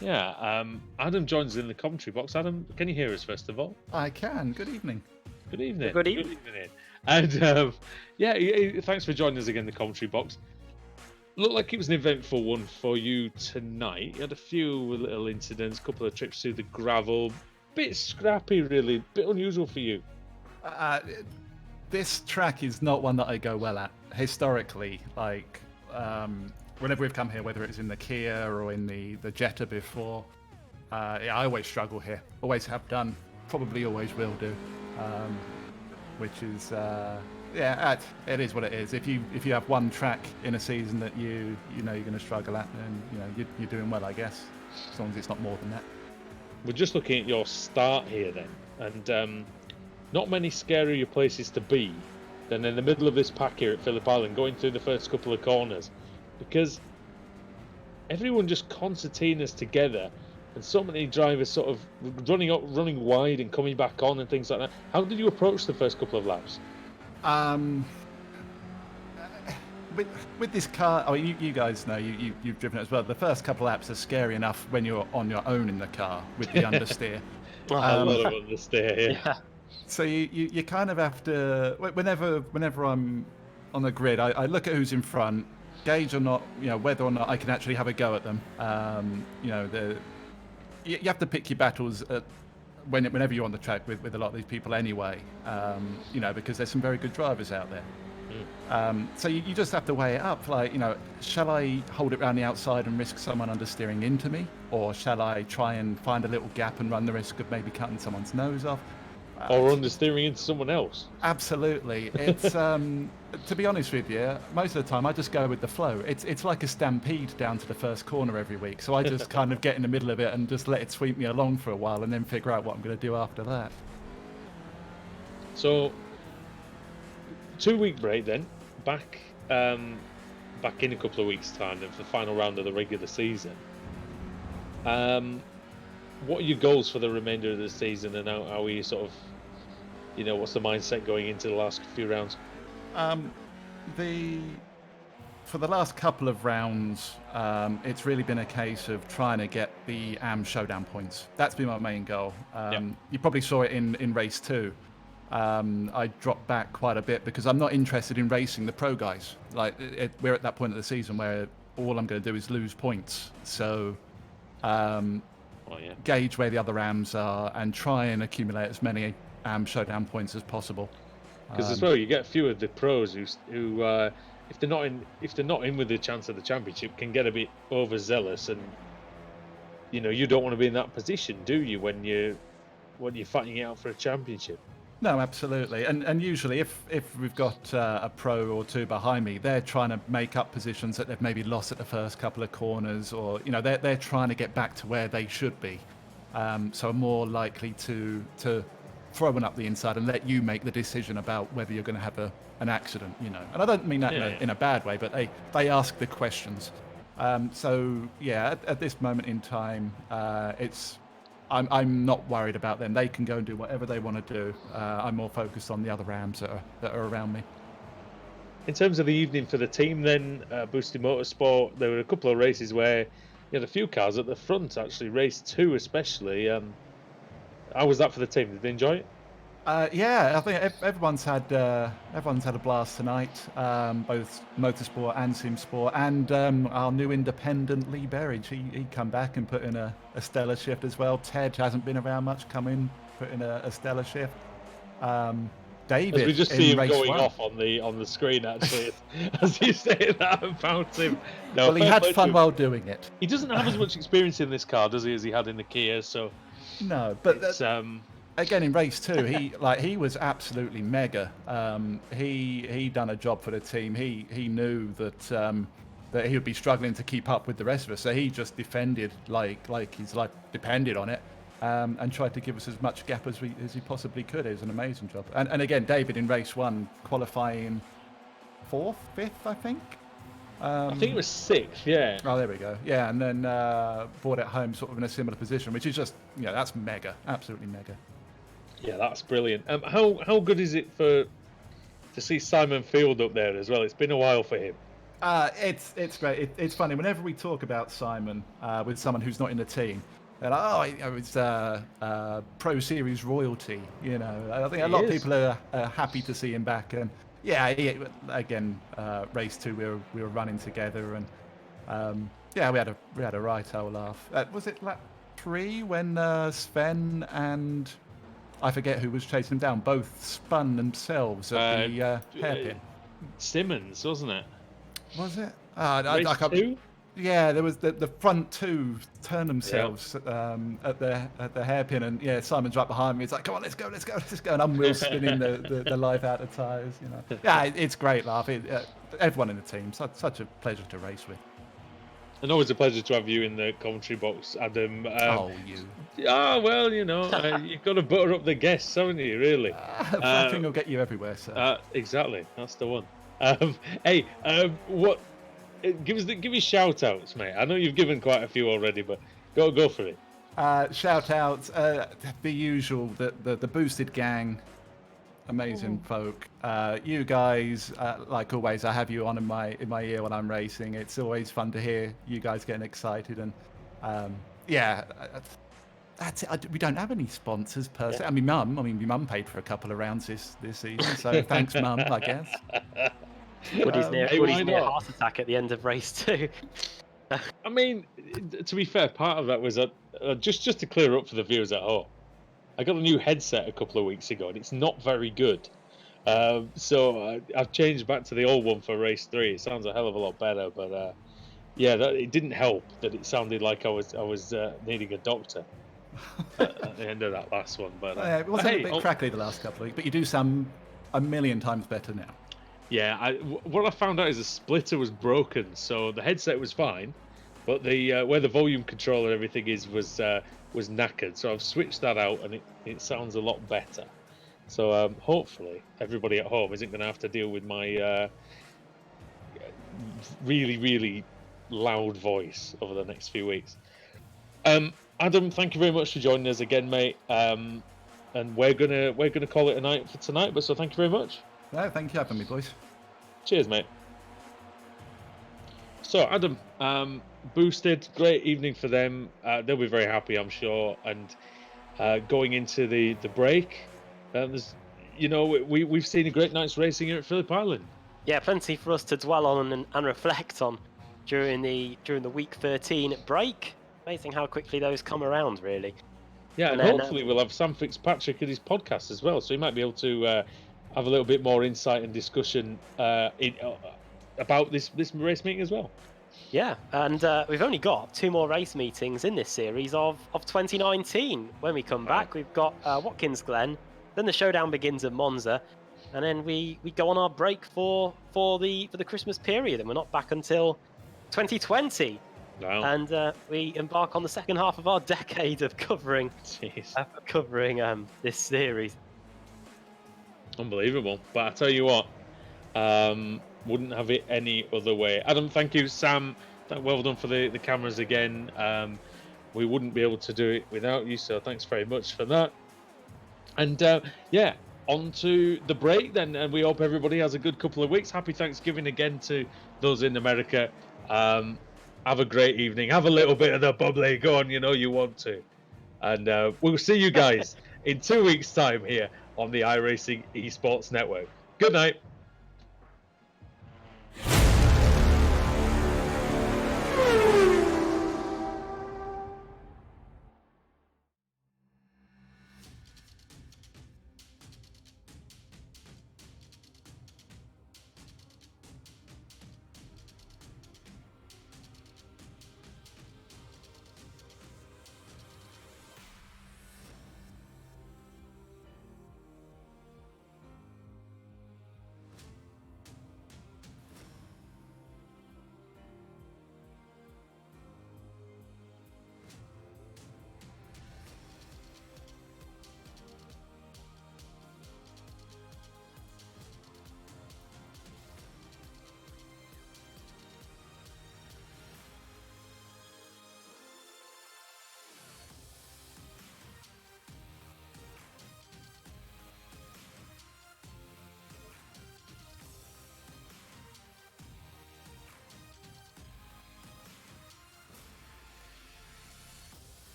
Yeah, Adam joins in the commentary box. Adam, can you hear us first of all? I can. Good evening. Good evening. Good evening. And thanks for joining us again in the commentary box. Looked like it was an eventful one for you tonight. You had a few little incidents, a couple of trips through the gravel. Bit scrappy, really. Bit unusual for you. This track is not one that I go well at. Historically, whenever we've come here, whether it's in the Kia or in the Jetta before, I always struggle here. Always have done. Probably always will do. Which is, it is what it is. If you have one track in a season that you know you're going to struggle at, then you're doing well, I guess, as long as it's not more than that. We're just looking at your start here then, and not many scarier places to be than in the middle of this pack here at Phillip Island, going through the first couple of corners, because everyone just concertinas together, and so many drivers sort of running wide and coming back on and things like that. How did you approach the first couple of laps? With this car, you guys know, you've driven it as well. The first couple of laps are scary enough when you're on your own in the car with the understeer. A lot of understeer, yeah. So you kind of have to, whenever I'm on the grid, I look at who's in front, gauge or not, whether or not I can actually have a go at them. You have to pick your battles at whenever you're on the track with a lot of these people anyway, you know, because there's some very good drivers out there. So you just have to weigh it up. Like, you know, shall I hold it around the outside and risk someone understeering into me? Or shall I try and find a little gap and run the risk of maybe cutting someone's nose off? Or understeering into someone else. Absolutely. It's to be honest with you, most of the time I just go with the flow. It's like a stampede down to the first corner every week. So I just kind of get in the middle of it and just let it sweep me along for a while and then figure out what I'm going to do after that. So 2-week break then, back in a couple of weeks' time then for the final round of the regular season. What are your goals for the remainder of the season, and how are you sort of, you know, what's the mindset going into the last few rounds? For the last couple of rounds, it's really been a case of trying to get the AM showdown points. That's been my main goal. You probably saw it in race 2. I dropped back quite a bit because I'm not interested in racing the pro guys. Like, we're at that point of the season where all I'm going to do is lose points. So gauge where the other AMs are and try and accumulate as many AM showdown points as possible. Because as well, you get a few of the pros who if they're not in with the chance of the championship, can get a bit overzealous, and you know, you don't want to be in that position, do you, when you're fighting it out for a championship? No, absolutely. And usually if we've got a pro or two behind me, they're trying to make up positions that they've maybe lost at the first couple of corners, or, you know, they're trying to get back to where they should be. So I'm more likely to throw one up the inside and let you make the decision about whether you're going to have an accident, you know. And I don't mean that in a bad way, but they ask the questions. So yeah, at this moment in time, I'm not worried about them. They can go and do whatever they want to do. I'm more focused on the other AMs that are around me. In terms of the evening for the team then, Boosted Motorsport, there were a couple of races where you had a few cars at the front, actually, race 2 especially. How was that for the team? Did they enjoy it? Yeah, I think everyone's had a blast tonight, both motorsport and sim sport, and our new independent Lee Berridge. He come back and put in a stellar shift as well. Ted hasn't been around much, come in, put in a stellar shift. David, as we just see him going 1. off on the screen actually, as you say that about him. No, well, he had fun while doing it. He doesn't have as much experience in this car, does he, as he had in the Kia? So no, but again, in race 2, he was absolutely mega. He done a job for the team. He knew that he would be struggling to keep up with the rest of us, so he just defended like his life depended on it, and tried to give us as much gap as he possibly could. It was an amazing job. And again, David in race 1 qualifying 4th, 5th, I think. I think it was 6th, yeah. Oh, there we go. Yeah, and then brought it home sort of in a similar position, which is just, you know, that's mega, absolutely mega. Yeah, that's brilliant. How good is it to see Simon Field up there as well? It's been a while for him. It's great. It's funny whenever we talk about Simon with someone who's not in the team. They're like, oh, you know, it's Pro Series royalty. You know, I think a lot of people are happy to see him back. And yeah, again, race 2 we were running together, and yeah, we had a right old laugh. Was it lap 3 when Sven and I forget who was chasing him down, both spun themselves at the hairpin? Simmons, wasn't it? Was it? Race 2? Yeah, there was the front 2 turn themselves at the hairpin, and yeah, Simon's right behind me. It's like, come on, let's go, and I'm wheel spinning the life out of tyres. You know, yeah, it's great laugh. Everyone in the team, such a pleasure to race with. And always a pleasure to have you in the commentary box, Adam. You. Ah, well, you know, you've got to butter up the guests, haven't you? Really. Flattering will get you everywhere, sir. Exactly, that's the one. Hey, what? Give me shout outs, mate. I know you've given quite a few already, but go for it. Shout outs, the usual, the boosted gang, amazing folk. You guys, like always, I have you on in my ear when I'm racing. It's always fun to hear you guys getting excited, and yeah, that's it. We don't have any sponsors per se. I mean, my mum paid for a couple of rounds this season, so thanks, Mum, I guess. Woody's near heart attack at the end of race 2. I mean, to be fair, part of that was just to clear up for the viewers at home. I got a new headset a couple of weeks ago, and it's not very good. So I've changed back to the old one for race 3. It sounds a hell of a lot better, but yeah, it didn't help that it sounded like I was needing a doctor at the end of that last one. But It wasn't hey, a bit crackly the last couple of weeks, but you do sound a million times better now. yeah, what I found out is the splitter was broken, so the headset was fine, but the where the volume control and everything was knackered. So I've switched that out, and it sounds a lot better. So hopefully everybody at home isn't going to have to deal with my really, really loud voice over the next few weeks. Adam, thank you very much for joining us again, mate. And we're gonna call it a night for tonight. But so thank you very much. No, thank you for having me, boys. Cheers, mate. So Adam, boosted, great evening for them. They'll be very happy, I'm sure. And going into the break, there's, we've seen a great night's racing here at Phillip Island. Yeah, plenty for us to dwell on and reflect on during the week 13 break. Amazing how quickly those come around, really. Yeah, and then, hopefully we'll have Sam Fitzpatrick at his podcast as well, so he might be able to have a little bit more insight and discussion about this race meeting as well. Yeah, and we've only got 2 more race meetings in this series of 2019. When we come back, we've got Watkins Glen, then the showdown begins at Monza, and then we go on our break for the Christmas period, and we're not back until 2020. Wow. And we embark on the second half of our decade of covering this series. Unbelievable. But I tell you what, wouldn't have it any other way. Adam, thank you. Sam, well done for the cameras again. We wouldn't be able to do it without you, so thanks very much for that. And yeah, on to the break then, and we hope everybody has a good couple of weeks. Happy Thanksgiving again to those in America. Have a great evening. Have a little bit of the bubbly. Go on, you want to. And we'll see you guys in 2 weeks' time here on the iRacing Esports Network. Good night.